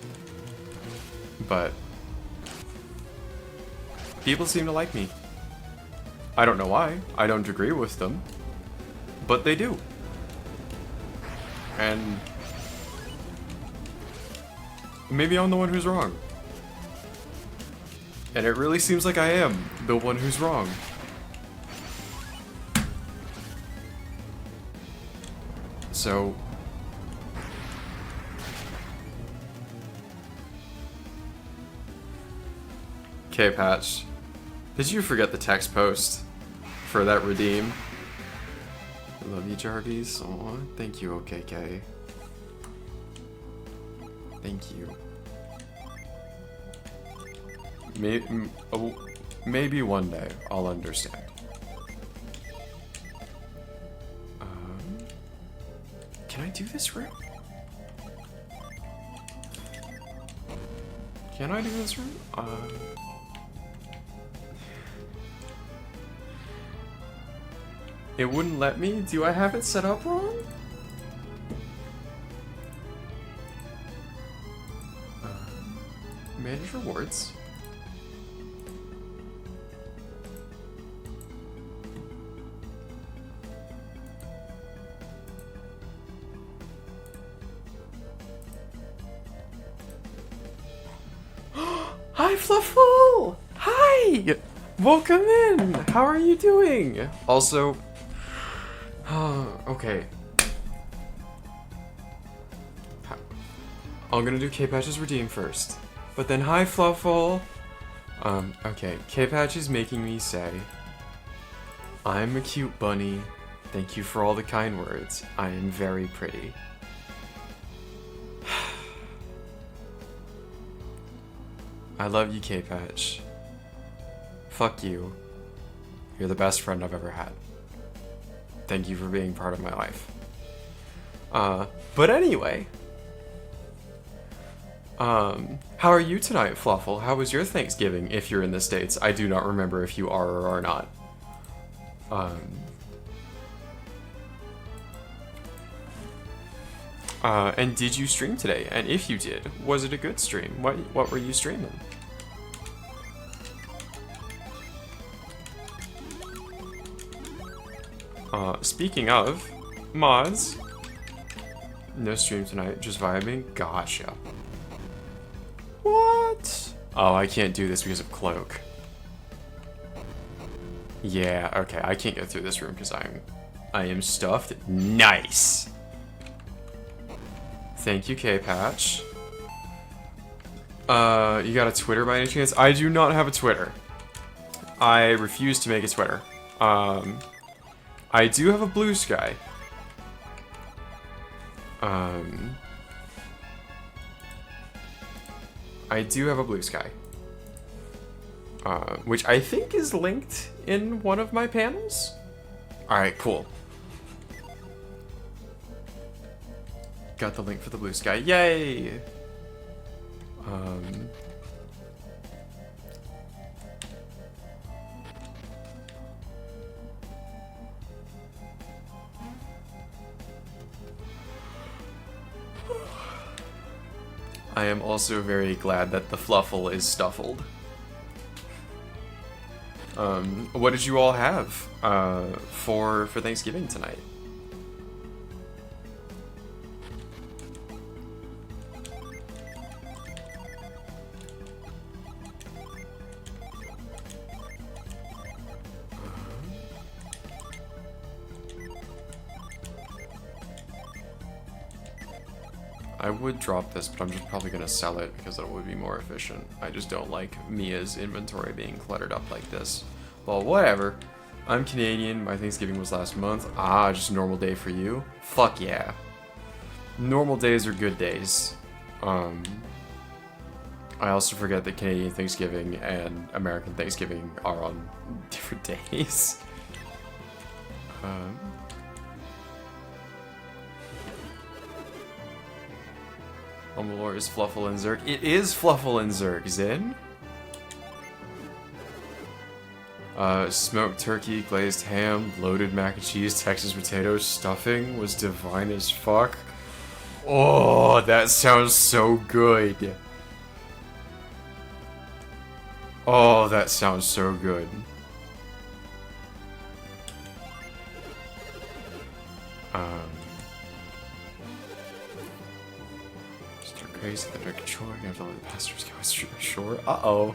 But people seem to like me. I don't know why. I don't agree with them. But they do. And maybe I'm the one who's wrong. And it really seems like I am the one who's wrong. So K-Patch, did you forget the text post for that redeem? I love you, Jarvis. Aw, thank you, OKK. Thank you. Maybe one day I'll understand. Can I do this room? Can I do this room? It wouldn't let me? Do I have it set up wrong? Manage rewards. Hi, Fluffle! Hi! Welcome in! How are you doing? Also, okay. I'm gonna do K-Patch's redeem first. But then, hi, Fluffle! Okay. K-Patch is making me say, I'm a cute bunny. Thank you for all the kind words. I am very pretty. I love you, K-Patch. Fuck you. You're the best friend I've ever had. Thank you for being part of my life. But anyway. How are you tonight, Fluffle? How was your Thanksgiving, if you're in the States? I do not remember if you are or are not. And did you stream today? And if you did, was it a good stream? What were you streaming? Speaking of, mods. No stream tonight, just vibing? Gotcha. What? Oh, I can't do this because of Cloak. Yeah, okay, I can't get through this room because I am stuffed. Nice! Thank you, K-Patch. You got a Twitter by any chance? I do not have a Twitter. I refuse to make a Twitter. I do have a Blue Sky. I do have a Blue Sky. Which I think is linked in one of my panels. Alright, cool. Got the link for the Blue Sky. Yay! I am also very glad that the Fluffle is stuffled. What did you all have for Thanksgiving tonight? I would drop this, but I'm just probably gonna sell it because it would be more efficient. I just don't like Mia's inventory being cluttered up like this. Well, whatever. I'm Canadian. My Thanksgiving was last month. Ah, just a normal day for you? Fuck yeah. Normal days are good days. I also forget that Canadian Thanksgiving and American Thanksgiving are on different days. Umbalore is Fluffle and Zerg. It is Fluffle and Zerg, Zin. Smoked turkey, glazed ham, loaded mac and cheese, Texas potatoes, stuffing was divine as fuck. Oh, that sounds so good. Oh, that sounds so good. Crazy that Rick Chore, you have to let the pastors go ashore. Uh-oh.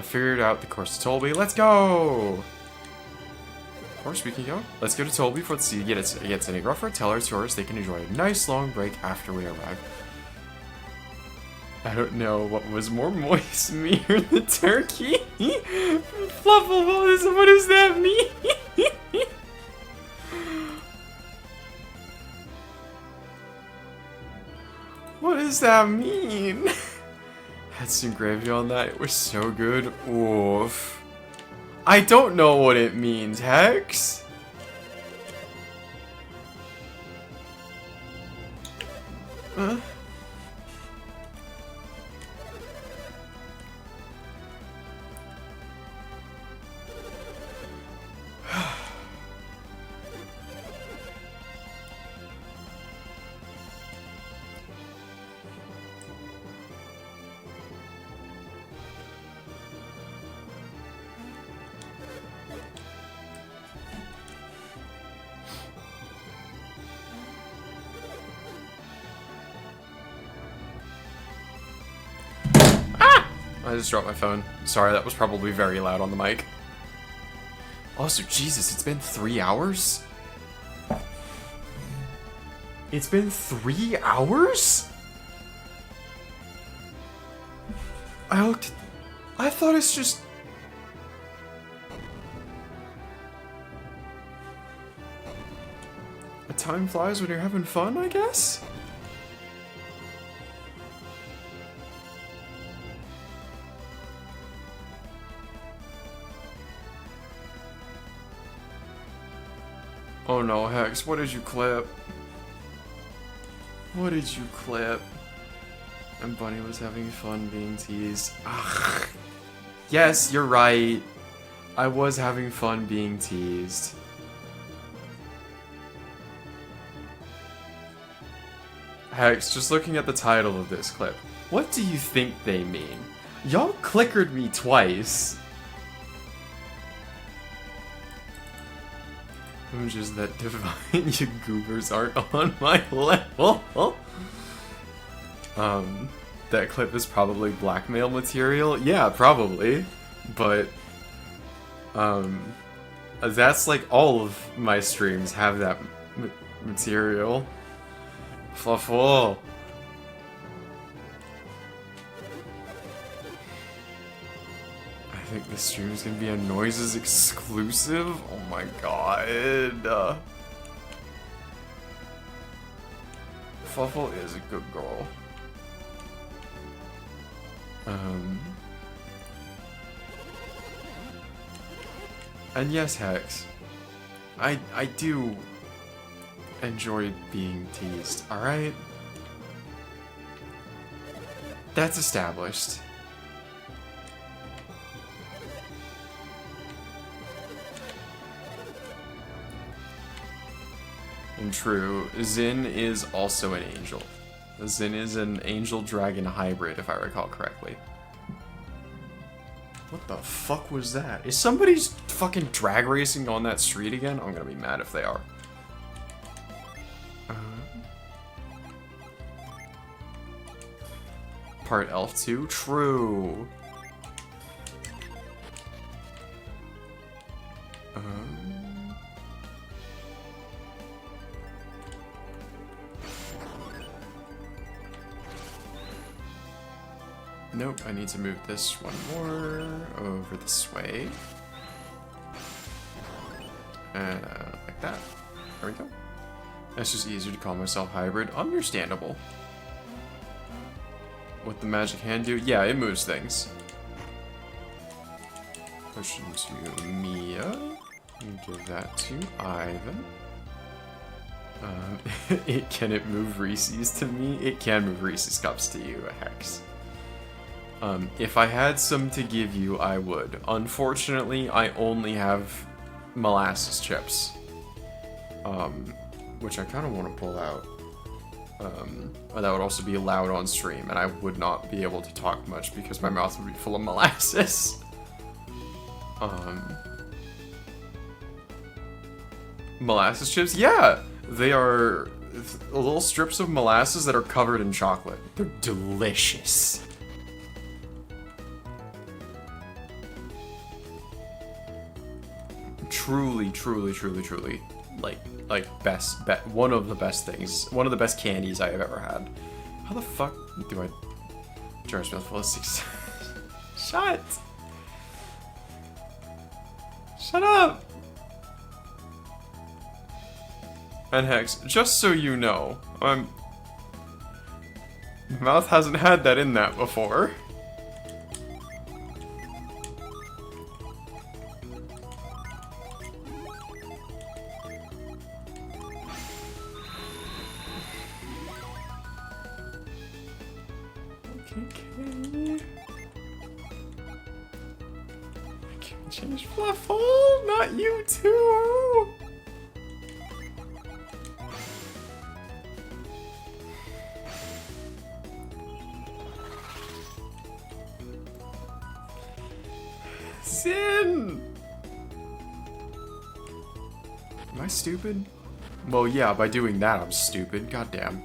Figured out the course to Tolby. Let's go! Of course we can go. Let's go to Tolby before the sea gets any rougher. Tell our tourists they can enjoy a nice long break after we arrive. I don't know what was more moist, me or the turkey? Fluffle, what does that mean? What does that mean? Had some gravy on that. It was so good. Oof. I don't know what it means, Hex. Huh? I just dropped my phone. Sorry, that was probably very loud on the mic. Also, Jesus, it's been 3 hours? It's been 3 hours? I thought it's just... Time flies when you're having fun, I guess? Oh no, Hex, what did you clip? What did you clip? And Bunny was having fun being teased. Ugh. Yes, you're right. I was having fun being teased. Hex, just looking at the title of this clip, what do you think they mean? Y'all clickered me twice. Just that divine, you goobers aren't on my level. That clip is probably blackmail material. Yeah, probably. But, that's like all of my streams have that material. Fluffle. I think this stream is gonna be a Noises exclusive. Oh my god. Fluffle is a good girl. And yes, Hex, I do enjoy being teased, alright? That's established. And true, Zin is also an angel. Zin is an angel-dragon hybrid, if I recall correctly. What the fuck was that? Is somebody fucking drag racing on that street again? I'm gonna be mad if they are. Part elf 2? True. Nope, I need to move this one more over this way. Like that. There we go. That's just easier to call myself hybrid. Understandable. What the magic hand do? Yeah, it moves things. Push into Mia. And give that to Ivan. Can it move Reese's to me? It can move Reese's Cups to you, Hex. If I had some to give you, I would. Unfortunately, I only have molasses chips. Which I kind of want to pull out. That would also be allowed on stream, and I would not be able to talk much because my mouth would be full of molasses. Molasses chips? Yeah! They are little strips of molasses that are covered in chocolate. They're delicious. Truly, truly, truly, truly, like one of the best things, one of the best candies I have ever had. How the fuck do I charge mouthful of 6? Shut up. And Hex, just so you know, my mouth hasn't had that in that before. Change Fluffle, not you too. Zin! Am I stupid? Well, yeah, by doing that, I'm stupid. Goddamn.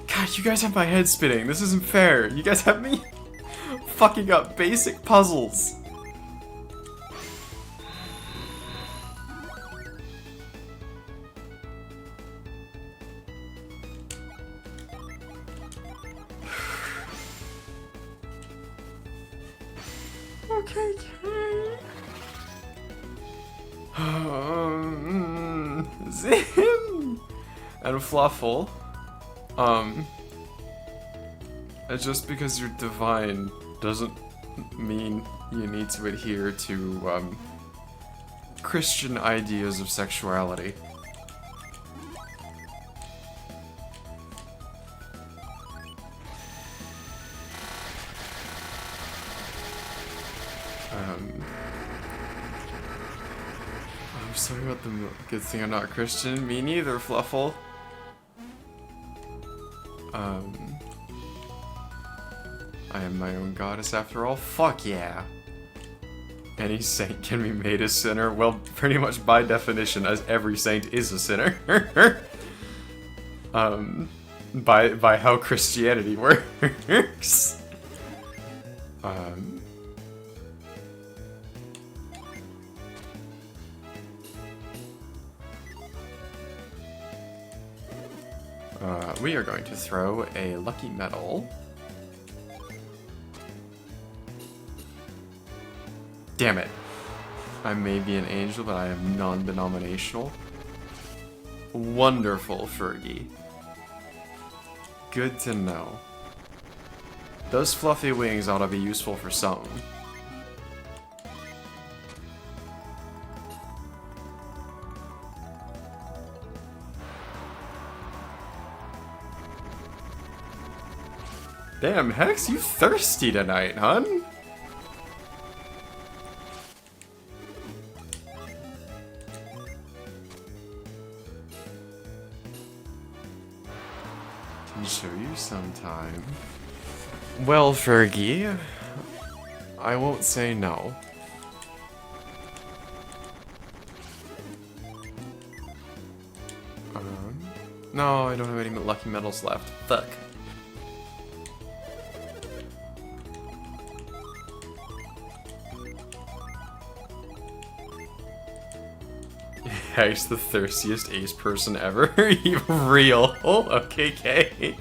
God, you guys have my head spinning. This isn't fair. You guys have me fucking up basic puzzles. Okay. Zin and Fluffle. Just because you're divine doesn't mean you need to adhere to Christian ideas of sexuality. I was talking about the good thing I'm not Christian. Me neither, Fluffle. I am my own goddess after all. Fuck yeah. Any saint can be made a sinner. Well, pretty much by definition, as every saint is a sinner. By how Christianity works. We are going to throw a lucky medal. Damn it. I may be an angel, but I am non-denominational. Wonderful, Fergie. Good to know. Those fluffy wings ought to be useful for something. Damn, Hex, you thirsty tonight, hun? Can show you sometime. Well, Fergie, I won't say no. No, I don't have any lucky medals left. Fuck. He's the thirstiest ace person ever. You real. Oh, okay, K.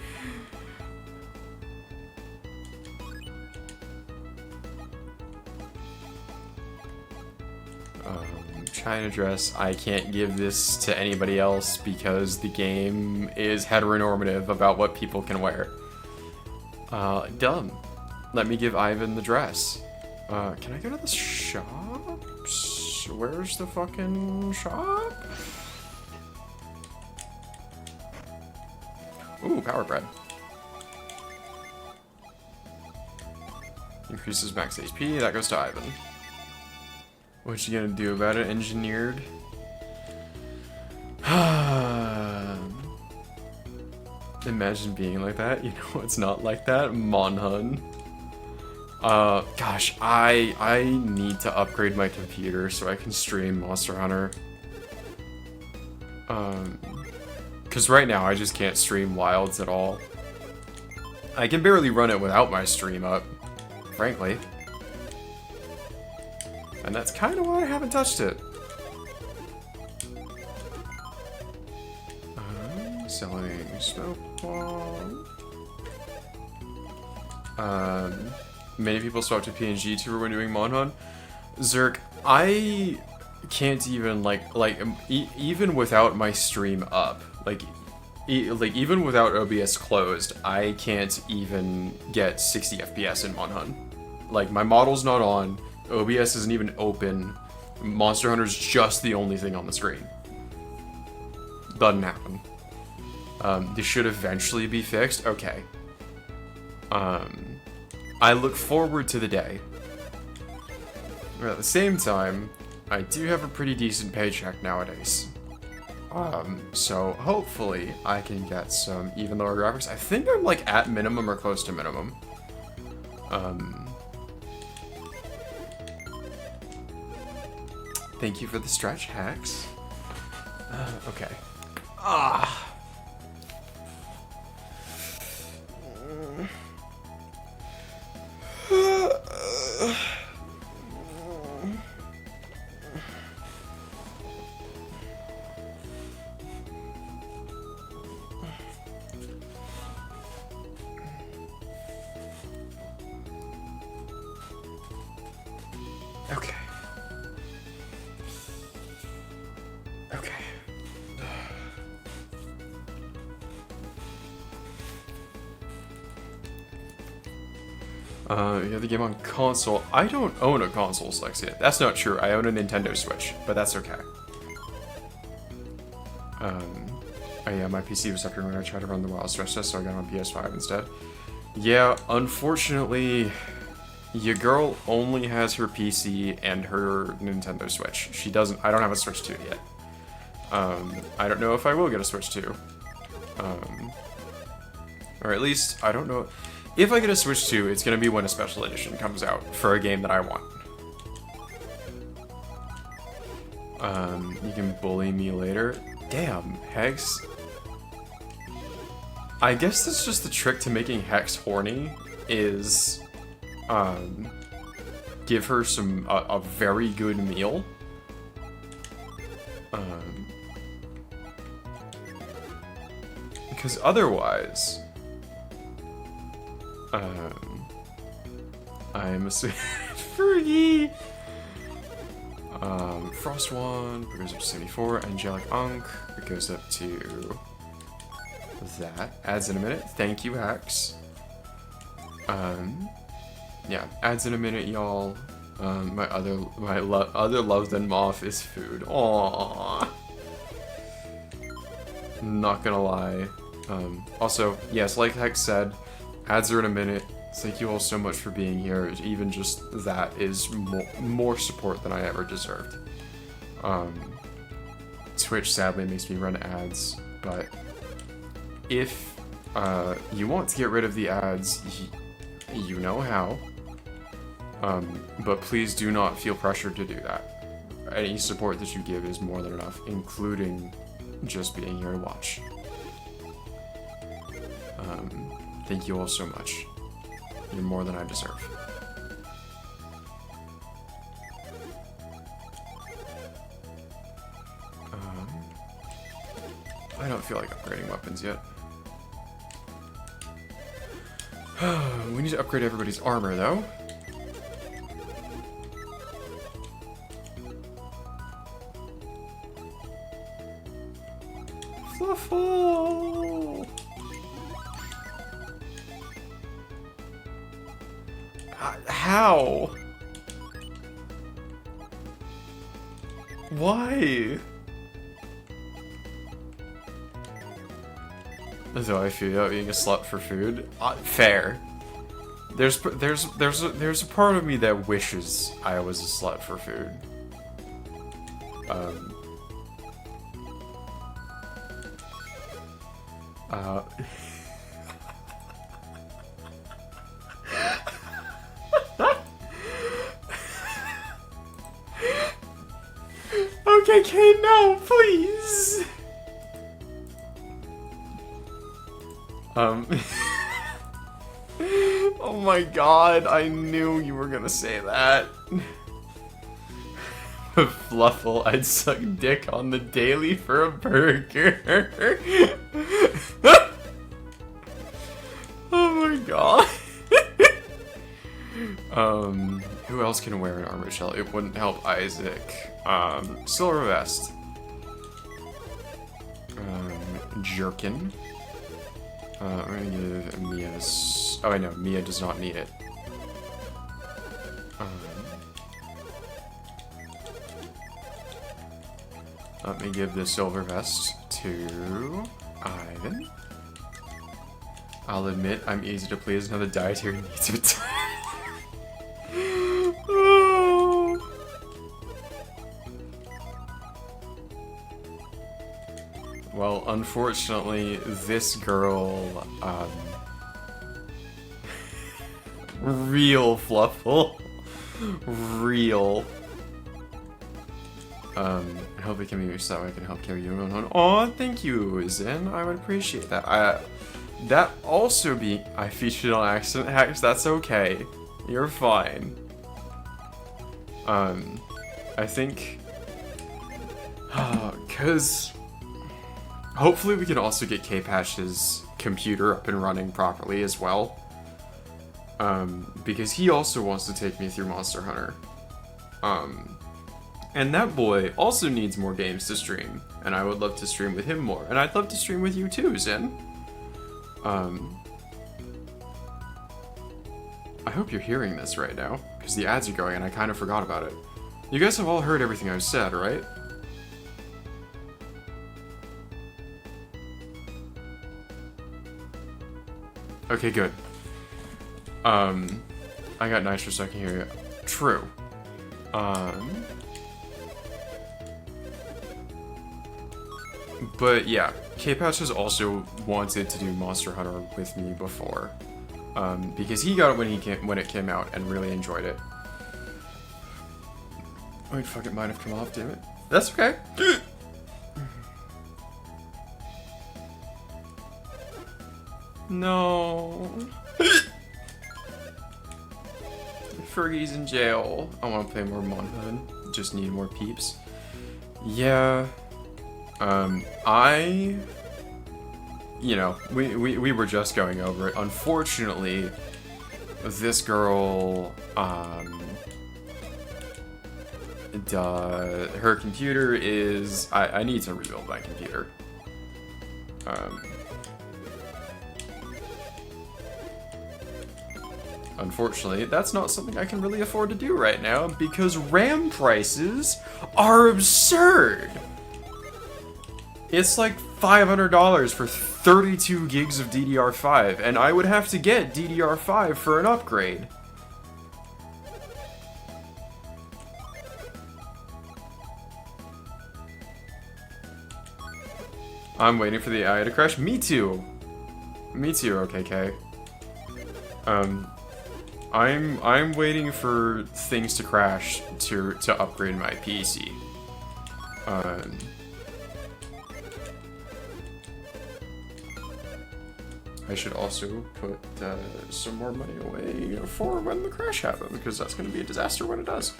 China dress. I can't give this to anybody else because the game is heteronormative about what people can wear. Dumb. Let me give Ivan the dress. Can I go to the shops? Where's the fucking shop? Ooh, power bread. Increases max HP. That goes to Ivan. What you gonna do about it, engineered? Imagine being like that. You know, it's not like that. Monhun. Gosh, I need to upgrade my computer so I can stream Monster Hunter. Because right now I just can't stream Wilds at all. I can barely run it without my stream up, frankly. And that's kind of why I haven't touched it. Selling smoke bomb. Many people swap to PNG tuber when doing Monhun. Zerk, I can't even even without my stream up, even without OBS closed, I can't even get 60 FPS in Monhun. Like, my model's not on, OBS isn't even open, Monster Hunter's just the only thing on the screen. Doesn't happen. This should eventually be fixed. Okay. I look forward to the day. But at the same time, I do have a pretty decent paycheck nowadays. So hopefully I can get some even lower graphics. I think I'm like at minimum or close to minimum. Thank you for the stretch, Hex. Okay. Okay. Okay. You have the game on console. I don't own a console, Lexia. That's not true. I own a Nintendo Switch, but that's okay. Oh yeah, my PC was suffering when I tried to run the Wild Stress test, so I got it on PS5 instead. Yeah, unfortunately, Your girl only has her PC and her Nintendo Switch. She doesn't. I don't have a Switch 2 yet. I don't know if I will get a Switch 2. Or at least, I don't know. If I get a Switch 2, it's gonna be when a special edition comes out for a game that I want. You can bully me later. Damn, Hex. I guess that's just the trick to making Hex horny, is, give her a very good meal. Because otherwise, I'm assuming Fergie. Frost Wand goes up to 74. Angelic Unk, it goes up to that. Adds in a minute. Thank you, Hex. Yeah, adds in a minute, y'all. My other love than Moth is food. Aww. Not gonna lie. Also, yes, like Hex said, ads are in a minute. Thank you all so much for being here. Even just that is more support than I ever deserved. Twitch sadly makes me run ads, but if you want to get rid of the ads, you know how. But please do not feel pressured to do that. Any support that you give is more than enough, including just being here to watch. Thank you all so much. You're more than I deserve. I don't feel like upgrading weapons yet. We need to upgrade everybody's armor, though. Fluffle! How? Why? So I feel about being a slut for food. Fair. There's a part of me that wishes I was a slut for food. Okay, Kate, no, please. Oh my god, I knew you were gonna say that. Fluffle, I'd suck dick on the daily for a burger. Oh my god. Who else can wear an armor shell? It wouldn't help Isaac. Silver vest. Jerkin. I'm gonna give Mia this. Oh, I know, Mia does not need it. Let me give the silver vest to Ivan. I'll admit, I'm easy to please. Another dietary needs of time. Well, unfortunately, this girl, real Fluffle. Real. I hope it can be so that way I can help carry you on. Aw, thank you, Zen. I would appreciate that. That also being I featured on accident, Hex, that's okay. You're fine. I think, cause hopefully we can also get K-Patch's computer up and running properly as well. Because he also wants to take me through Monster Hunter. And that boy also needs more games to stream, and I would love to stream with him more. And I'd love to stream with you too, Zen. I hope you're hearing this right now, because the ads are going and I kind of forgot about it. You guys have all heard everything I've said, right? Okay, good. I got Nitro, so I can hear you. True. But yeah, K-Patch has also wanted to do Monster Hunter with me before. Because he got it when it came out and really enjoyed it. Wait, fuck, it might have come off, damn it. That's okay. No. Fergie's in jail. I want to play more Monhood. Just need more peeps. Yeah. You know, we were just going over it. Unfortunately, this girl, her computer is, I need to rebuild my computer. Unfortunately, that's not something I can really afford to do right now because RAM prices are absurd. It's like $500 for 32 gigs of DDR5, and I would have to get DDR5 for an upgrade. I'm waiting for the AI to crash. Me too. Me too, OKK. I'm waiting for things to crash to upgrade my PC. I should also put some more money away for when the crash happens, because that's going to be a disaster when it does.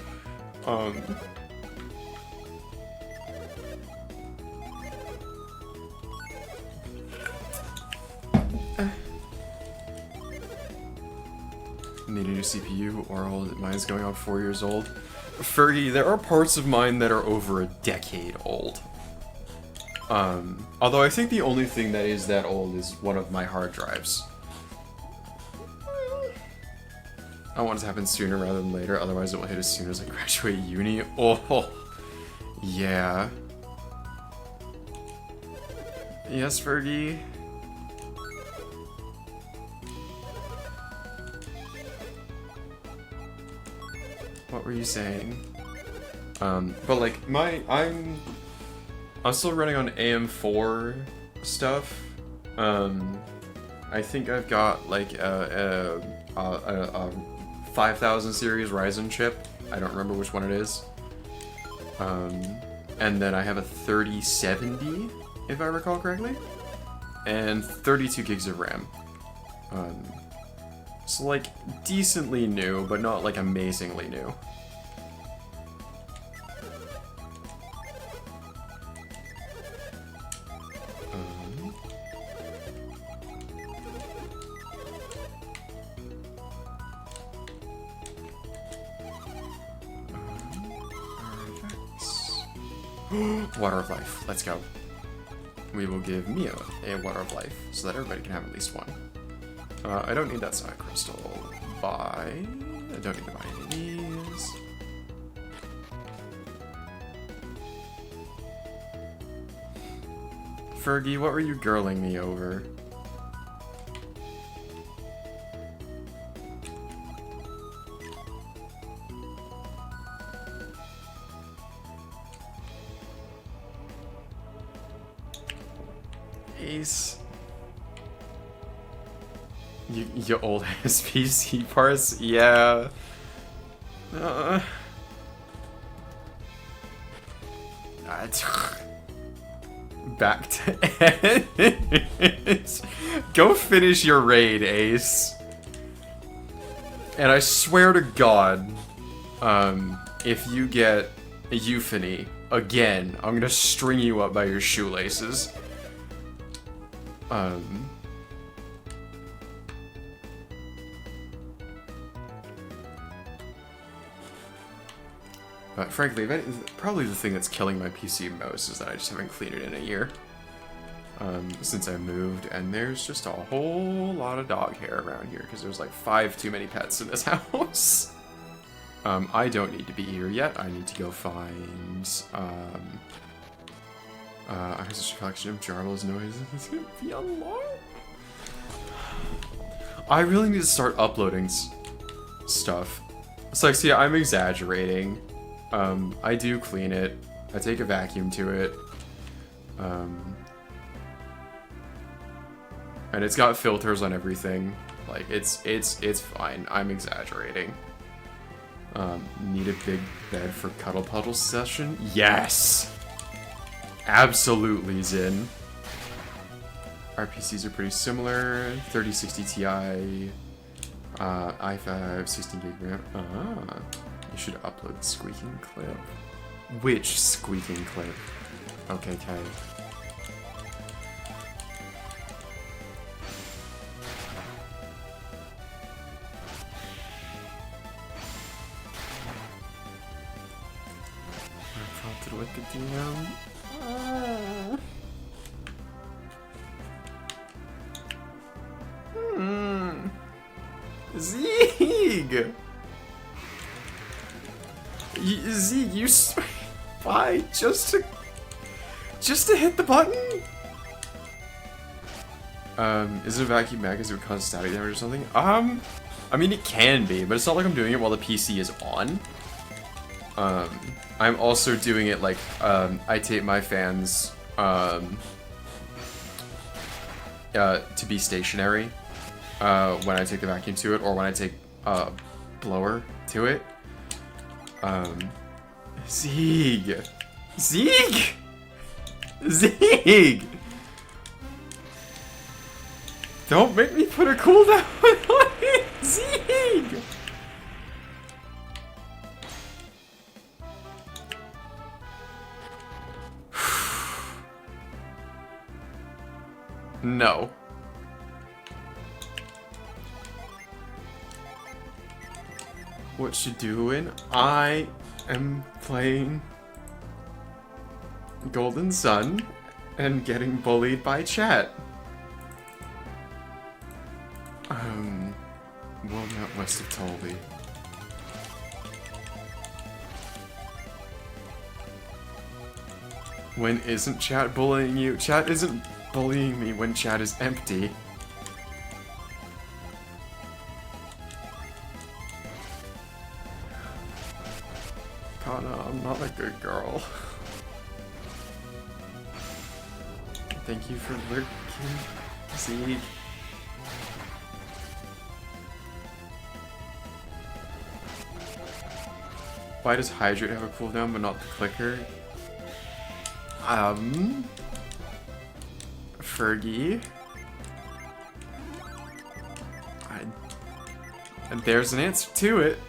Need a new CPU or old? Mine's going on 4 years old. Fergie, there are parts of mine that are over a decade old. Although I think the only thing that is that old is one of my hard drives. I want it to happen sooner rather than later, otherwise it will hit as soon as I graduate uni. Oh, yeah. Yes, Fergie? What were you saying? But like, I'm still running on AM4 stuff. I think I've got like a 5000 series Ryzen chip. I don't remember which one it is. And then I have a 3070, if I recall correctly, and 32 gigs of RAM. So like decently new, but not like amazingly new. Water of Life. Let's go. We will give Mia a Water of Life so that everybody can have at least one. I don't need that side crystal. I don't need to buy any of these. Fergie, what were you girling me over? Ace. You old ass PC parts? Yeah. Back to Ace. Go finish your raid, Ace. And I swear to God, if you get a euphony again, I'm gonna string you up by your shoelaces. But frankly, probably the thing that's killing my PC most is that I just haven't cleaned it in a year. Since I moved, and there's just a whole lot of dog hair around here, because there's like 5 too many pets in this house. I don't need to be here yet. I need to go find, I have such a collection of Jarlo's noises. It's gonna be a lot. I really need to start uploading stuff. It's like, see, I'm exaggerating. I do clean it. I take a vacuum to it. And it's got filters on everything. Like, it's fine. I'm exaggerating. Need a big bed for cuddle puddle session? Yes! Absolutely, Zin. Our PCs are pretty similar. 3060 Ti, i5, 16 gig RAM. Ah, you should upload squeaking clip. Which squeaking clip? Okay, okay. Prompted with the DM. Zeeg! Zeeg, you why? Just to hit the button? Is it a vacuum mag? Is it cause static damage or something? I mean it can be, but it's not like I'm doing it while the PC is on. I'm also doing it like, I tape my fans, to be stationary, when I take the vacuum to it, or when I take a blower to it. Zeeg! Zeeg! Zeeg! Don't make me put a cooldown on it! Zeeg! No. What you doing? I am playing Golden Sun and getting bullied by chat. Walnut west of Tolby. When isn't chat bullying you? Chat isn't bullying me when chat is empty. Kana, I'm not a good girl. Thank you for lurking, Zeeg. Why does Hydrate have a cooldown but not the clicker? Fergie. And there's an answer to it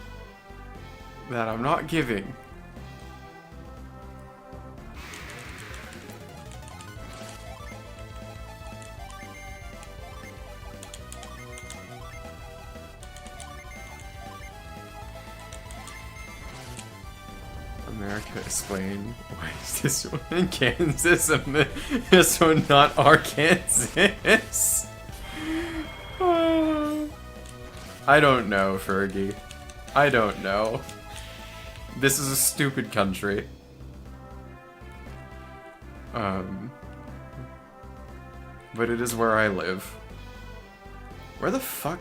that I'm not giving. America, explain why is this one in Kansas and this one not Arkansas? I don't know, Fergie. I don't know. This is a stupid country. But it is where I live. Where the fuck?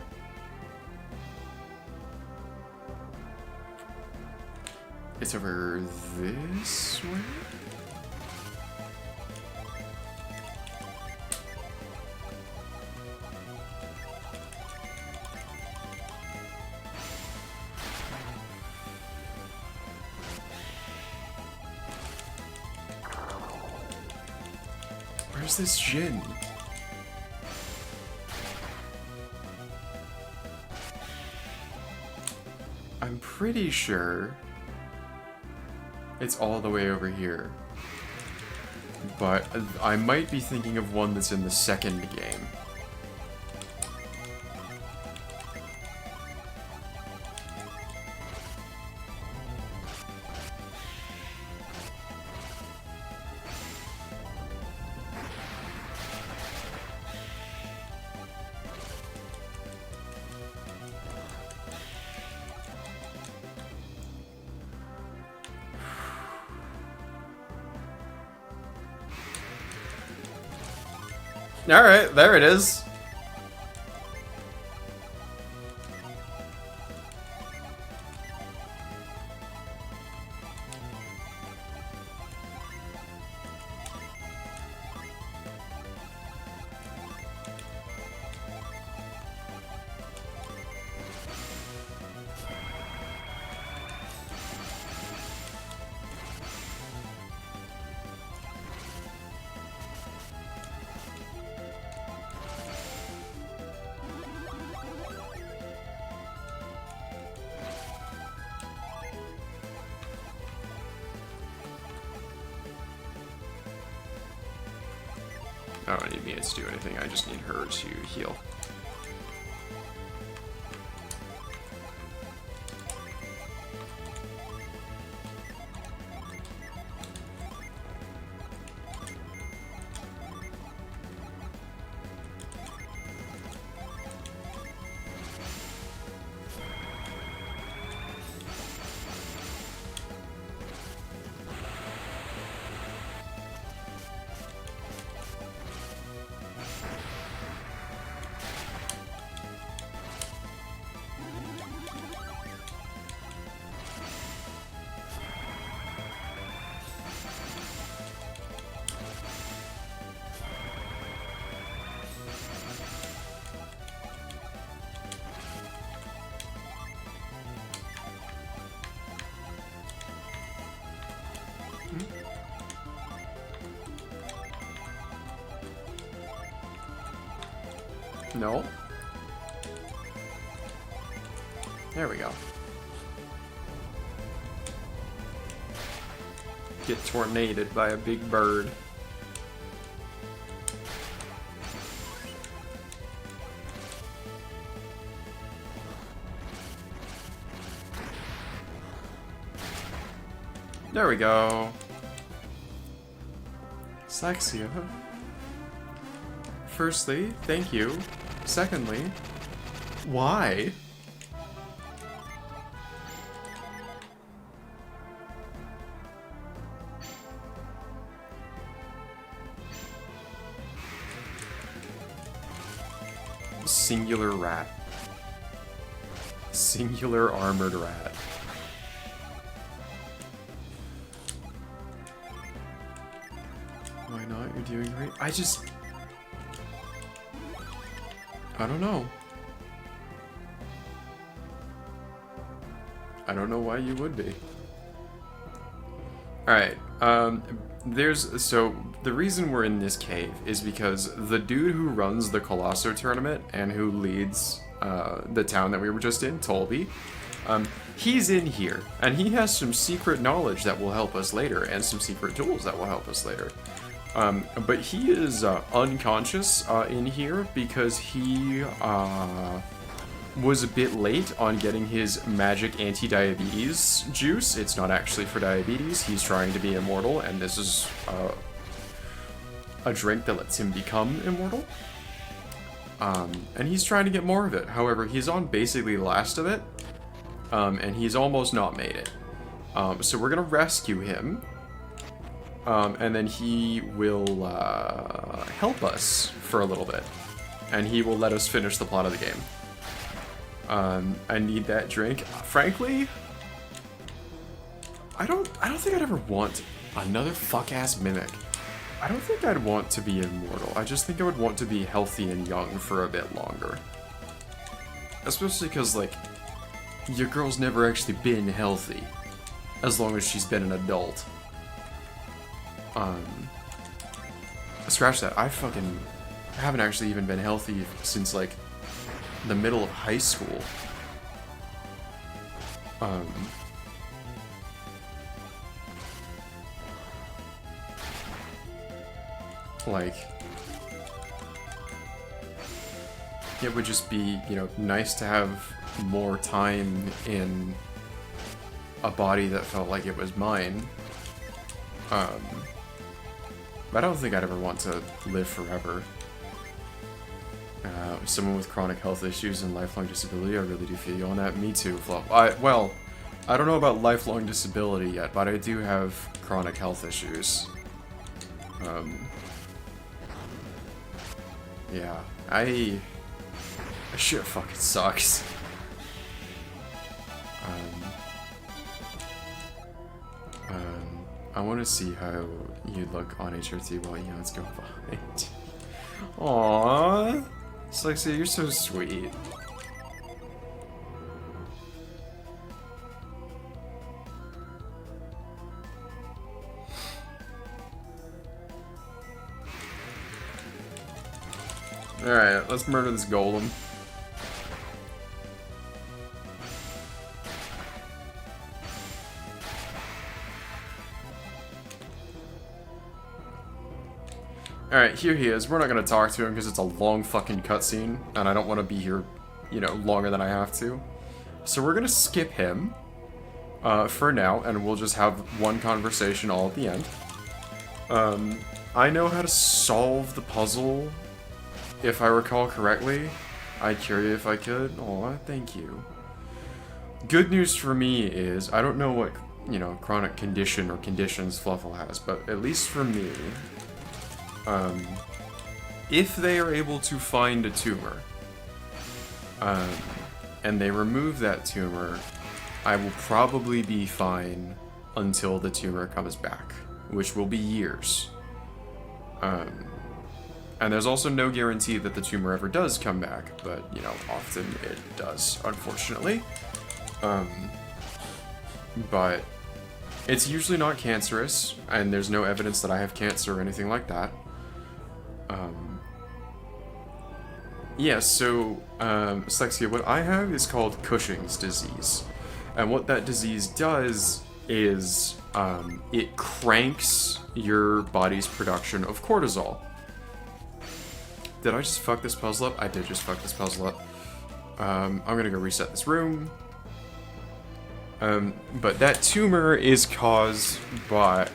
It's over this way? Where's this Jin? I'm pretty sure it's all the way over here. But I might be thinking of one that's in the second game. Alright, there it is. I don't need Mia to do anything, I just need her to heal. No. There we go. Get tornaded by a big bird. There we go. Slexia. Firstly, thank you. Secondly, why? Singular rat. Singular armored rat. Why not? You're doing great. I don't know. I don't know why you would be. Alright, so the reason we're in this cave is because the dude who runs the Colosso tournament and who leads the town that we were just in, Tolby, he's in here, and he has some secret knowledge that will help us later, and some secret tools that will help us later. But he is unconscious in here because he was a bit late on getting his magic anti-diabetes juice. It's not actually for diabetes. He's trying to be immortal, and this is a drink that lets him become immortal. And he's trying to get more of it. However, he's on basically the last of it, and he's almost not made it. So we're gonna rescue him. And then he will help us for a little bit, and he will let us finish the plot of the game. I need that drink. Frankly, I don't think I'd ever want another fuck-ass mimic. I don't think I'd want to be immortal. I just think I would want to be healthy and young for a bit longer. Especially because, like, your girl's never actually been healthy, as long as she's been an adult. Scratch that. I haven't actually even been healthy since, like, the middle of high school. Like, it would just be, you know, nice to have more time in a body that felt like it was mine. But I don't think I'd ever want to live forever. Someone with chronic health issues and lifelong disability, I really do feel you on that. Me too, Flo. Well, I don't know about lifelong disability yet, but I do have chronic health issues. Yeah, that shit fucking sucks. I want to see how you look on HRT while Yans go behind. Aww, Slexia, you're so sweet. Alright, let's murder this golem. Alright, here he is. We're not gonna talk to him because it's a long fucking cutscene, and I don't want to be here, you know, longer than I have to. So we're gonna skip him for now, and we'll just have one conversation all at the end. I know how to solve the puzzle, if I recall correctly. I'd cure you if I could. Aw, thank you. Good news for me is, I don't know what, you know, chronic condition or conditions Fluffle has, but at least for me, if they are able to find a tumor, and they remove that tumor, I will probably be fine until the tumor comes back, which will be years. And there's also no guarantee that the tumor ever does come back, but, you know, often it does, unfortunately. But it's usually not cancerous, and there's no evidence that I have cancer or anything like that. Yeah, so, Slexia, what I have is called Cushing's disease. And what that disease does is, it cranks your body's production of cortisol. Did I just fuck this puzzle up? I did just fuck this puzzle up. I'm gonna go reset this room. But that tumor is caused by,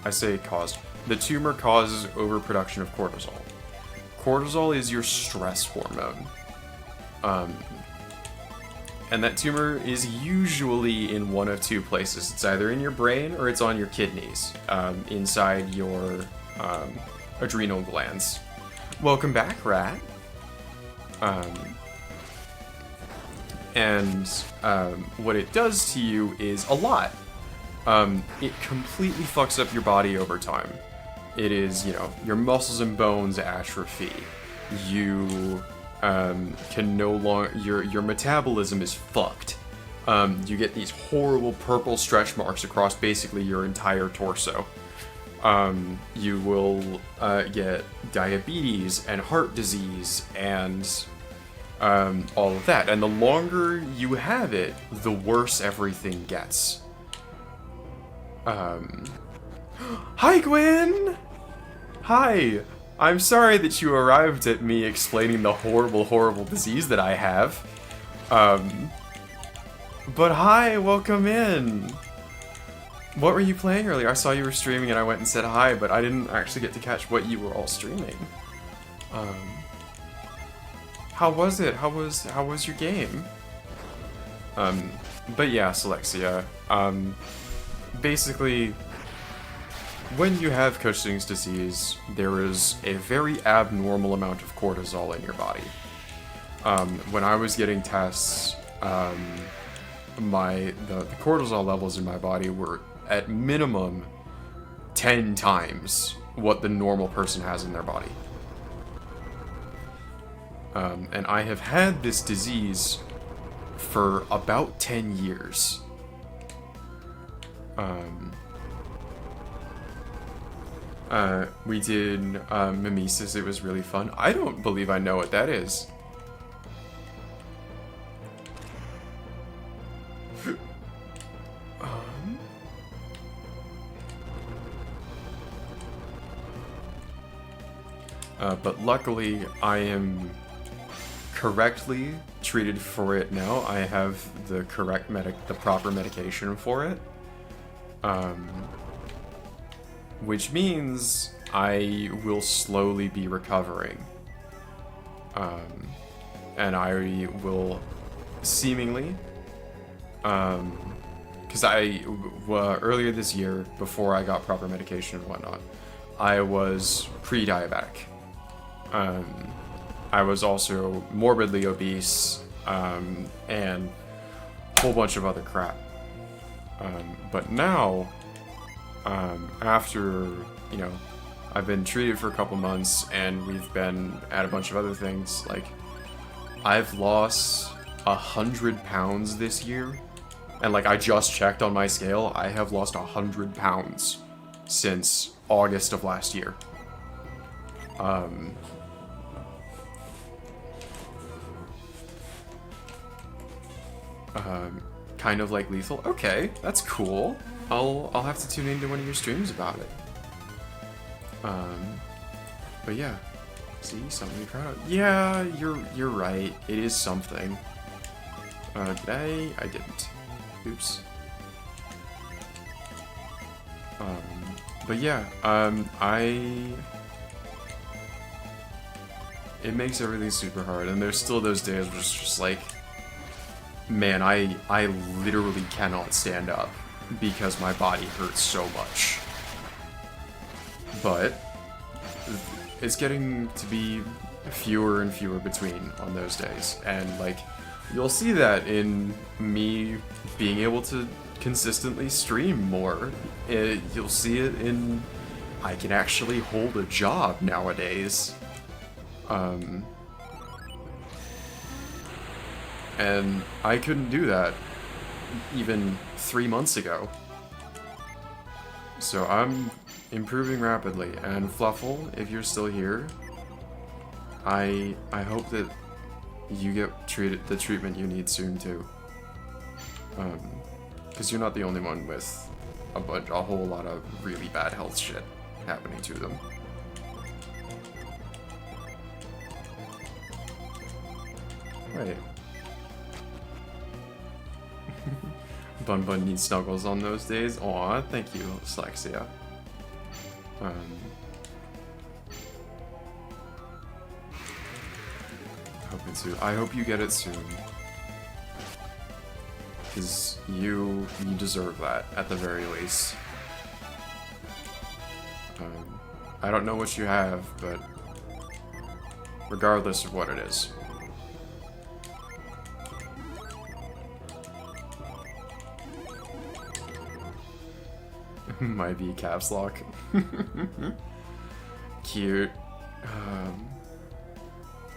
I say caused. The tumor causes overproduction of cortisol. Cortisol is your stress hormone. And that tumor is usually in one of two places. It's either in your brain or it's on your kidneys, inside your adrenal glands. Welcome back, Rat. What it does to you is a lot. It completely fucks up your body over time. It is, you know, your muscles and bones atrophy. You can no longer, your metabolism is fucked. You get these horrible purple stretch marks across basically your entire torso. You will get diabetes and heart disease and all of that. And the longer you have it, the worse everything gets. Hi, Gwen! Hi! I'm sorry that you arrived at me explaining the horrible, horrible disease that I have. But hi, welcome in! What were you playing earlier? I saw you were streaming and I went and said hi, but I didn't actually get to catch what you were all streaming. How was it? How was your game? But yeah, Selexia. Basically, when you have Cushing's disease, there is a very abnormal amount of cortisol in your body. When I was getting tests, the cortisol levels in my body were at minimum 10 times what the normal person has in their body. And I have had this disease for about 10 years. We did Mimesis, it was really fun. I don't believe I know what that is. But luckily, I am correctly treated for it now. I have the proper medication for it. Which means I will slowly be recovering. And I will seemingly, because earlier this year, before I got proper medication and whatnot, I was pre-diabetic. I was also morbidly obese, and a whole bunch of other crap. But now, after, you know, I've been treated for a couple months and we've been at a bunch of other things, like, I've lost 100 pounds this year. And, like, I just checked on my scale, I have lost 100 pounds since August of last year. Kind of like lethal. Okay, that's cool. I'll have to tune into one of your streams about it. But yeah, see, something to be proud of. Yeah, you're right. It is something. Did I? I didn't. Oops. But yeah, it makes everything super hard, and there's still those days where it's just like, man, I literally cannot stand up because my body hurts so much. But it's getting to be fewer and fewer between on those days, and like, you'll see that in me being able to consistently stream more. You'll see it in I can actually hold a job nowadays. And I couldn't do that even 3 months ago. So I'm improving rapidly, and Fluffle, if you're still here, I hope that you get the treatment you need soon too. Because you're not the only one with a whole lot of really bad health shit happening to them. Wait. Bun Bun needs snuggles on those days. Aw, thank you, Slexia. Hoping to. I hope you get it soon. Because you deserve that, at the very least. I don't know what you have, but regardless of what it is. Might be caps lock. Cute.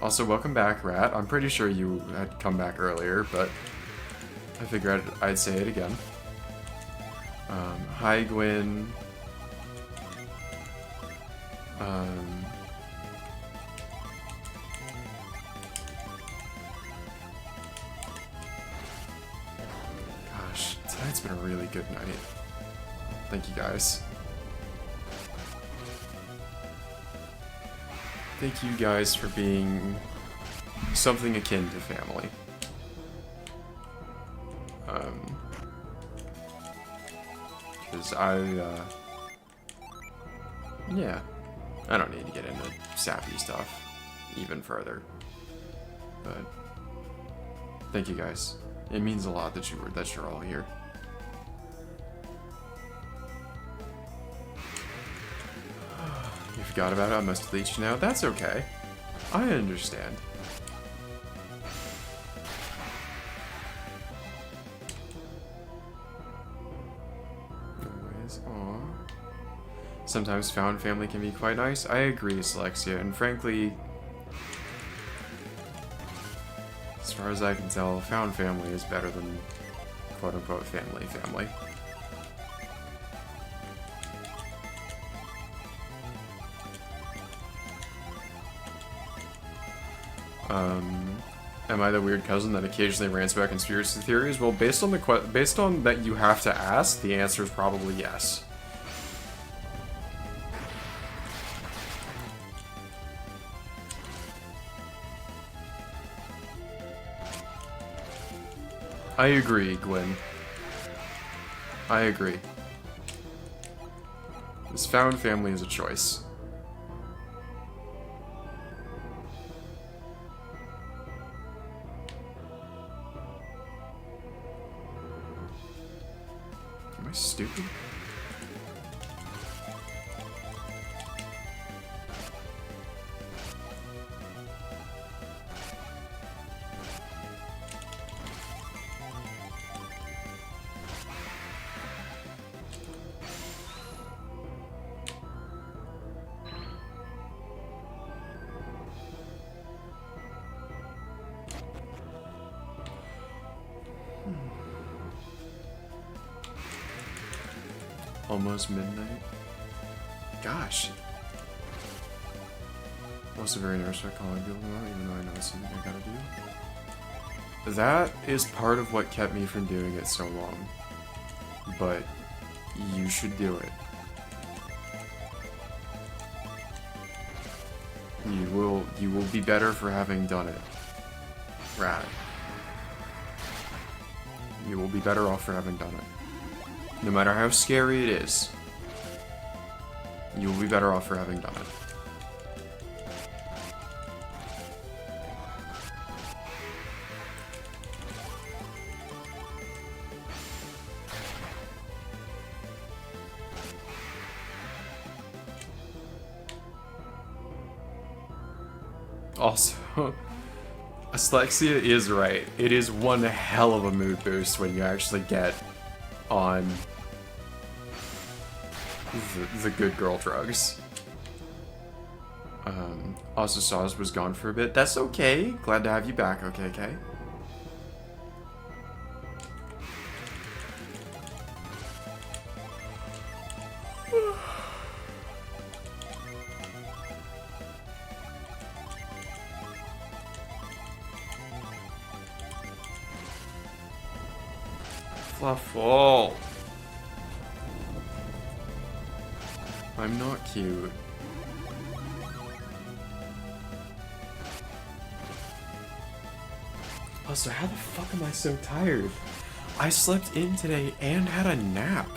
Also, welcome back, Rat. I'm pretty sure you had come back earlier, but I figured I'd say it again. Hi, Gwyn. Gosh, tonight's been a really good night. Thank you, guys. Thank you guys for being something akin to family. Because yeah, I don't need to get into sappy stuff even further. But thank you guys. It means a lot that you're all here. You forgot about it, I must delete you now. That's okay. I understand. Anyways, aw. Sometimes found family can be quite nice. I agree, Slexia, and frankly, as far as I can tell, found family is better than quote-unquote family. Am I the weird cousin that occasionally rants about conspiracy theories? Well, based on that you have to ask, the answer is probably yes. I agree, Gwen. I agree. This found family is a choice. Am I stupid? Almost midnight. Gosh. Also very nervous about calling people tomorrow, even though I know it's something I gotta do. That is part of what kept me from doing it so long. But you should do it. You will be better for having done it. Right. You will be better off for having done it. No matter how scary it is, you will be better off for having done it. Also, Aslexia is right. It is one hell of a mood boost when you actually get on the good girl drugs. Also, Saz was gone for a bit. That's okay. Glad to have you back, okay? Fluffle. I'm not cute. Also, how the fuck am I so tired? I slept in today and had a nap.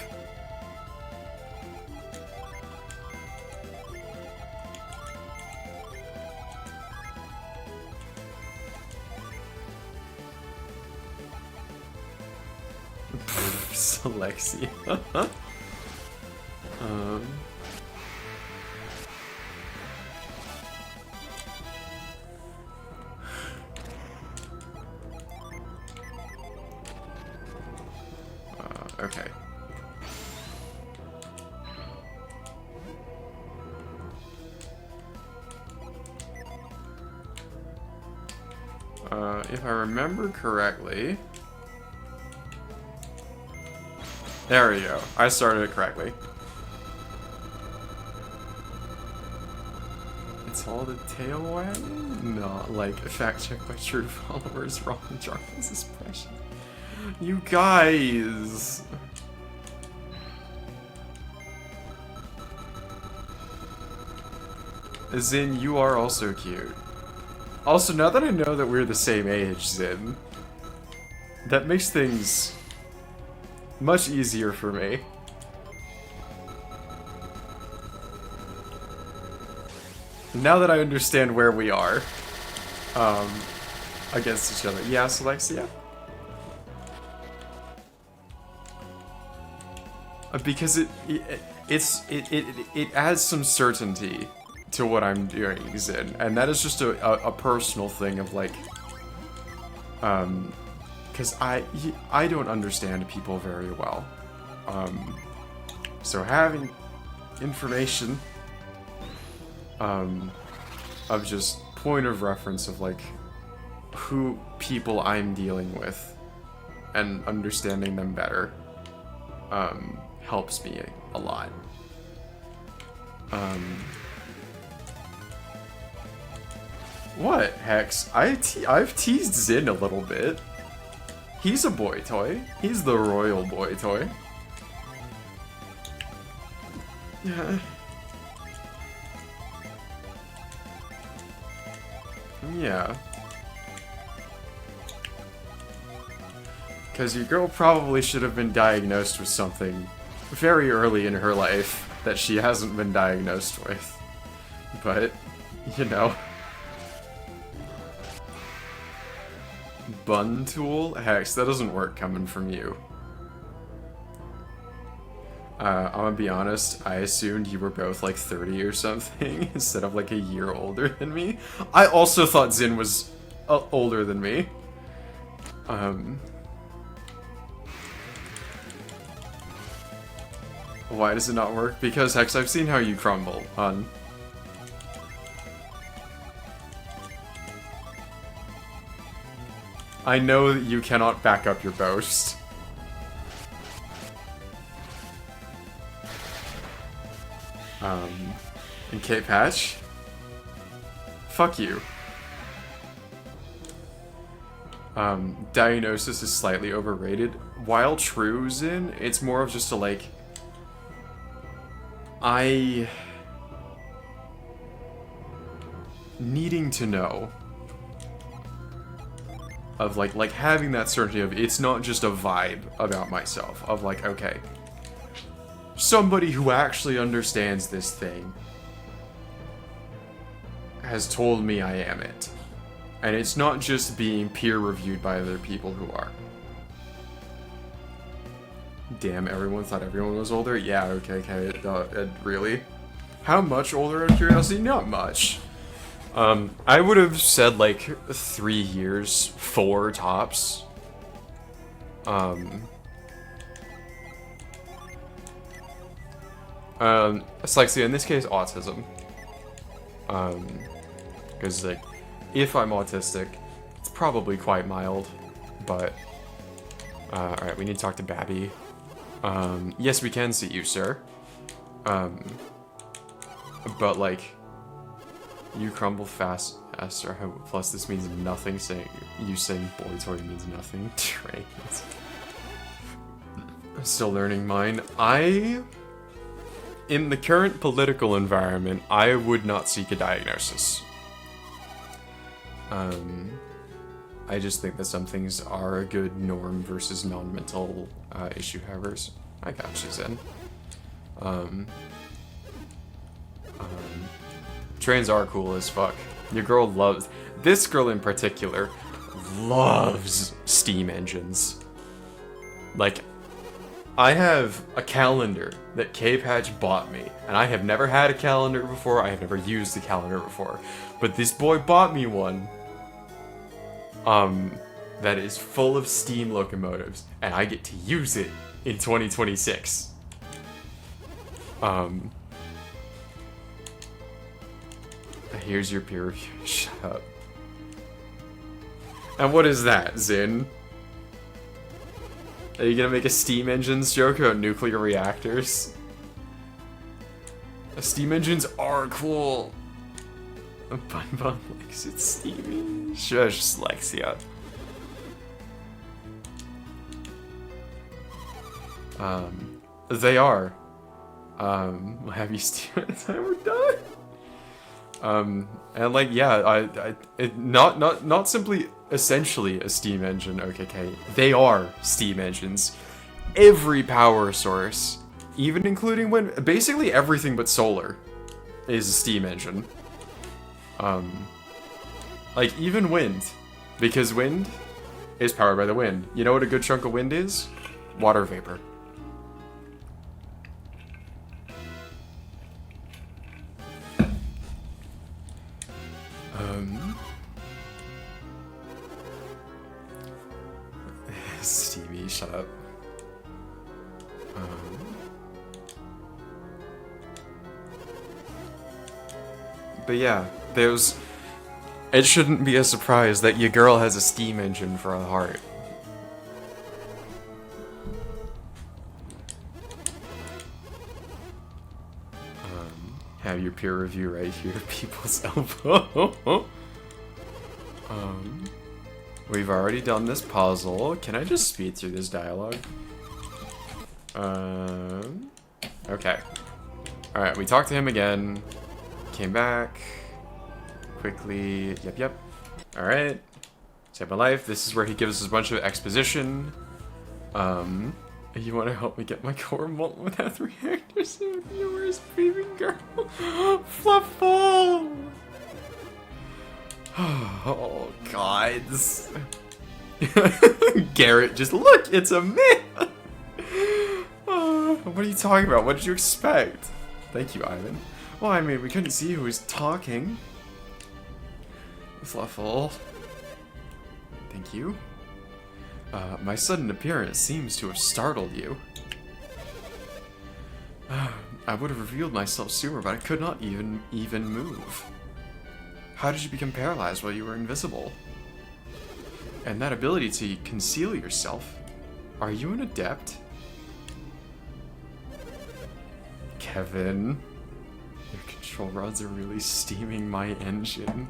Alexia. Okay. If I remember correctly... There we go. I started it correctly. It's all the tail wagging? Not like fact check by true followers. Ron Jarvis is precious. You guys! Zin, you are also cute. Also, now that I know that we're the same age, Zin, that makes things much easier for me. Now that I understand where we are, against each other. Yes, Alexia? Because it adds some certainty to what I'm doing, Zin, and that is just a personal thing of like, because I don't understand people very well, so having information of just point of reference of like who people I'm dealing with and understanding them better helps me a lot. What, Hex? I've teased Zin a little bit. He's a boy toy. He's the royal boy toy. Yeah. Yeah. Because your girl probably should have been diagnosed with something very early in her life that she hasn't been diagnosed with. But, you know. Bun tool? Hex, that doesn't work coming from you. I'm gonna be honest, I assumed you were both like 30 or something instead of like a year older than me. I also thought Zin was older than me. Why does it not work? Because, Hex, I've seen how you crumble on... I know that you cannot back up your boast. And Kate Patch? Fuck you. Diagnosis is slightly overrated. While true, Zin, it's more of just a, like... needing to know. Of like having that certainty of it's not just a vibe about myself. Of like, okay, somebody who actually understands this thing has told me I am it. And it's not just being peer-reviewed by other people who are. Damn, everyone thought everyone was older? Yeah, okay, really? How much older, out of curiosity? Not much. I would have said, like, 3 years, 4 tops. Dyslexia, in this case, autism. Because, like, if I'm autistic, it's probably quite mild, but... Alright, we need to talk to Babby. Yes, we can see you, sir. But, like, you crumble faster, plus this means nothing, you saying boy toy means nothing. Trains. I'm still learning mine. In the current political environment, I would not seek a diagnosis. I just think that some things are a good norm versus non-mental issue havers. I got you, Zen. Trains are cool as fuck. Your girl loves... This girl in particular loves steam engines. Like, I have a calendar that K-Patch bought me, and I have never had a calendar before, I have never used a calendar before, but this boy bought me one, that is full of steam locomotives, and I get to use it in 2026. Here's your peer review. Shut up. And what is that, Zin? Are you gonna make a steam engines joke about nuclear reactors? Steam engines are cool. Bun likes it steamy. Shush, Lexia. They are. Have you steam by the time we're done? And like, yeah, not simply essentially a steam engine, OKK. They are steam engines. Every power source, even including wind, basically everything but solar, is a steam engine. Like even wind, because wind is powered by the wind. You know what a good chunk of wind is? Water vapor. Stevie, shut up. But yeah, it shouldn't be a surprise that your girl has a steam engine for a heart. Have your peer review right here, people's elbow. We've already done this puzzle. Can I just speed through this dialogue? Okay. Alright, we talked to him again. Came back. Quickly. Yep. Alright. Saved my life. This is where he gives us a bunch of exposition. You want to help me get my core molten with that reactor soon? Yours, baby girl. Fluffball! Oh, God. Garrett, just look, it's a man! What are you talking about? What did you expect? Thank you, Ivan. Well, I mean, we couldn't see who was talking. Fluffle. Thank you. My sudden appearance seems to have startled you. I would have revealed myself sooner, but I could not even move. How did you become paralyzed while you were invisible? And that ability to conceal yourself? Are you an adept? Kevin, your control rods are really steaming my engine.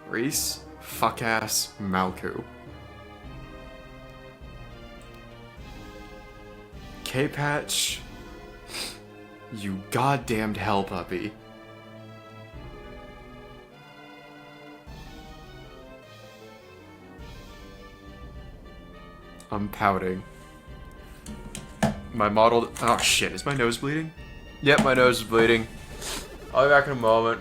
Reese, fuck-ass Malku. Okay, Patch? You goddamned hell puppy. I'm pouting. My model. Oh shit, is my nose bleeding? Yep, my nose is bleeding. I'll be back in a moment.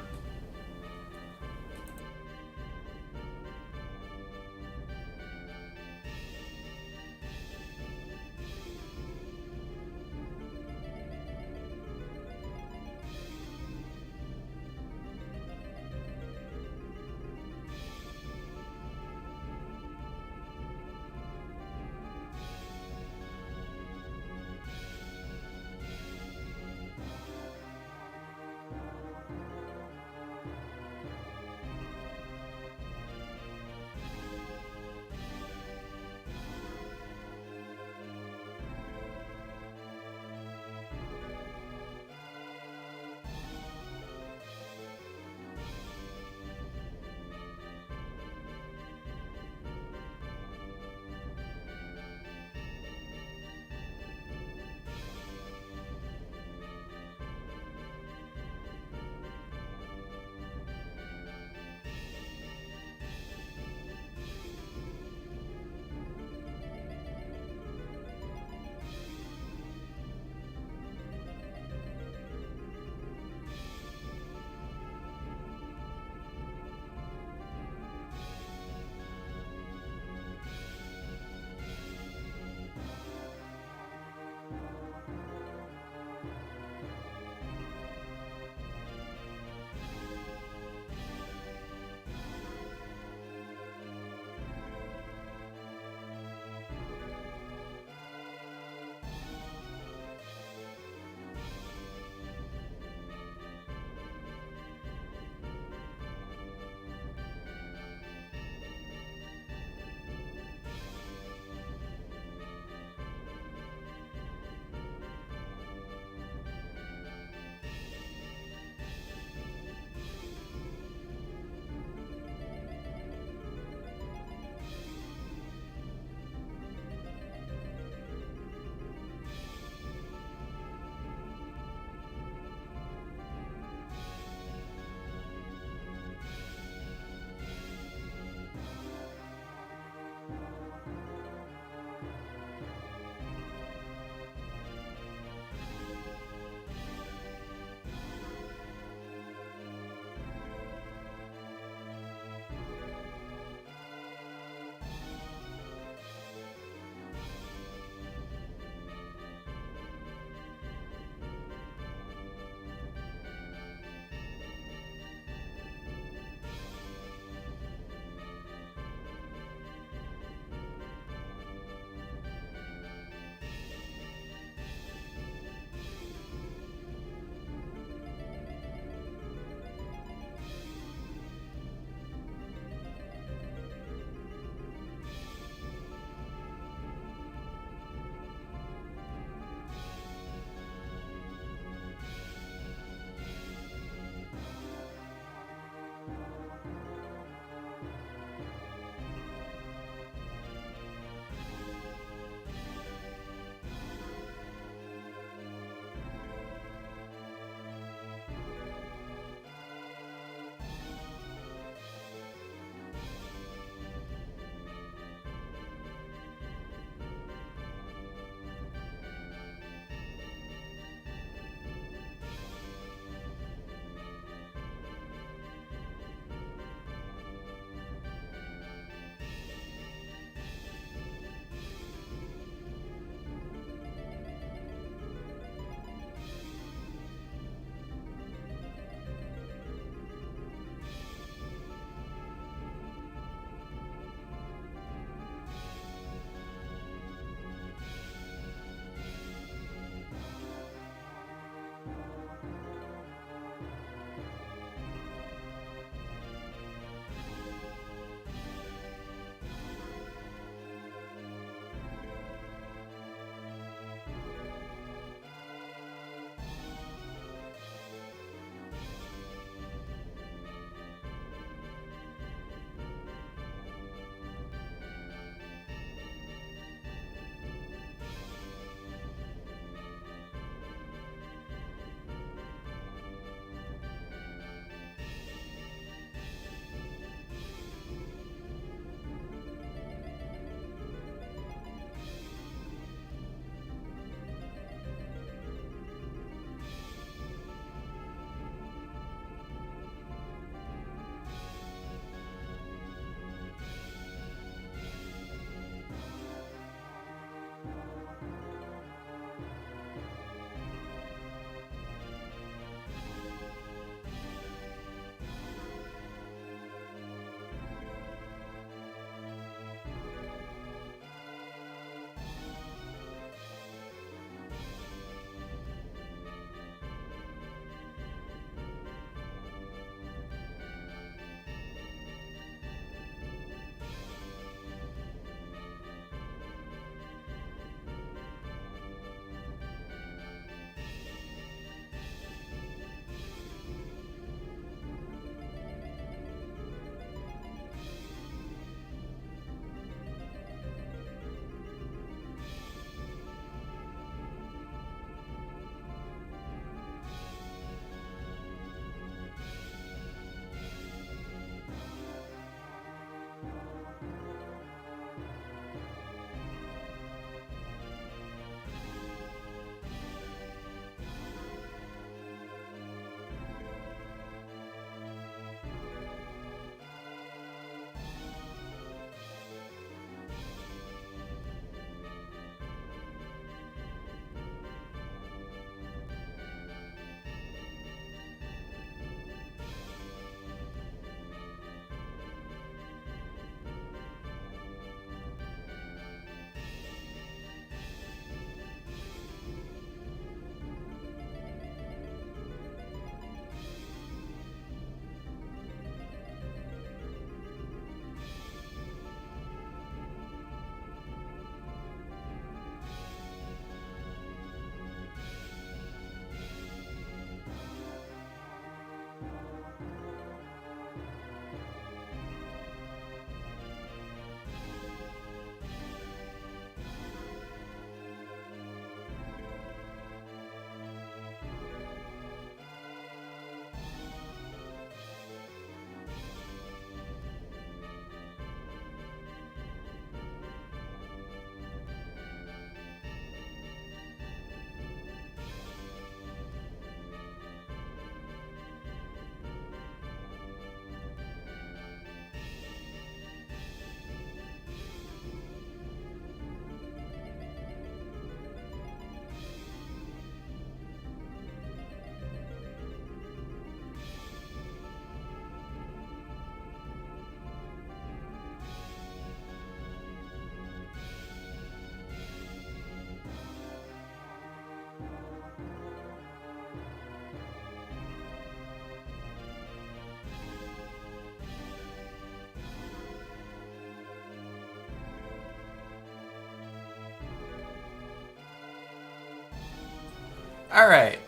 Alright.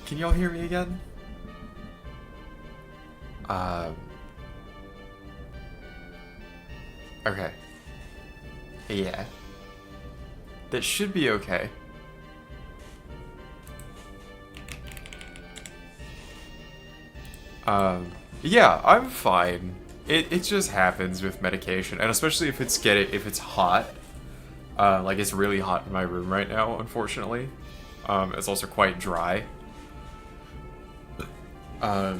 Can y'all hear me again? Okay. Yeah. That should be okay. Yeah, I'm fine. It just happens with medication, and especially if it's hot. Like it's really hot in my room right now, unfortunately. It's also quite dry. Hi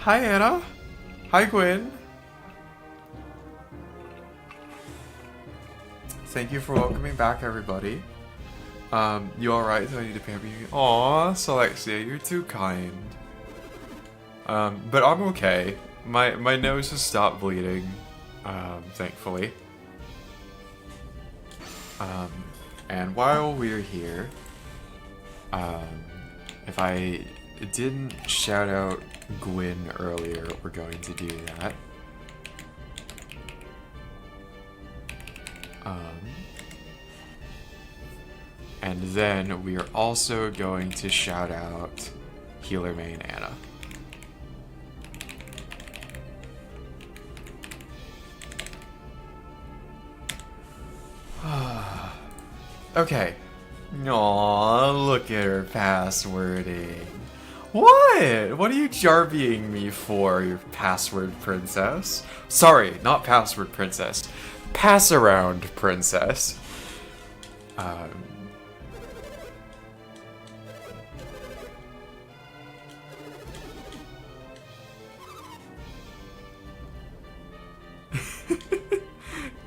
Anna. Hi Gwen. Thank you for welcoming back, everybody. You alright? Do I need to pamper you? Aw, Celexia, you're too kind. But I'm okay. My nose has stopped bleeding, thankfully. And while we're here, if I didn't shout out Gwyn earlier, we're going to do that. And then we are also going to shout out Healer Main Anna. Okay. Aw, look at her passwording. What? What are you jarbying me for, you password princess? Sorry, not password princess. Pass around princess.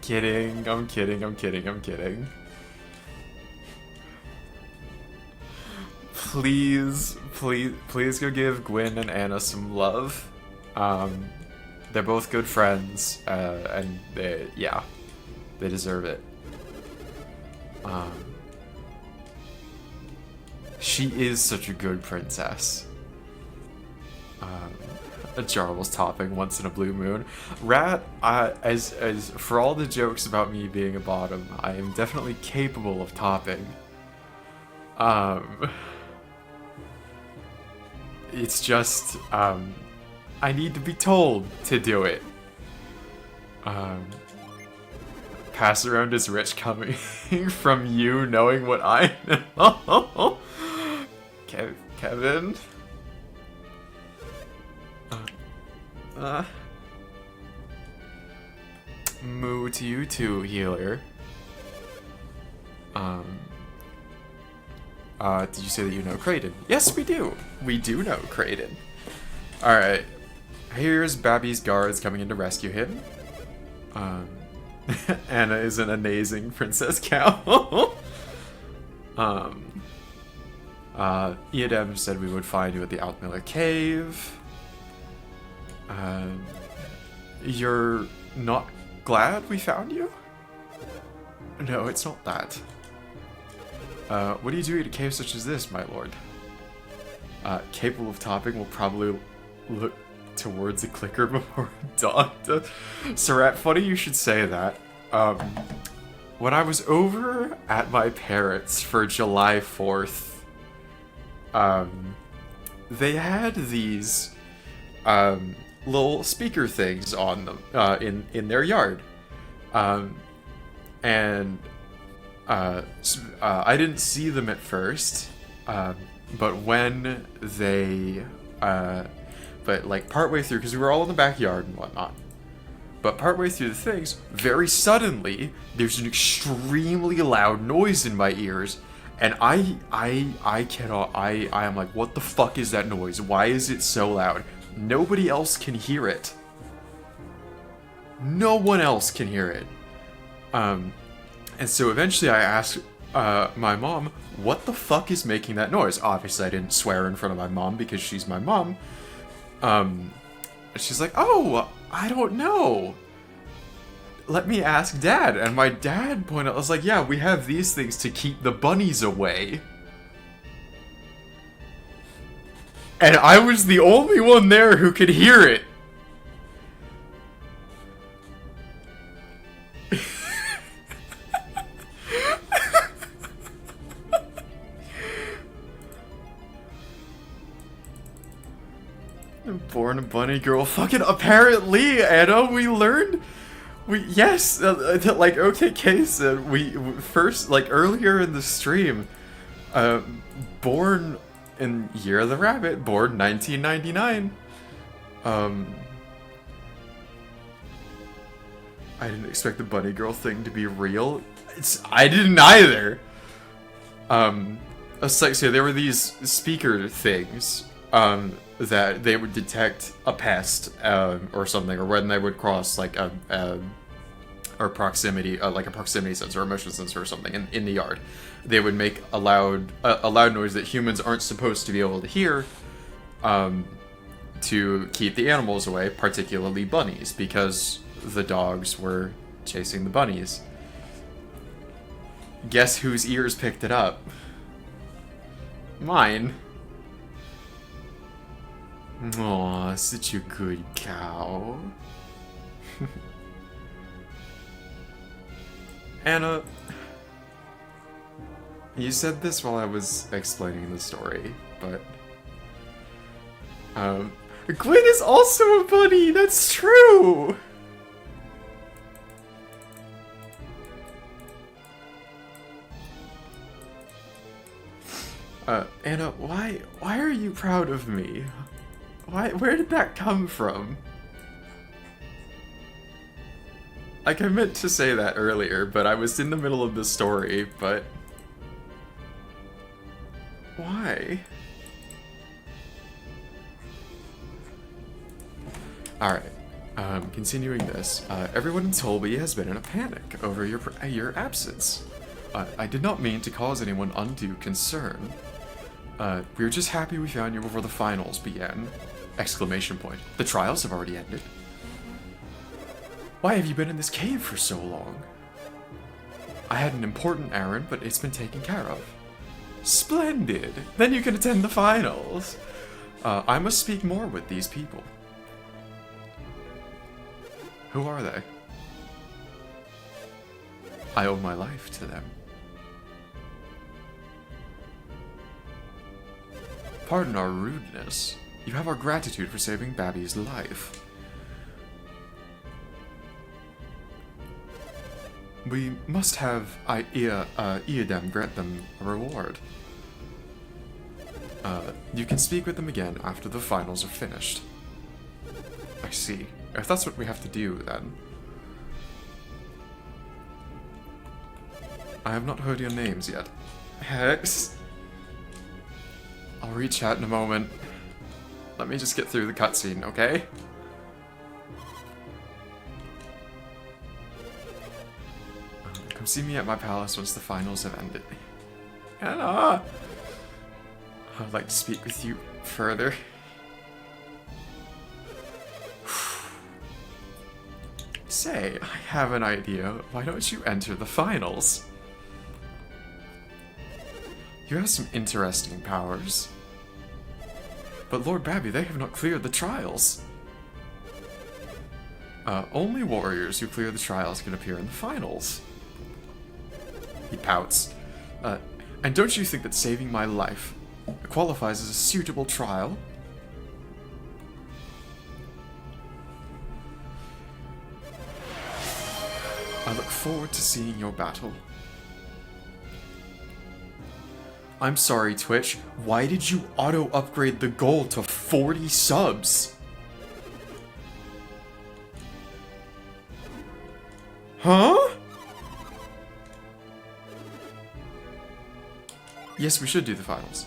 Kidding, I'm kidding, I'm kidding, I'm kidding. Please go give Gwyn and Anna some love. They're both good friends, and yeah, they deserve it. She is such a good princess. A Jarl's topping once in a blue moon. Rat, as for all the jokes about me being a bottom, I am definitely capable of topping. It's just, I need to be told to do it. Pass around is rich coming from you knowing what I know. Kevin? Moo to you too, healer. Did you say that you know Kraden? Yes, we do. We do know Kraden. Alright. Here's Babby's guards coming in to rescue him. Anna is an amazing princess cow. Iadem said we would find you at the Altmiller Cave. You're not glad we found you? No, it's not that. What do you do at a cave such as this, my lord? Capable of topping will probably look towards a clicker before a dog does. Sarat, funny you should say that. When I was over at my parents' for July 4th, they had these, little speaker things on them, in their yard. And I didn't see them at first, but when they, but like partway through, because we were all in the backyard and whatnot, but partway through the things, very suddenly, there's an extremely loud noise in my ears, and I am like, what the fuck is that noise? Why is it so loud? Nobody else can hear it. No one else can hear it. And so eventually I asked my mom, what the fuck is making that noise? Obviously I didn't swear in front of my mom because she's my mom. She's like, oh, I don't know. Let me ask Dad. And my dad pointed out, I was like, yeah, we have these things to keep the bunnies away. And I was the only one there who could hear it. Born a bunny girl. Fucking apparently, Anna, we learned. Yes, like OKK said, we first, like earlier in the stream, born in Year of the Rabbit, born 1999. I didn't expect the bunny girl thing to be real. I didn't either. So there were these speaker things, that they would detect a pest, or something, or when they would cross, like, or proximity, like a proximity sensor or a motion sensor or something in the yard. They would make a loud noise that humans aren't supposed to be able to hear, to keep the animals away, particularly bunnies, because the dogs were chasing the bunnies. Guess whose ears picked it up? Mine. Aw, such a good cow. Anna, you said this while I was explaining the story, but Gwen is also a bunny. That's true. Anna, why are you proud of me? Where did that come from? Like, I meant to say that earlier, but I was in the middle of the story, but... Why? Alright, continuing this. Everyone in Tolby has been in a panic over your absence. I did not mean to cause anyone undue concern. We were just happy we found you before the finals began. Exclamation point. The trials have already ended. Why have you been in this cave for so long? I had an important errand, but it's been taken care of. Splendid! Then you can attend the finals! I must speak more with these people. Who are they? I owe my life to them. Pardon our rudeness. You have our gratitude for saving Babby's life. We must have Iadem grant them a reward. You can speak with them again after the finals are finished. I see. If that's what we have to do, then. I have not heard your names yet. Hex? I'll reach out in a moment. Let me just get through the cutscene, okay? Come see me at my palace once the finals have ended. Anna! I would like to speak with you further. Say, I have an idea. Why don't you enter the finals? You have some interesting powers. But Lord Babby, they have not cleared the trials. Only warriors who clear the trials can appear in the finals. He pouts. And don't you think that saving my life qualifies as a suitable trial? I look forward to seeing your battle. I'm sorry, Twitch. Why did you auto-upgrade the gold to 40 subs? Huh? Yes, we should do the finals.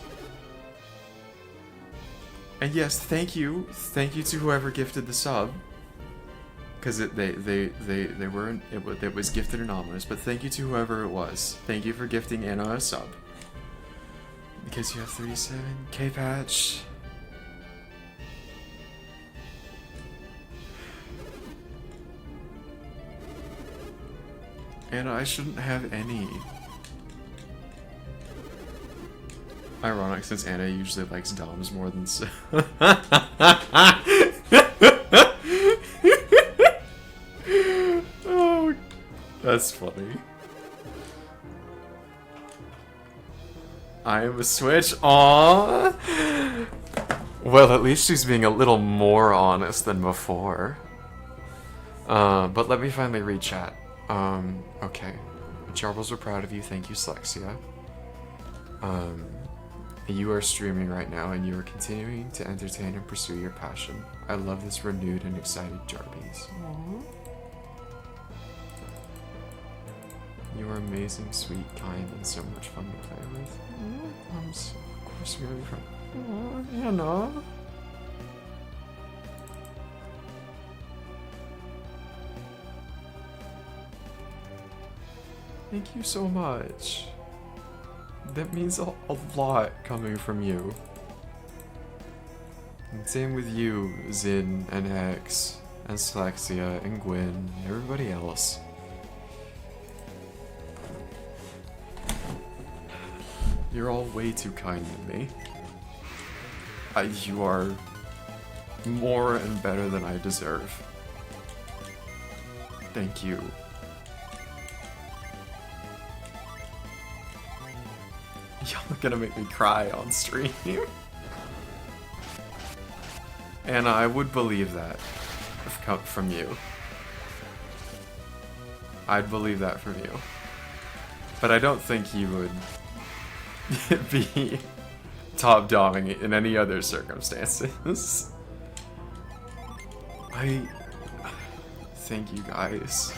And yes, thank you to whoever gifted the sub, because it was gifted anonymous. But thank you to whoever it was. Thank you for gifting Anna a sub. Because you have 37 K-Patch. Anna, I shouldn't have any. Ironic, since Anna usually likes Doms more than so. Oh, that's funny. I am a Switch. Aww. Well, at least she's being a little more honest than before. But let me finally read chat. Okay. Jarbles are proud of you. Thank you, Slexia. You are streaming right now, and you are continuing to entertain and pursue your passion. I love this renewed and excited Jarbies. Aww. You are amazing, sweet, kind, and so much fun to play with. Of course we're gonna be friends. You know. Thank you so much. That means a lot coming from you. And same with you, Zin and Hex, and Slexia, and Gwyn, and everybody else. You're all way too kind to me. You are more and better than I deserve. Thank you. Y'all are gonna make me cry on stream. And I would believe that from you. I'd believe that from you. But I don't think you would be top domming in any other circumstances. Thank you guys.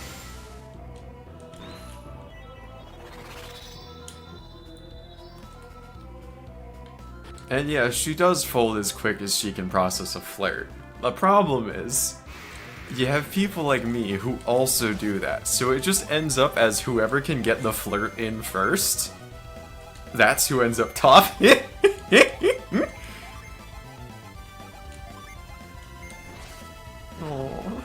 And yeah, she does fold as quick as she can process a flirt. The problem is, you have people like me who also do that, so it just ends up as whoever can get the flirt in first, that's who ends up top. Aww.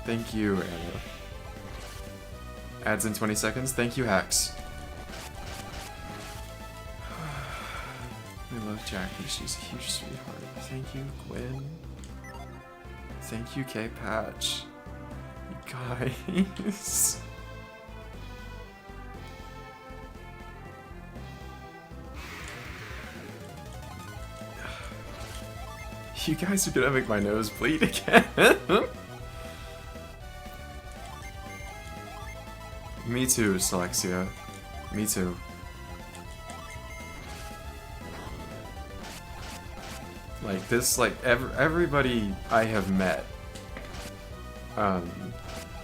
Thank you, Anna. Ads in 20 seconds. Thank you, Hacks. I love Jackie, she's a huge sweetheart. Thank you, Gwyn. Thank you, K-Patch. You guys. You guys are gonna make my nose bleed again. Me too, Slexia. Me too. Like this, like everybody I have met,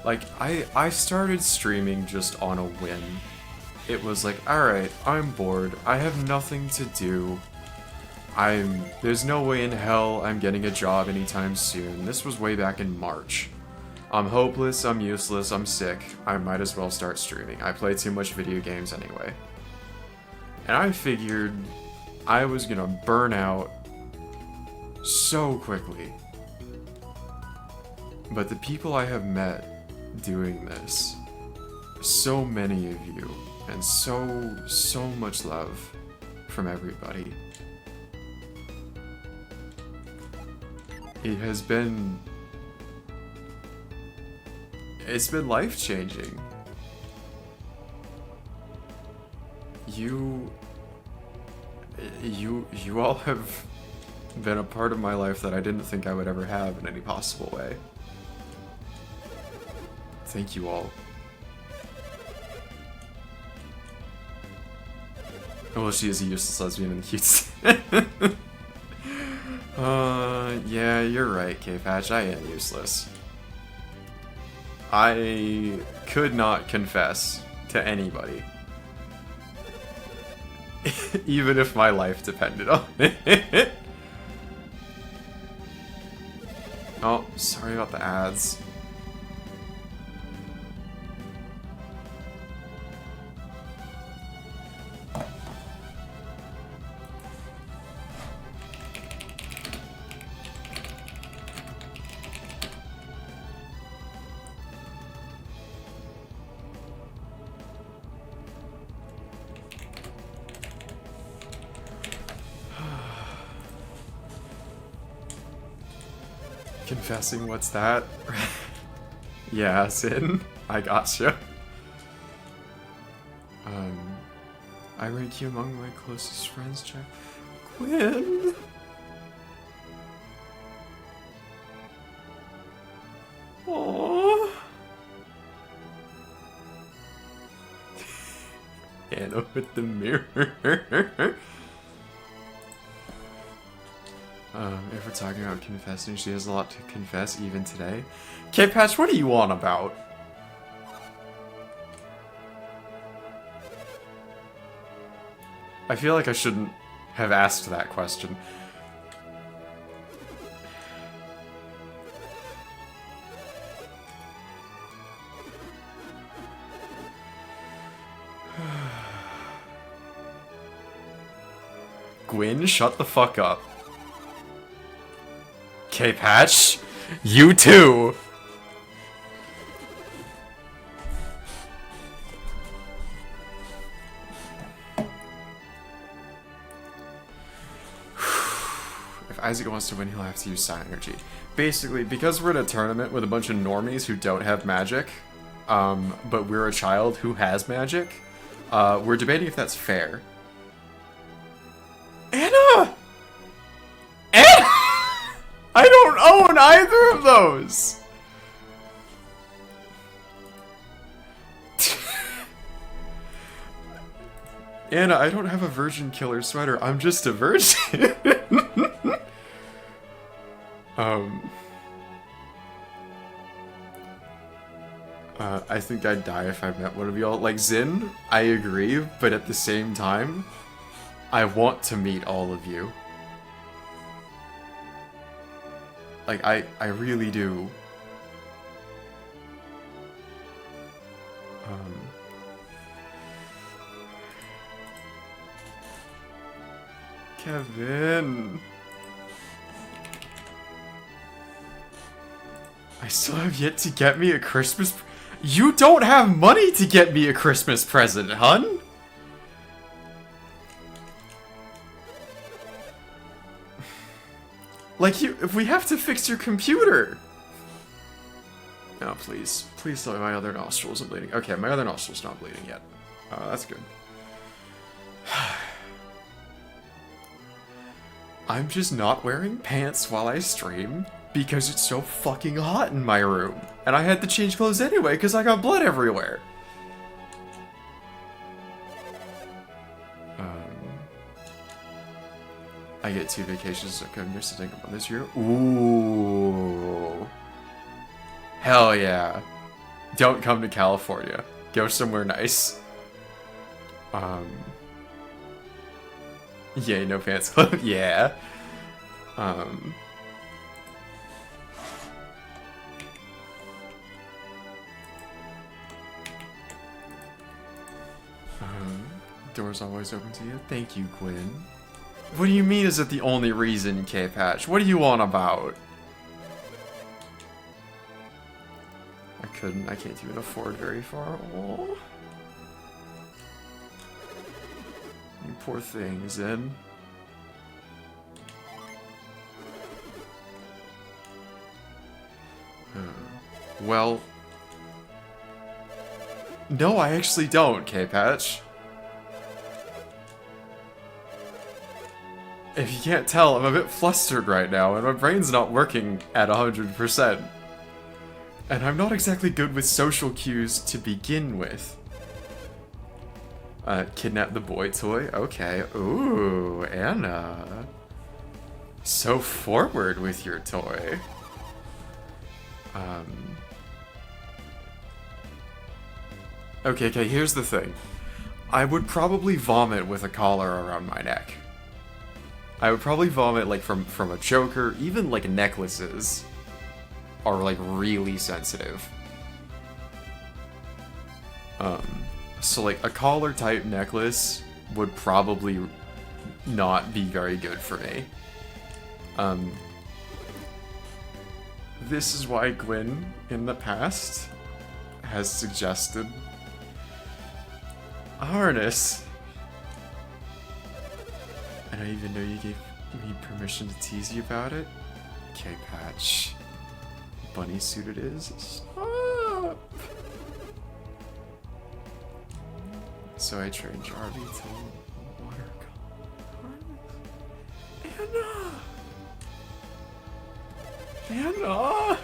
like I started streaming just on a whim. It was like, alright, I'm bored, I have nothing to do, there's no way in hell I'm getting a job anytime soon. This was way back in March. I'm hopeless, I'm useless, I'm sick, I might as well start streaming. I play too much video games anyway. And I figured I was gonna burn out so quickly. But the people I have met doing this, so many of you, and so much love from everybody. It's been life-changing. You all have been a part of my life that I didn't think I would ever have in any possible way. Thank you all. Well, she is a useless lesbian in the cute. Yeah, you're right, K-Patch, I am useless. I could not confess to anybody. Even if my life depended on it. Oh, sorry about the ads. Confessing, what's that? Yeah, Sin, I gotcha. I rank you among my closest friends, Jack. Quinn! Aww. Anna with the mirror. If we're talking about confessing, she has a lot to confess even today. K-Patch, what are you on about? I feel like I shouldn't have asked that question. Gwyn, shut the fuck up. K-Patch, you too! If Isaac wants to win, he'll have to use Psi Energy. Basically, because we're in a tournament with a bunch of normies who don't have magic, but we're a child who has magic, we're debating if that's fair. Anna! Anna! I don't own either of those! Anna, I don't have a virgin killer sweater. I'm just a virgin. I think I'd die if I met one of y'all. Like, Zin, I agree, but at the same time, I want to meet all of you. Like, I really do. Kevin. I still have yet to get me a Christmas. You don't have money to get me a Christmas present, hun? Like, if we have to fix your computer. No, please. Please tell me my other nostril isn't bleeding. Okay, my other nostril's not bleeding yet. That's good. I'm just not wearing pants while I stream because it's so fucking hot in my room. And I had to change clothes anyway because I got blood everywhere. I get 2 vacations to come here sitting up on this year. Ooh. Hell yeah. Don't come to California. Go somewhere nice. Yay, no pants club. Yeah. Door's always open to you. Thank you, Gwyn. What do you mean is it the only reason, K-Patch? What are you on about? I can't even afford very far. Aww. You poor thing, Zen. Well... No, I actually don't, K-Patch. If you can't tell, I'm a bit flustered right now, and my brain's not working at 100%. And I'm not exactly good with social cues to begin with. Kidnap the boy toy? Okay. Ooh, Anna. So forward with your toy. Okay, here's the thing. I would probably vomit with a collar around my neck. I would probably vomit, like, from a choker. Even, like, necklaces are, like, really sensitive. So, like, a collar-type necklace would probably not be very good for me. This is why Gwyn, in the past, has suggested a harness. I don't even know you gave me permission to tease you about it. K-Patch. Bunny suit it is. Stop! So I trained Jarvie to Anna!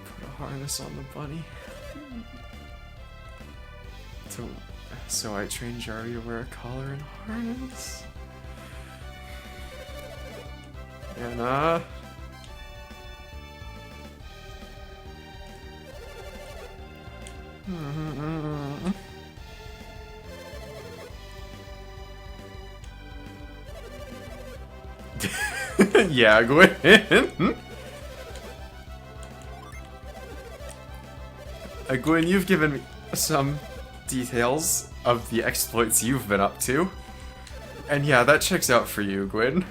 Put a harness on the bunny. So I trained Jari to wear a collar and harness. Anna. Yeah, Gwen. Gwen, you've given me some details of the exploits you've been up to. And yeah, that checks out for you, Gwen.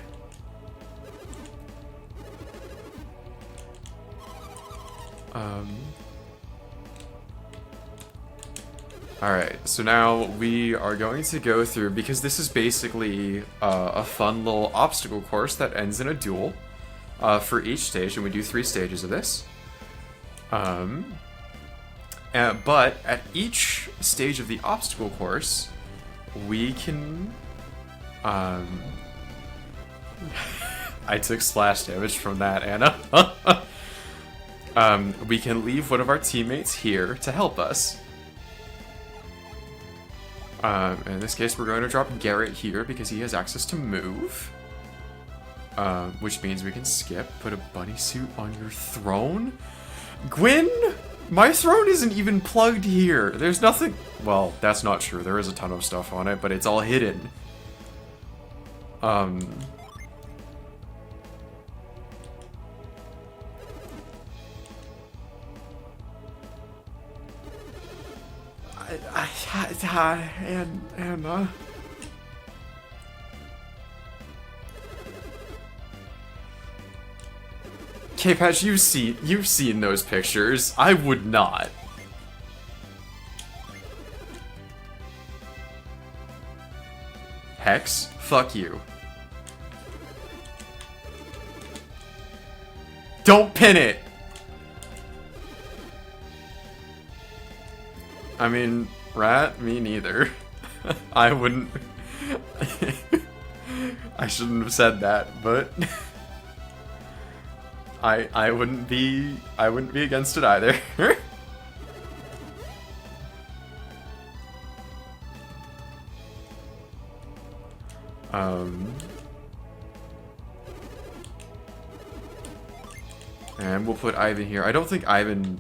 Alright, so now we are going to go through, because this is basically a fun little obstacle course that ends in a duel for each stage, and we do 3 stages of this. But at each stage of the obstacle course, we can... I took splash damage from that, Anna. We can leave one of our teammates here to help us. In this case, we're going to drop Garrett here because he has access to move. Which means we can skip. Put a bunny suit on your throne? Gwen? My throne isn't even plugged here. There's nothing... Well, that's not true. There is a ton of stuff on it, but it's all hidden. Anna. K-Patch, you've seen those pictures. I would not. Hex, fuck you. Don't pin it! I mean, Rat, me neither. I wouldn't... I shouldn't have said that, but... I wouldn't be against it either. And we'll put Ivan here. I don't think Ivan...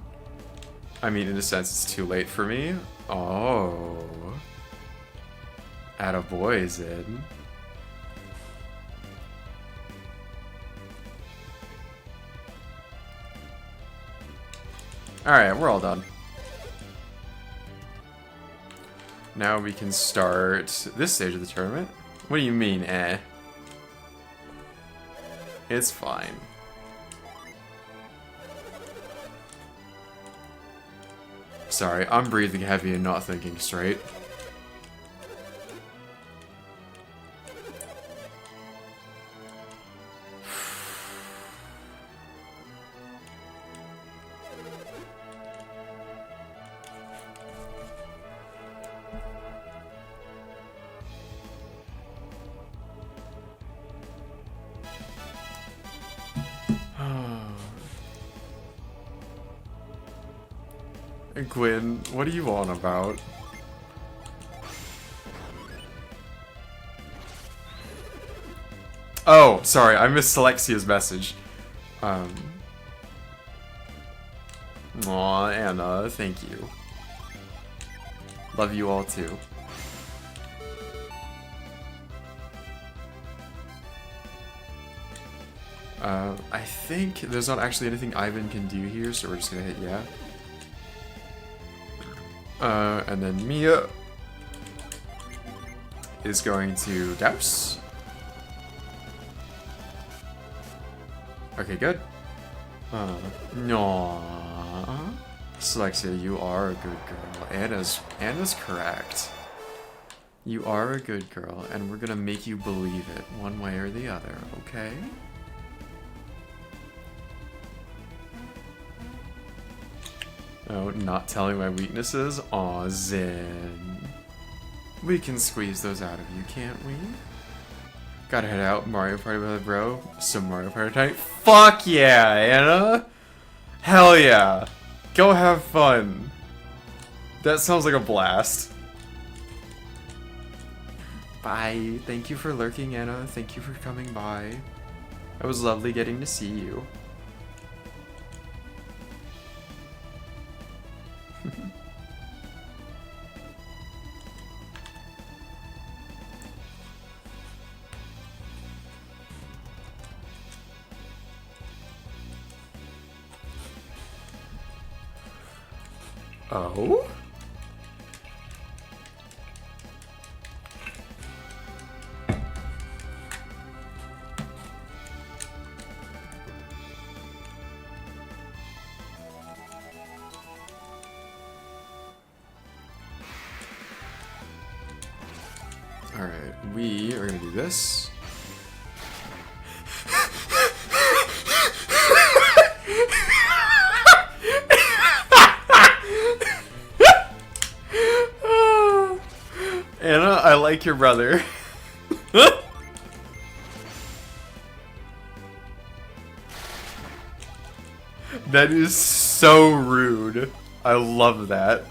I mean, in a sense, it's too late for me. Oh. Attaboy, Zed. Alright, we're all done. Now we can start this stage of the tournament. What do you mean, eh? It's fine. Sorry, I'm breathing heavy and not thinking straight. Gwen, what are you on about? Oh, sorry, I missed Alexia's message. Aw, Anna, thank you. Love you all too. I think there's not actually anything Ivan can do here, so we're just gonna hit yeah. And then Mia is going to douse. Okay, good. No. Slexia, you are a good girl. Anna's correct. You are a good girl, and we're gonna make you believe it one way or the other, okay? Oh, not telling my weaknesses? Aw, Zen. We can squeeze those out of you, can't we? Gotta head out. Mario Party with a bro. Some Mario Party tonight. Fuck yeah, Anna! Hell yeah! Go have fun. That sounds like a blast. Bye. Thank you for lurking, Anna. Thank you for coming by. It was lovely getting to see you. Oh? Alright, we are gonna do this. Anna, I like your brother. That is so rude. I love that.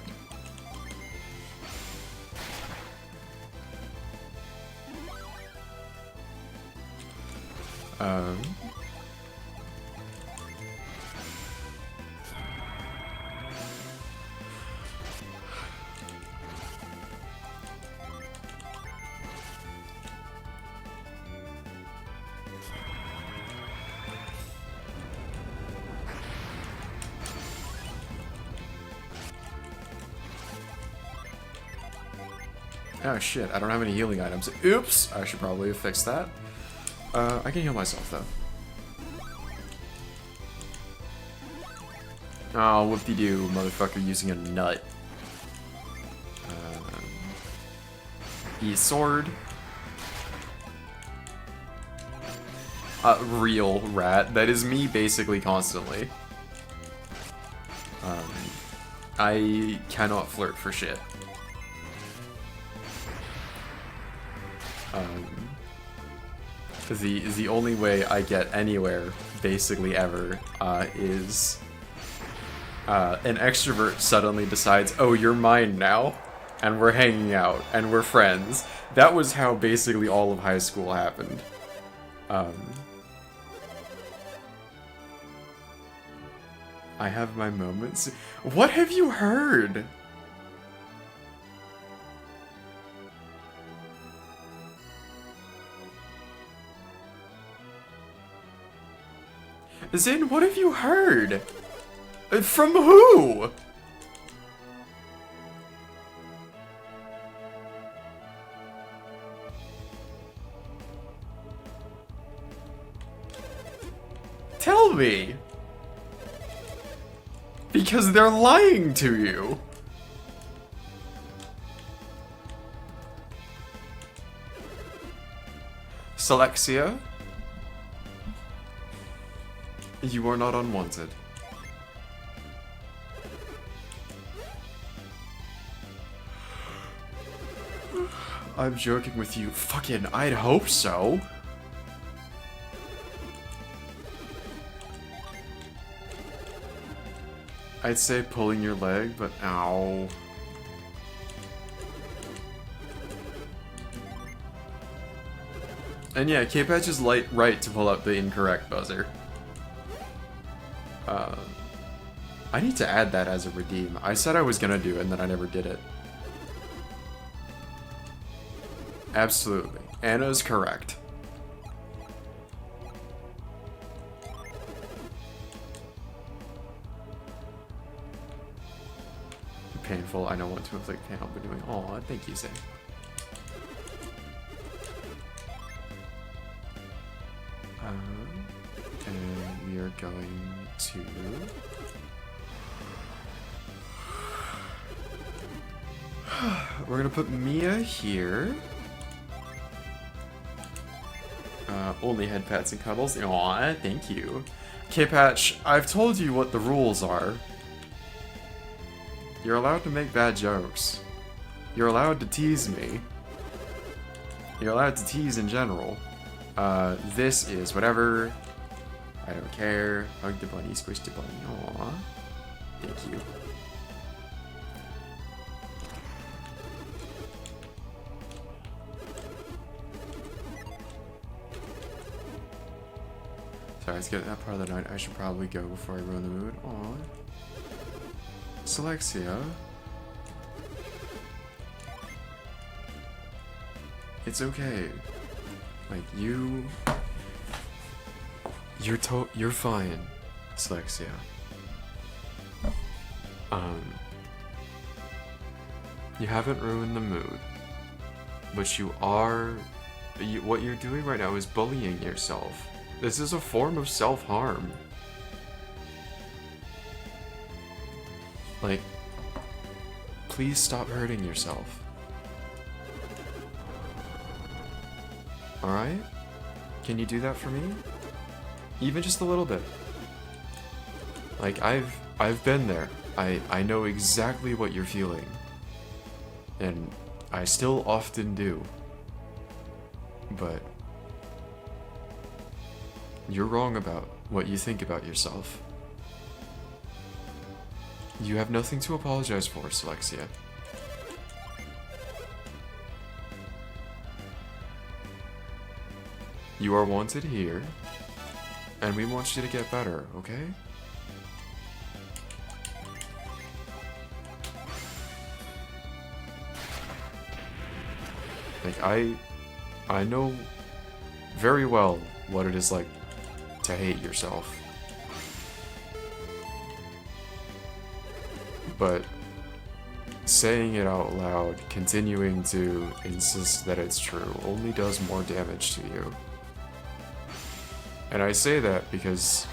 Oh shit, I don't have any healing items. Oops! I should probably have fixed that. I can heal myself though. Oh, whoop-de-doo, motherfucker using a nut. E-sword. Real rat. That is me basically constantly. I cannot flirt for shit. The only way I get anywhere, basically ever, is an extrovert suddenly decides, oh, you're mine now, and we're hanging out, and we're friends. That was how basically all of high school happened. I have my moments. What have you heard? Zin, what have you heard? From who? Tell me. Because they're lying to you. Selexia? You are not unwanted. I'm joking with you. Fucking, I'd hope so. I'd say pulling your leg, but ow. And yeah, K-Patch is right to pull up the incorrect buzzer. I need to add that as a redeem. I said I was gonna do it, and then I never did it. Absolutely. Anna's correct. Painful. I don't want to inflict pain. I'll be doing. Aw, thank you, Zay. And we are going to. We're gonna put Mia here. Only head pats and cuddles. Aw, thank you. K-Patch, I've told you what the rules are. You're allowed to make bad jokes. You're allowed to tease me. You're allowed to tease in general. This is whatever. I don't care. Hug the bunny, squish the bunny. Aww. Thank you. Sorry, let's get that part of the night. I should probably go before I ruin the mood. Aww. Selexia. It's okay. Like, you're fine, Selexia. You haven't ruined the mood, but what you're doing right now is bullying yourself. This is a form of self-harm. Like, please stop hurting yourself. Alright? Can you do that for me? Even just a little bit. Like, I've been there. I know exactly what you're feeling. And I still often do. But you're wrong about what you think about yourself. You have nothing to apologize for, Selexia. You are wanted here, and we want you to get better, okay? Like, I know very well what it is like to hate yourself. But saying it out loud, continuing to insist that it's true, only does more damage to you. And I say that because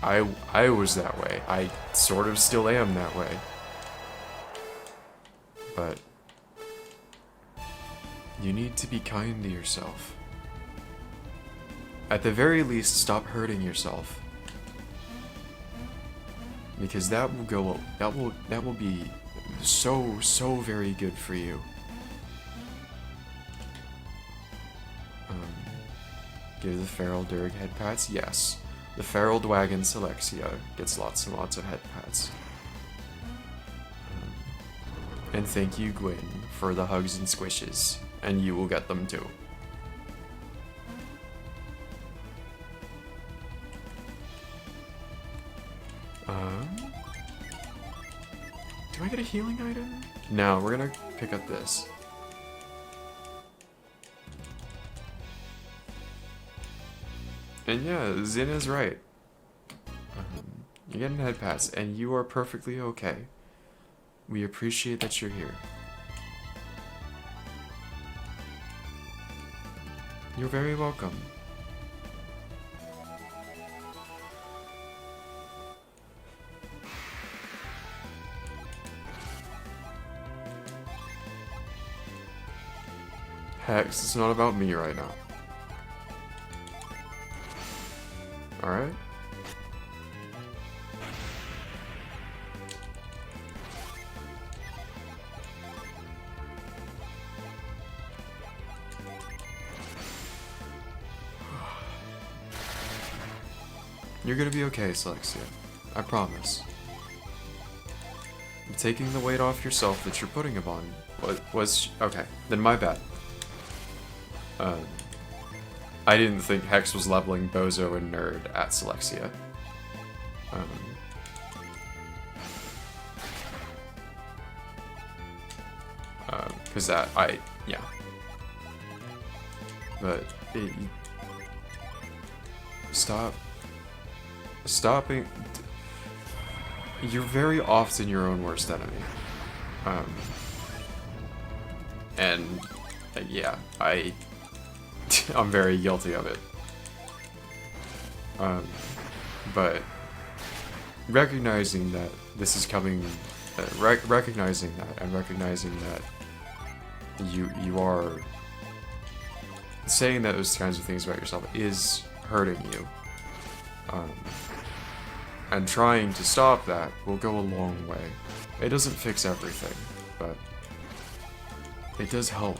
I was that way. I sort of still am that way. But you need to be kind to yourself. At the very least, stop hurting yourself. Because that will be so very good for you. Give the feral Durg head pats? Yes. The feral Dwagon Selexia gets lots and lots of head pats. And thank you, Gwyn, for the hugs and squishes. And you will get them too. Do I get a healing item? No, we're gonna pick up this. And yeah, Zin is right. You're getting head pats, and you are perfectly okay. We appreciate that you're here. You're very welcome. Hex, it's not about me right now. Alright? You're gonna be okay, Selexia. I promise. I'm taking the weight off yourself that you're putting upon. Okay, then my bad. I didn't think Hex was leveling Bozo and Nerd at Selexia. Cause yeah. But, stopping, you're very often your own worst enemy. And, yeah, I'm very guilty of it. But recognizing that this is coming, recognizing that, and recognizing that you are saying those kinds of things about yourself is hurting you. And trying to stop that will go a long way. It doesn't fix everything, but It does help.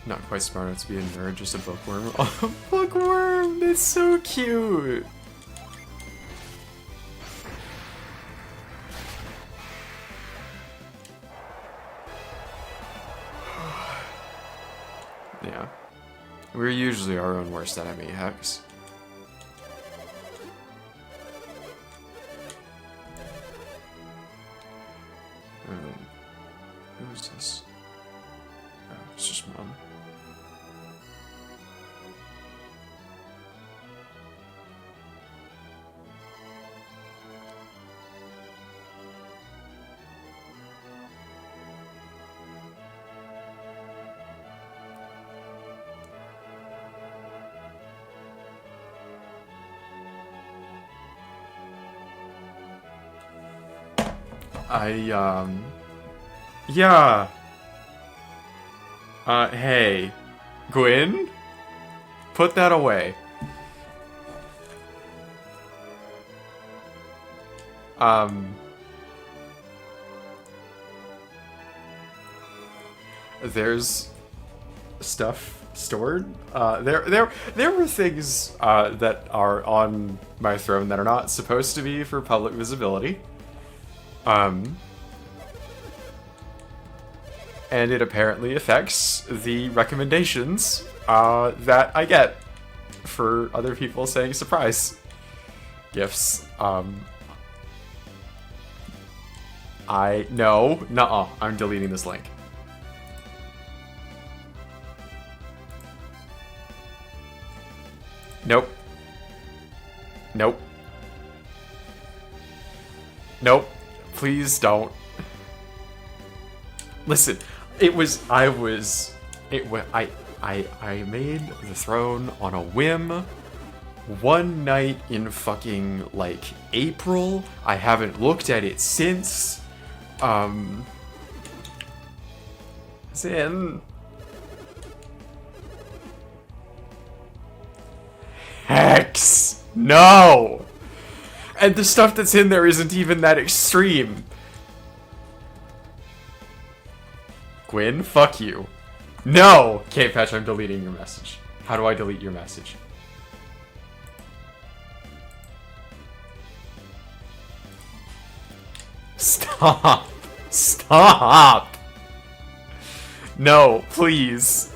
Not quite smart enough to be a nerd, just a bookworm. Oh, bookworm! It's so cute! Yeah. We're usually our own worst enemy, Hex. Who is this? Oh, it's just Mom. Yeah. Hey. Gwyn? Put that away. There's stuff stored. There were things, that are on my throne that are not supposed to be for public visibility. And it apparently affects the recommendations that I get for other people saying surprise gifts. Nuh-uh, I'm deleting this link. Nope. Nope. Nope. Please don't. Listen, I made the throne on a whim. One night in fucking, like, April. I haven't looked at it since. Sin. Hex! No! And the stuff that's in there isn't even that extreme. Gwyn, fuck you. No! Kate Patch, I'm deleting your message. How do I delete your message? Stop! Stop! No, please.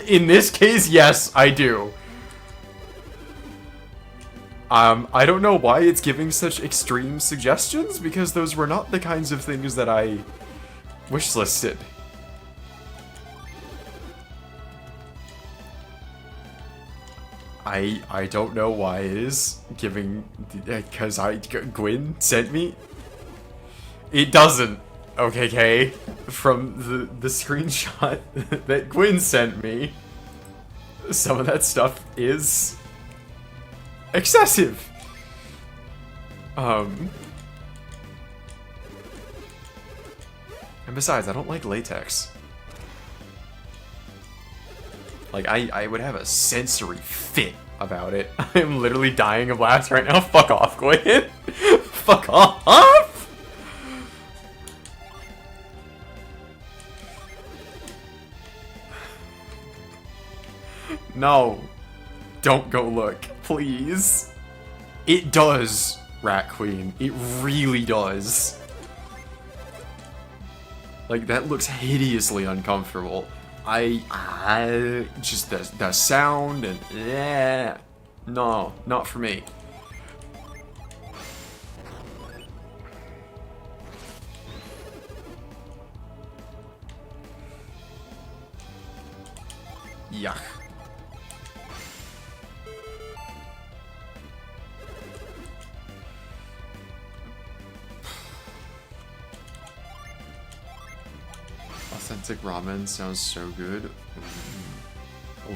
In this case, yes, I do. I don't know why it's giving such extreme suggestions, because those were not the kinds of things that I wishlisted. I don't know why it is giving, because Gwyn sent me. It doesn't, okay, from the screenshot that Gwyn sent me, some of that stuff is excessive. And besides, I don't like latex. Like, I would have a sensory fit about it. I'm literally dying of laughs right now. Fuck off, Gwyn. Fuck off! No. Don't go look. Please. It does, Rat Queen. It really does. Like, that looks hideously uncomfortable. I just the sound and yeah, no, not for me. Yuck. Authentic ramen sounds so good.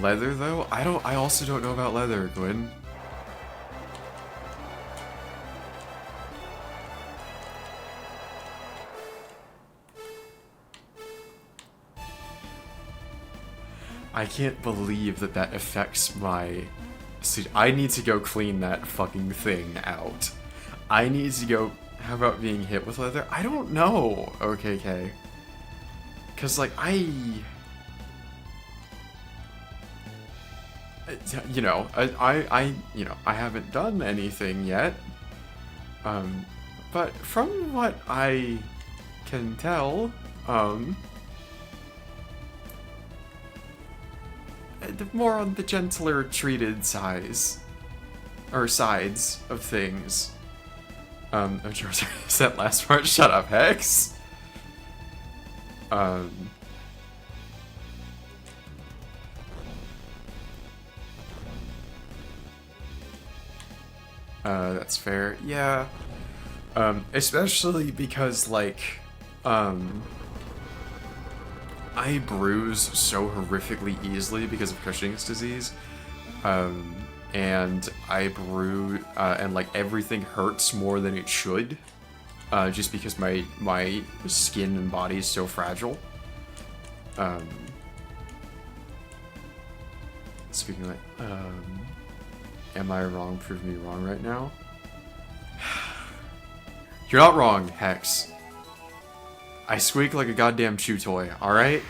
Leather though? I also don't know about leather, Gwyn. I can't believe that that affects my... I need to go clean that fucking thing out. I need to go... How about being hit with leather? I don't know, OKK. Because, like, you know, I haven't done anything yet. But from what I can tell, more on the gentler treated sides of things. Oh, George, is that last part? Shut up, Hex. That's fair. Yeah. Especially because, like, I bruise so horrifically easily because of Cushing's disease. And I brew, and, like, everything hurts more than it should. Just because my skin and body is so fragile. Speaking of that, am I wrong? Prove me wrong right now. You're not wrong, Hex. I squeak like a goddamn chew toy, alright?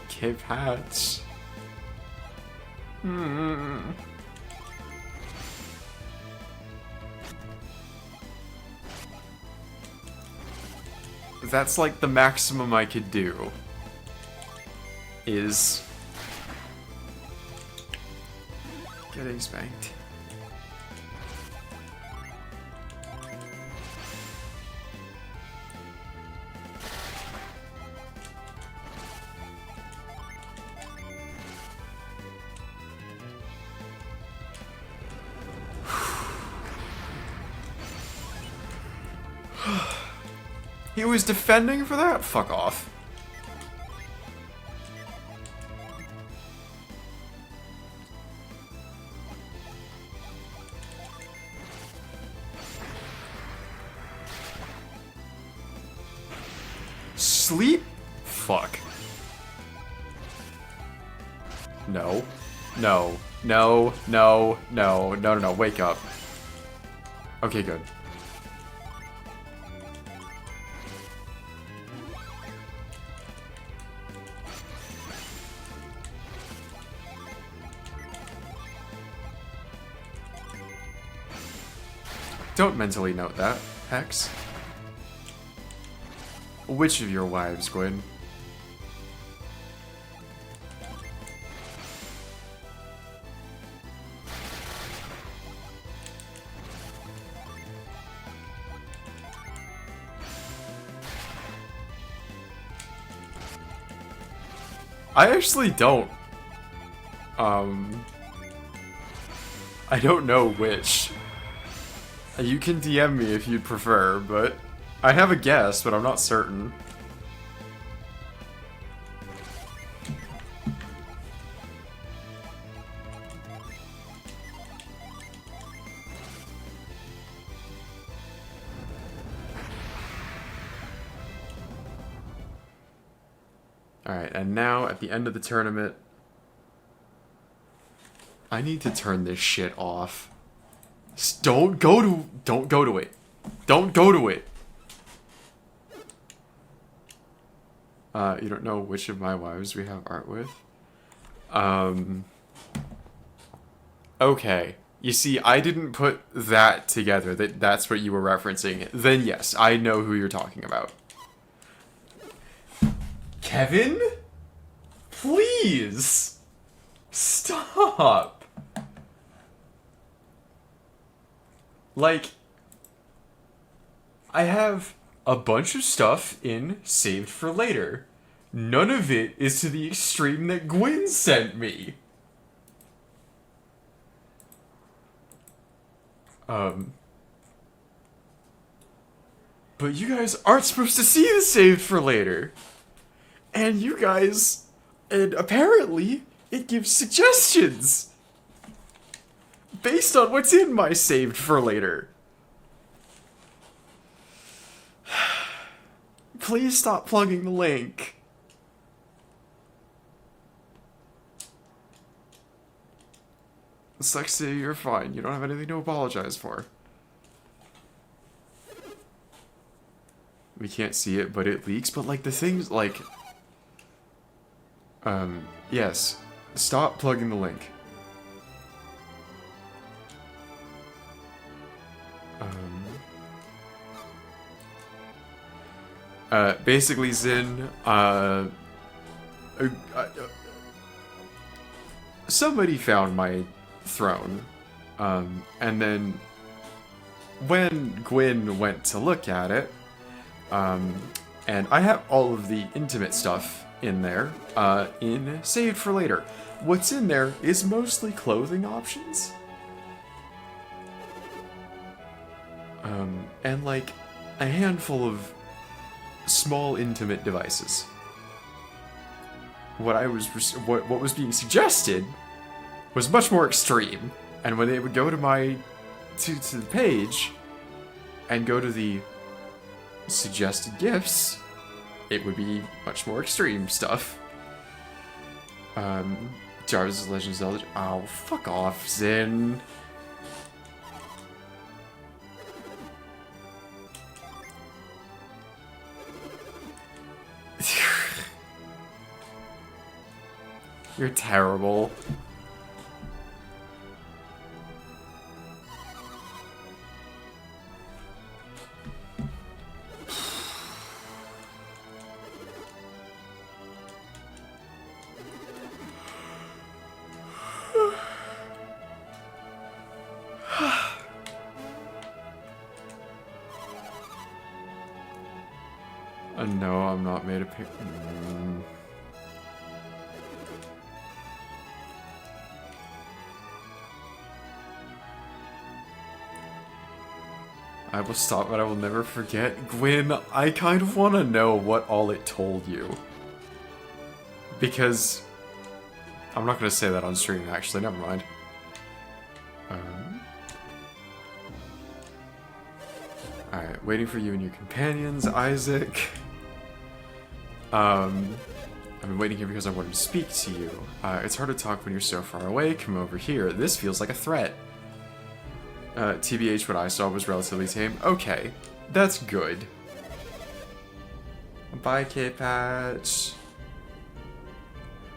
Cave hats. That's like the maximum I could do. Is getting spanked. He was defending for that? Fuck off. Sleep? Fuck. No. No. No. No. No. No, no, no. Wake up. Okay, good. Don't mentally note that, Hex. Which of your wives, Gwyn? I actually don't. I don't know which. You can DM me if you'd prefer, but I have a guess, but I'm not certain. Alright, and now at the end of the tournament, I need to turn this shit off. Don't go to it. Don't go to it. You don't know which of my wives we have art with? Okay. You see, I didn't put that together, that's what you were referencing. Then yes, I know who you're talking about. Kevin? Please! Stop! Like, I have a bunch of stuff in Saved for Later. None of it is to the extreme that Gwyn sent me. But you guys aren't supposed to see the Saved for Later. And you guys, and apparently, it gives suggestions based on what's in my saved for later. Please stop plugging the link. Sexy, you're fine. You don't have anything to apologize for. We can't see it, but it leaks. But, like, the things, like... yes. Stop plugging the link. Basically, Zin, somebody found my throne, and then when Gwyn went to look at it, and I have all of the intimate stuff in there, in Saved for Later. What's in there is mostly clothing options. And like a handful of small intimate devices. What was being suggested was much more extreme, and when they would go to to the page and go to the suggested gifts, it would be much more extreme stuff. Jarvis' Legend of Zelda. Oh, fuck off, Zin. You're terrible. No, I'm not made a pic. I will stop, but I will never forget. Gwyn, I kind of want to know what all it told you. Because... I'm not going to say that on stream, actually. Never mind. Alright, waiting for you and your companions, Isaac. I've been waiting here because I wanted to speak to you. It's hard to talk when you're so far away. Come over here. This feels like a threat. TBH, what I saw was relatively tame. Okay, that's good. Bye, K-Patch.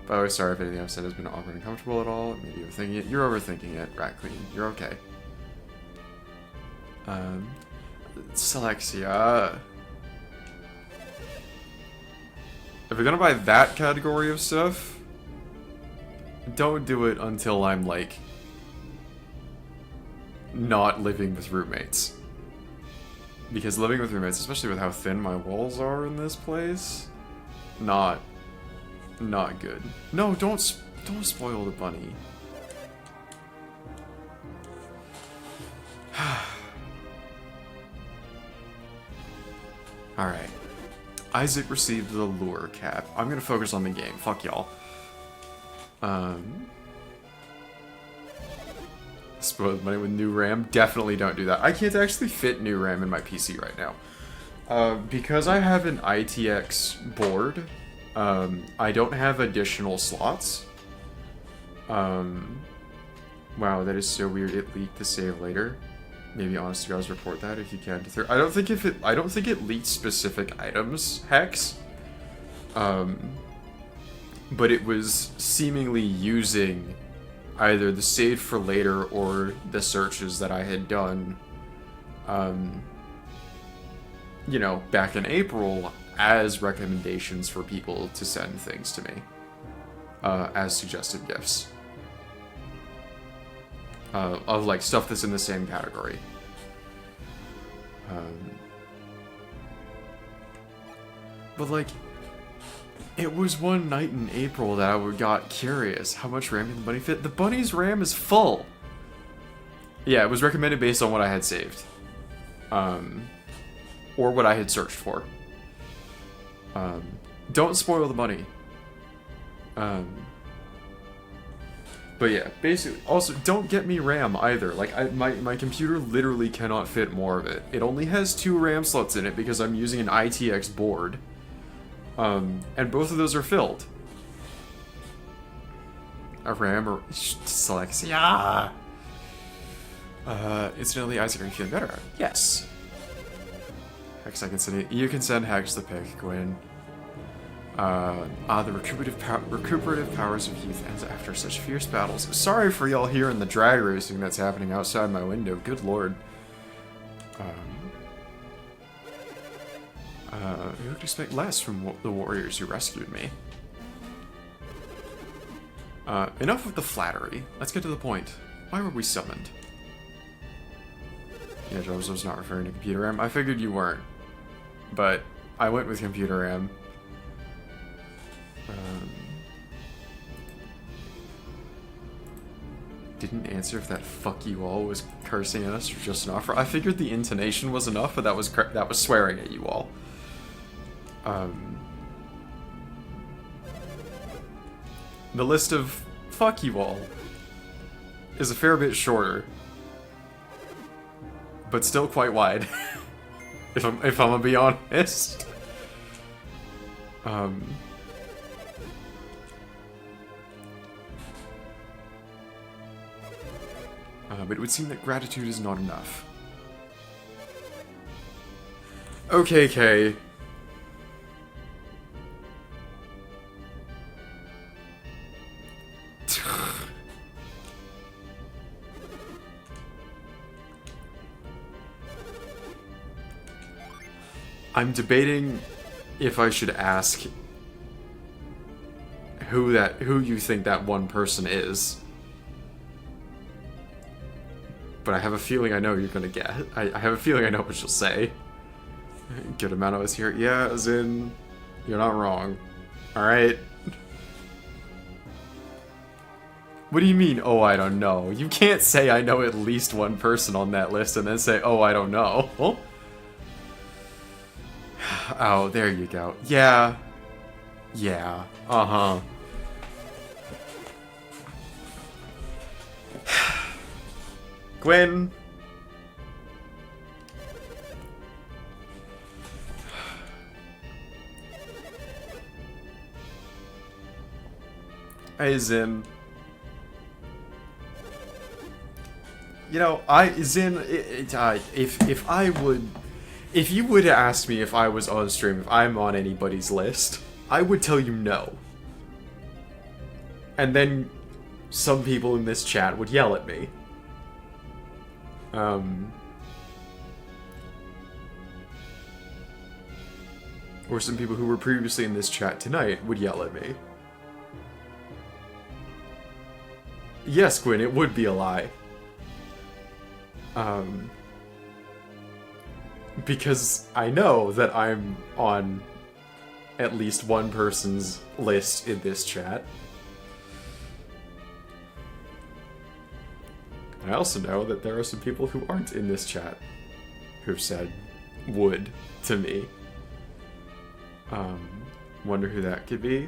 By the way, sorry if anything I've said has been awkward and uncomfortable at all. Maybe you're overthinking it. You're overthinking it, Rat Queen. You're okay. Selexia. If you're gonna buy that category of stuff, don't do it until I'm, like, not living with roommates. Because living with roommates, especially with how thin my walls are in this place, not good. No, don't spoil the bunny. Alright. Isaac received the lure cap. I'm gonna focus on the game. Fuck y'all. Spoil the money with new RAM? Definitely don't do that. I can't actually fit new RAM in my PC right now. Because I have an ITX board, I don't have additional slots. Wow, that is so weird. It leaked the save later. Maybe honest to guys report that if you can. I don't think it leaked specific items, Hex. But it was seemingly using either the save for later or the searches that I had done, you know, back in April as recommendations for people to send things to me, as suggested gifts. Of, like, stuff that's in the same category. But, like, it was one night in April that I got curious. How much RAM can the bunny fit? The bunny's RAM is full! Yeah, it was recommended based on what I had saved. Or what I had searched for. Don't spoil the money. But yeah, basically, also, don't get me RAM either. Like, my computer literally cannot fit more of it. It only has 2 RAM slots in it because I'm using an ITX board. And both of those are filled. A RAM or dyslexia. Incidentally, Isaac, are you feeling better? Yes. Hex, I can send it. You can send Hex the pic, Gwyn. The recuperative powers of youth ends after such fierce battles. Sorry for y'all hearing the drag racing that's happening outside my window. Good lord. You would expect less from the warriors who rescued me. Enough of the flattery. Let's get to the point. Why were we summoned? Yeah, Jobs was not referring to computer RAM. I figured you weren't. But I went with computer RAM. Didn't answer if that "fuck you all" was cursing at us or just an offer. I figured the intonation was enough, but that was swearing at you all. The list of "fuck you all" is a fair bit shorter, but still quite wide. if I'm gonna be honest. But it would seem that gratitude is not enough. Okay, Kay. I'm debating if I should ask who you think that one person is. But I have a feeling I know you're gonna get. I have a feeling I know what you'll say. Good amount of us here. Yeah, as in, you're not wrong. Alright? What do you mean, oh, I don't know? You can't say I know at least one person on that list and then say, oh, I don't know. Oh, there you go. Yeah. Yeah. Uh-huh. Gwyn. As in, you know, if you would ask me if I was on stream, if I'm on anybody's list, I would tell you no. And then some people in this chat would yell at me. Or some people who were previously in this chat tonight would yell at me. Yes, Gwyn, it would be a lie. Because I know that I'm on at least one person's list in this chat. I also know that there are some people who aren't in this chat who've said would to me. Wonder who that could be.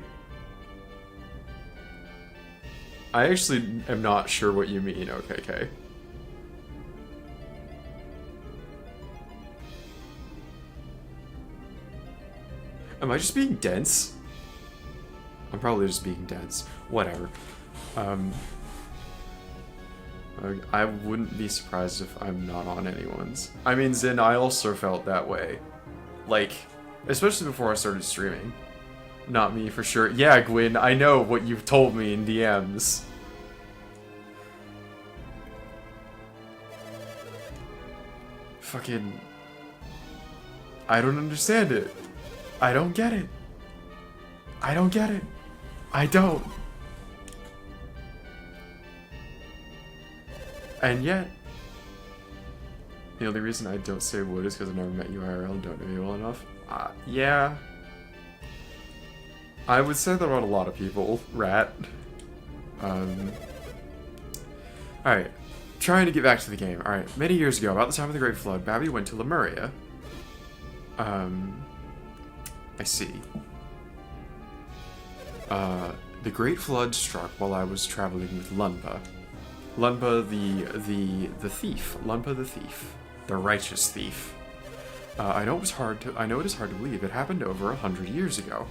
I actually am not sure what you mean, OKK. Am I just being dense? I'm probably just being dense. Whatever. I wouldn't be surprised if I'm not on anyone's. I mean, Zin, I also felt that way. Like, especially before I started streaming. Not me, for sure. Yeah, Gwyn, I know what you've told me in DMs. Fucking... I don't understand it. I don't get it. I don't get it. I don't. And yet, the only reason I don't say would is because I've never met you IRL and don't know you well enough. Yeah. I would say that about a lot of people, Rat. Alright. Trying to get back to the game. Alright, many years ago, about the time of the Great Flood, Babby went to Lemuria. I see. The Great Flood struck while I was traveling with Lunba. Lunba the thief. Lunba the thief. The righteous thief. I know it is hard to believe. It happened over 100 years ago.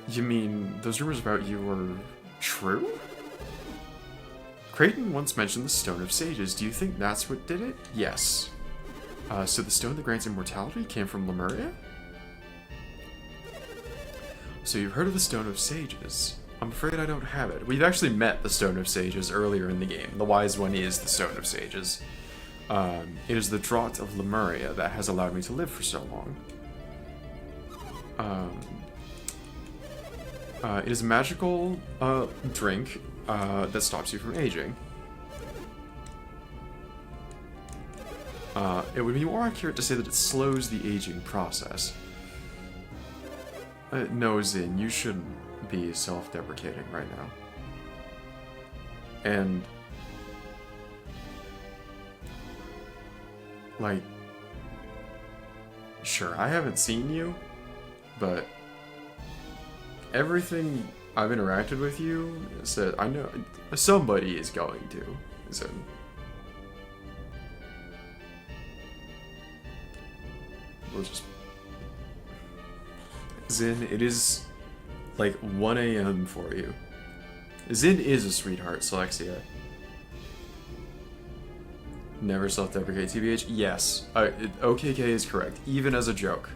You mean those rumors about you were true? Creighton once mentioned the Stone of Sages. Do you think that's what did it? Yes. So the stone that grants immortality came from Lemuria? So you've heard of the Stone of Sages. I'm afraid I don't have it. We've actually met the Stone of Sages earlier in the game. The Wise One is the Stone of Sages. It is the draught of Lemuria that has allowed me to live for so long. It is a magical drink that stops you from aging. It would be more accurate to say that it slows the aging process. No, Zin, you shouldn't be self-deprecating right now. And like, sure, I haven't seen you, but everything I've interacted with you said I know somebody is going to. Zin. We'll just Zin, it is like 1 a.m. for you. Zin is a sweetheart, Selexia. Never self-deprecate, TBH? Yes. OKK is correct. Even as a joke.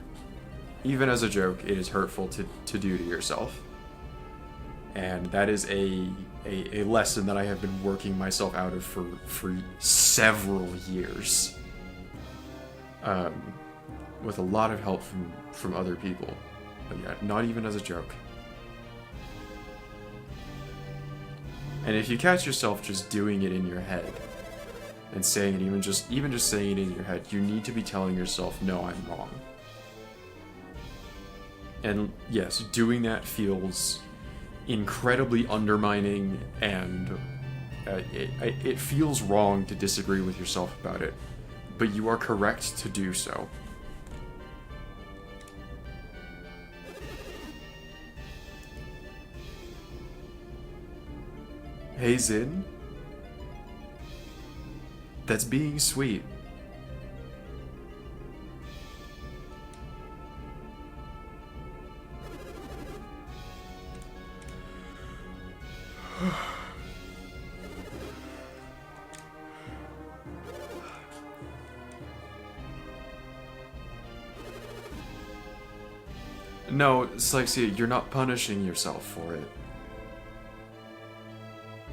Even as a joke, it is hurtful to do to yourself. And that is a lesson that I have been working myself out of for several years. With a lot of help from other people. But yeah, not even as a joke. And if you catch yourself just doing it in your head, and saying it, even just saying it in your head, you need to be telling yourself, no, I'm wrong. And yes, doing that feels incredibly undermining, and it feels wrong to disagree with yourself about it, but you are correct to do so. Hey Zin? That's being sweet. No, Selexia, you're not punishing yourself for it.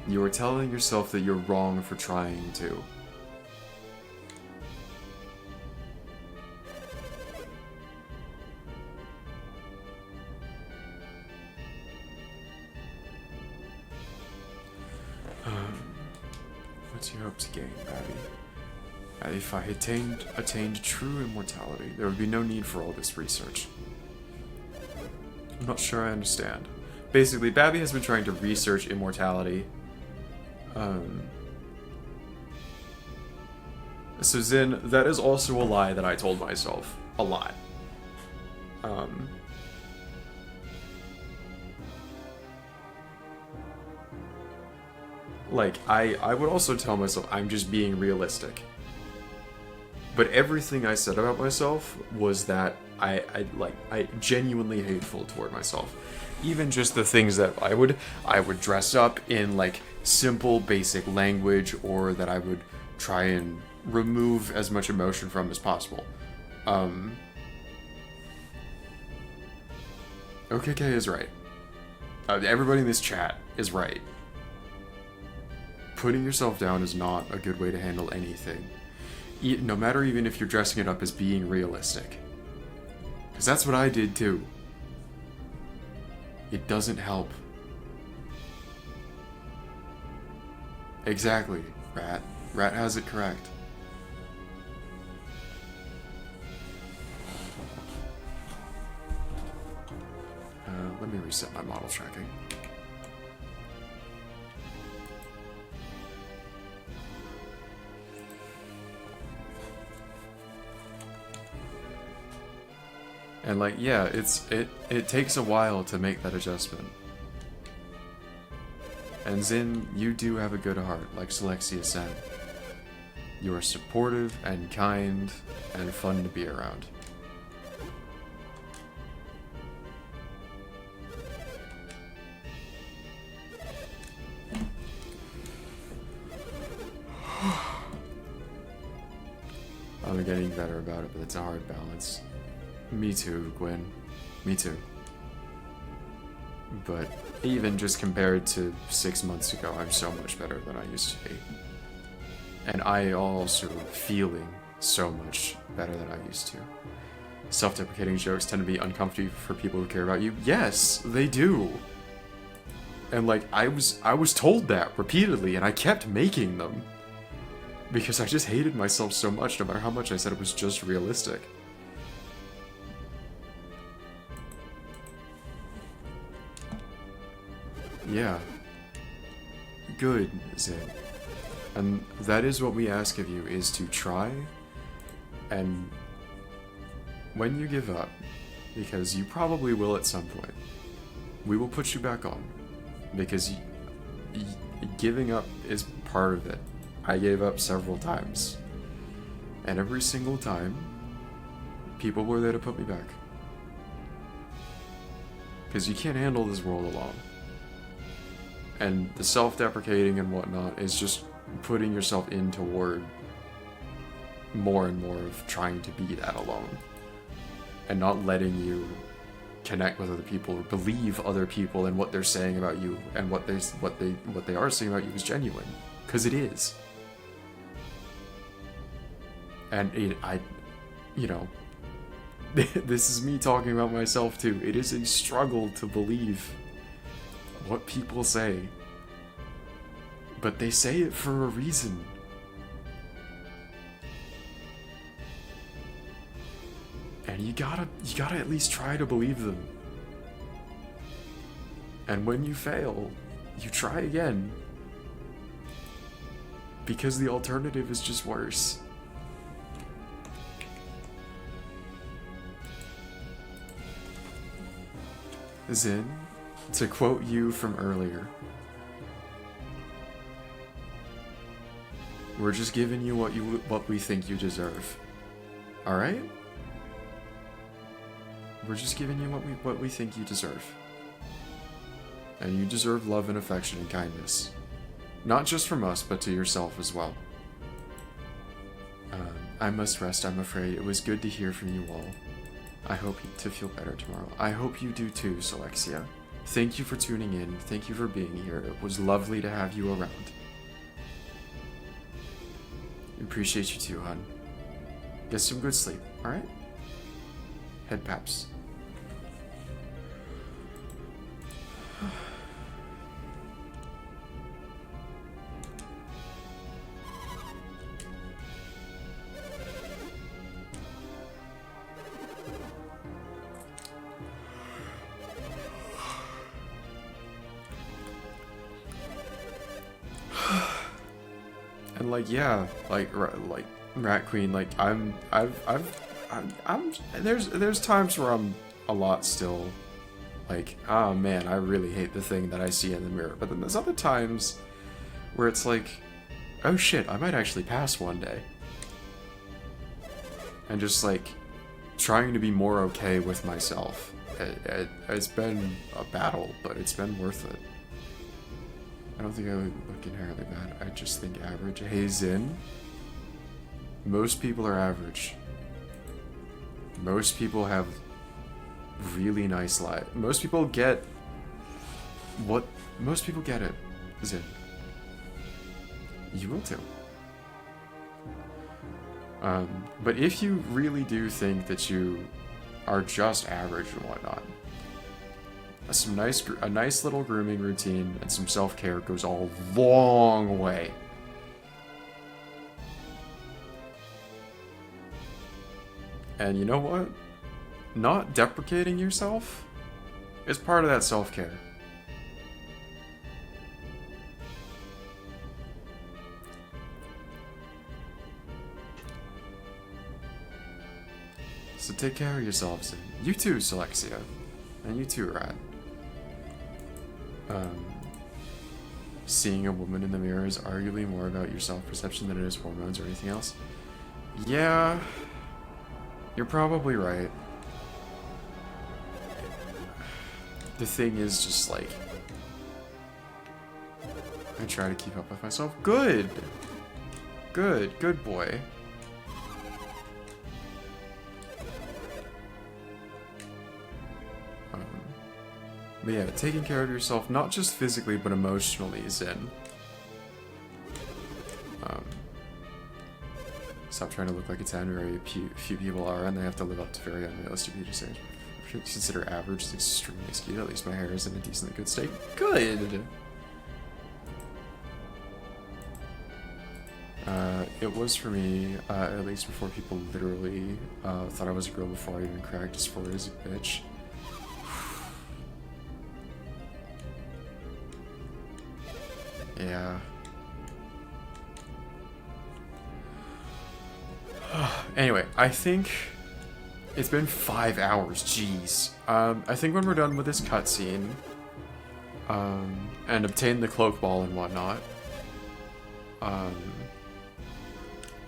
You are telling yourself that you're wrong for trying to. What's your hope to gain, Babby? If I attained true immortality, there would be no need for all this research. I'm not sure I understand. Basically, Babby has been trying to research immortality. So Zin, that is also a lie that I told myself. A lot. Like, I would also tell myself I'm just being realistic. But everything I said about myself was that I genuinely hateful toward myself. Even just the things that I would dress up in like simple basic language, or that I would try and remove as much emotion from as possible. OKK is right. Everybody in this chat is right. Putting yourself down is not a good way to handle anything. No matter even if you're dressing it up as being realistic. Because that's what I did too. It doesn't help. Exactly, Rat. Rat has it correct. Let me reset my model tracking. And like, yeah, it takes a while to make that adjustment. And Zin, you do have a good heart, like Selexia said. You are supportive and kind and fun to be around. I'm getting better about it, but it's a hard balance. Me too, Gwen. Me too. But even just compared to 6 months ago, I'm so much better than I used to be. And I also feeling so much better than I used to. Self-deprecating jokes tend to be uncomfortable for people who care about you. Yes, they do. And like, I was told that repeatedly, and I kept making them. Because I just hated myself so much, no matter how much I said it was just realistic. Yeah. Good, Zin. And that is what we ask of you, is to try, and when you give up, because you probably will at some point, we will put you back on. Because giving up is part of it. I gave up several times. And every single time, people were there to put me back. Because you can't handle this world alone. And the self-deprecating and whatnot is just putting yourself in toward more and more of trying to be that alone. And not letting you connect with other people or believe other people and what they're saying about you and what they are saying about you is genuine. Because it is. And you know, this is me talking about myself too. It is a struggle to believe what people say. But they say it for a reason. And you gotta at least try to believe them. And when you fail, you try again. Because the alternative is just worse. Zin, to quote you from earlier, we're just giving you what we think you deserve. All right? We're just giving you what we think you deserve. And you deserve love and affection and kindness. Not just from us, but to yourself as well. I must rest, I'm afraid. It was good to hear from you all. I hope to feel better tomorrow. I hope you do too, Selexia. Thank you for tuning in. Thank you for being here. It was lovely to have you around. Appreciate you too, hon. Get some good sleep, alright? Head paps. And like, yeah, like Rat Queen, like there's times where I'm a lot still like, oh man, I really hate the thing that I see in the mirror. But then there's other times where it's like, oh shit, I might actually pass one day. And just like trying to be more okay with myself. It's been a battle, but it's been worth it. I don't think I would look inherently bad. I just think average. Hey, Zin. Most people are average. Most people have really nice lives. Most people get what... Most people get it, Zin. You will too. But if you really do think that you are just average and whatnot, a nice little grooming routine and some self-care goes a long way. And you know what? Not deprecating yourself is part of that self-care. So take care of yourselves. And you too, Selexia. And you too, Rat. Seeing a woman in the mirror is arguably more about your self-perception than it is hormones or anything else. Yeah, you're probably right. The thing is just like, I try to keep up with myself. Good! Good boy. But yeah, taking care of yourself, not just physically, but emotionally is in. Stop trying to look like a 10, very few people are, and they have to live up to very unrealistic beauty standards. If you consider average is extremely skewed, at least my hair is in a decently good state. Good! It was for me, at least before people literally thought I was a girl before I even cracked as far as a bitch. Yeah. Anyway, I think it's been 5 hours. Jeez. I think when we're done with this cutscene, and obtain the cloak ball and whatnot,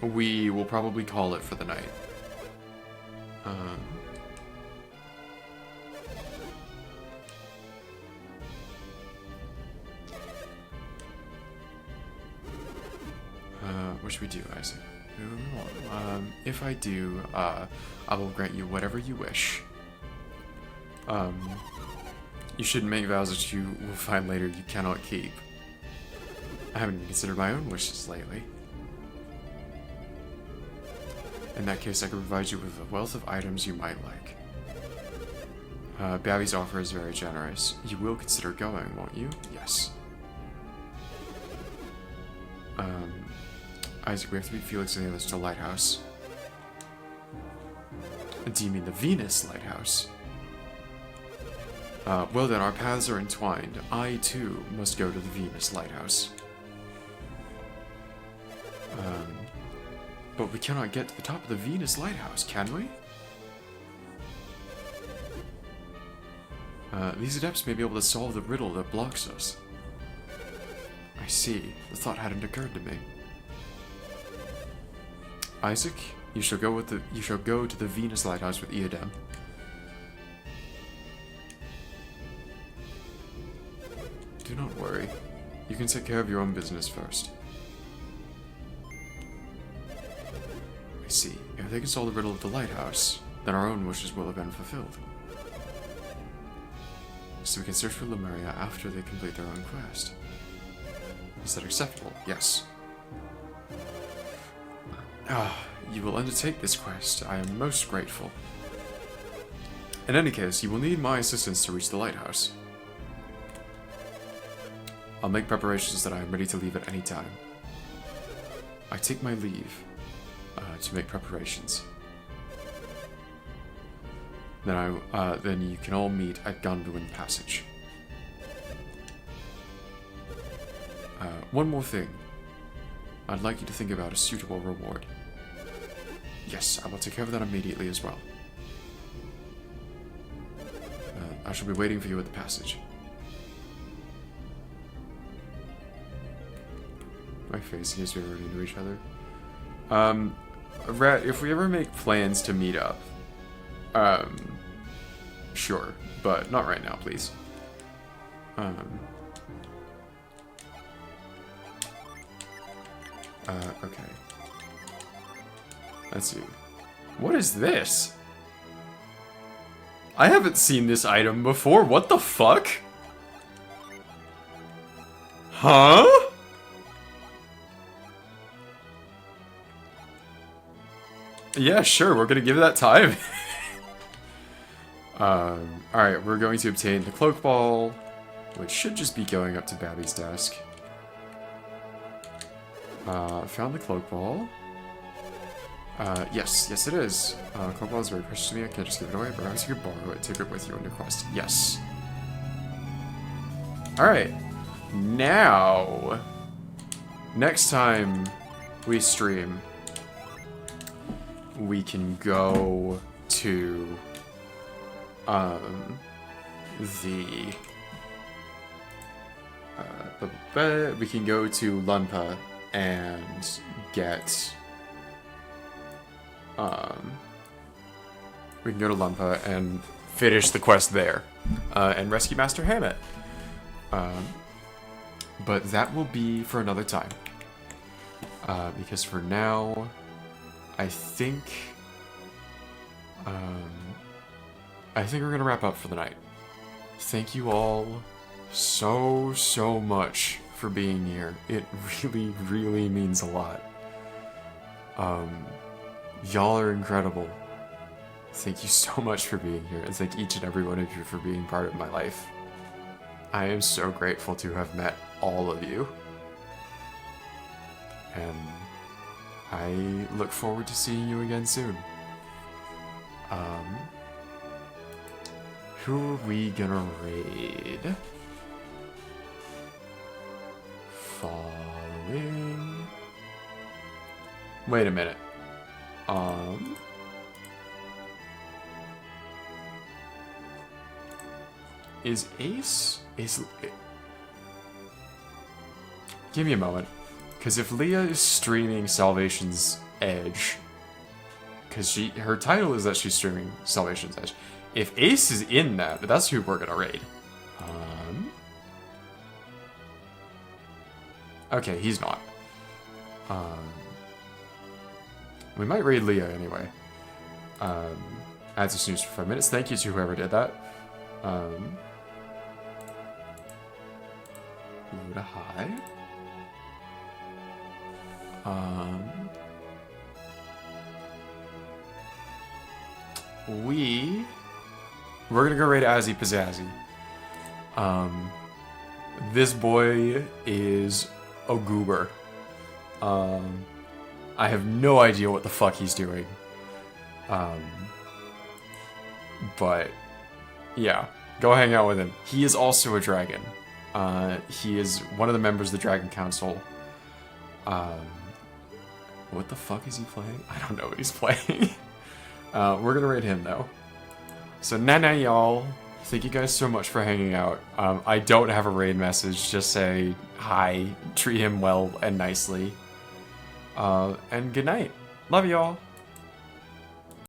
we will probably call it for the night. What should we do, Isaac? If I do, I will grant you whatever you wish. You shouldn't make vows that you will find later you cannot keep. I haven't even considered my own wishes lately. In that case, I could provide you with a wealth of items you might like. Babby's offer is very generous. You will consider going, won't you? Yes. Isaac, we have to meet Felix and the others to the lighthouse. Do you mean the Venus lighthouse? Well then, our paths are entwined. I, too, must go to the Venus lighthouse. But we cannot get to the top of the Venus lighthouse, can we? These adepts may be able to solve the riddle that blocks us. I see. The thought hadn't occurred to me. Isaac, you shall go to the Venus lighthouse with Eodam. Do not worry. You can take care of your own business first. I see. If they can solve the riddle of the lighthouse, then our own wishes will have been fulfilled. So we can search for Lemuria after they complete their own quest. Is that acceptable? Yes. You will undertake this quest. I am most grateful. In any case, you will need my assistance to reach the lighthouse. I'll make preparations that I am ready to leave at any time. I take my leave to make preparations. Then you can all meet at Gondolin Passage. One more thing. I'd like you to think about a suitable reward. Yes, I will take care of that immediately as well. I shall be waiting for you at the passage. My face gives me ready to each other. Rat, if we ever make plans to meet up, sure, but not right now, please. Okay. Let's see. What is this? I haven't seen this item before. What the fuck? Huh? Yeah, sure, we're gonna give that time. Alright, we're going to obtain the cloak ball, which should just be going up to Babby's desk. Found the cloak ball. Yes it is. Cloak ball is very precious to me, I can't just give it away, perhaps you could borrow it, take it with you on your quest. Yes. Alright. Now, next time we stream, we can go to the we can go to Lunpa and get we can go to Lunpa and finish the quest there and rescue Master Hammett. But that will be for another time. Because for now, I think we're gonna wrap up for the night. Thank you all so much for being here. It really means a lot. Y'all are incredible. Thank you so much for being here, and thank each and every one of you for being part of my life. I am so grateful to have met all of you. And I look forward to seeing you again soon. Who are we gonna raid? Following... Wait a minute. Is Ace... Give me a moment. Because if Leah is streaming Salvation's Edge... Because her title is that she's streaming Salvation's Edge. If Ace is in that, that's who we're gonna raid. Okay, he's not. We might raid Leah anyway. Adds a snooze for 5 minutes. Thank you to whoever did that. Luda, hi. We're gonna go raid Azzy Pizzazzy. This boy is a goober. I have no idea what the fuck he's doing. But yeah, go hang out with him. He is also a dragon. He is one of the members of the Dragon Council. What the fuck is he playing? I don't know what he's playing. We're gonna raid him though. So nana y'all. Thank you guys so much for hanging out. I don't have a raid message. Just say hi, treat him well and nicely. And good night. Love y'all.